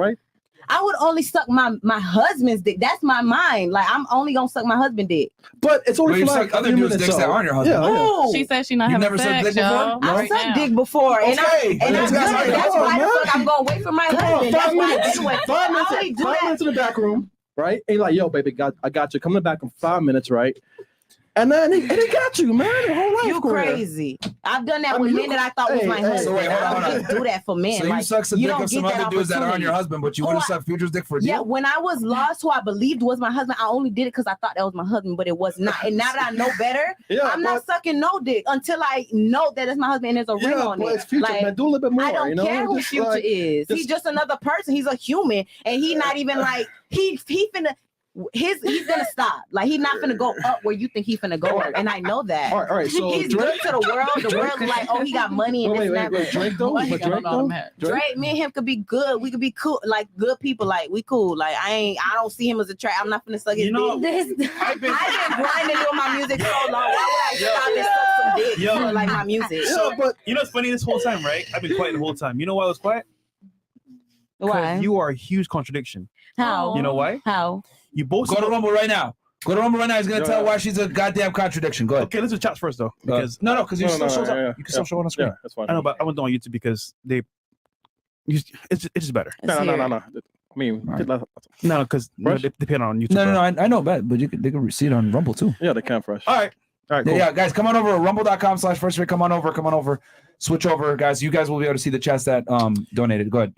I would only suck my husband's dick. That's my mind. Like I'm only gonna suck my husband dick. But it's only Well, you for suck like other a few dudes' minutes, dicks that though. aren't your husband. Ooh. She said she not You having never sucked sex, dick before? y'all. I Right suck now. dick before, and Okay. I'm Those good. guys are That's good, why the man. fuck I'm going away from my Come on, husband. That's 5 why I minutes. do it. 5 minutes. I only do 5 that. minutes in the back room, right? And you're like, yo, baby, I got you. Come in the back in 5 minutes, right? And then he got you, man. Your whole life. You crazy. I've done that with men that I thought was my husband. So wait, hold on. I don't do that for men. So you suck some dick of some other dudes that aren't your husband, but you want to suck Future's dick for a deal? Yeah, when I was lost, who I believed was my husband, I only did it because I thought that was my husband, but it was not. And now that I know better, I'm not sucking no dick until I know that it's my husband and there's a ring on it. Future, like, man, do a little bit more. I don't care who Future is. He's just another person. He's a human, and he's not even like he finna. He's gonna stop. Like he's not finna go up where you think he's finna go up, and I know that. All right. So he's good to the world. The world's like, oh, he got money and this and that. Drake though. Drake, me and him could be good. We could be cool, like good people. Like we cool. Like I don't see him as a trap. I'm not finna suck his dick. I've been grinding with my music so long. Why would I stop and suck some dick? For, like my music. So, but you know what's funny? This whole time, right? I've been quiet the whole time. You know why I was quiet? Why? You are a huge contradiction. How? You know why? How? You both go to Rumble right now. Go to Rumble right now. He's gonna tell why she's a goddamn contradiction. Go ahead. Okay, let's do chats first though, because because you still shows up. You can still show on the screen. Yeah, that's fine. I know, but I went on YouTube because it's just better. No. I mean, no, because they depend on YouTube. No, I know, but they can see it on Rumble too. Yeah, they can fresh. All right, cool. Yeah, guys, come on over to rumble.com/firstrate. Come on over. Switch over, guys. You guys will be able to see the chats that donated. Go ahead.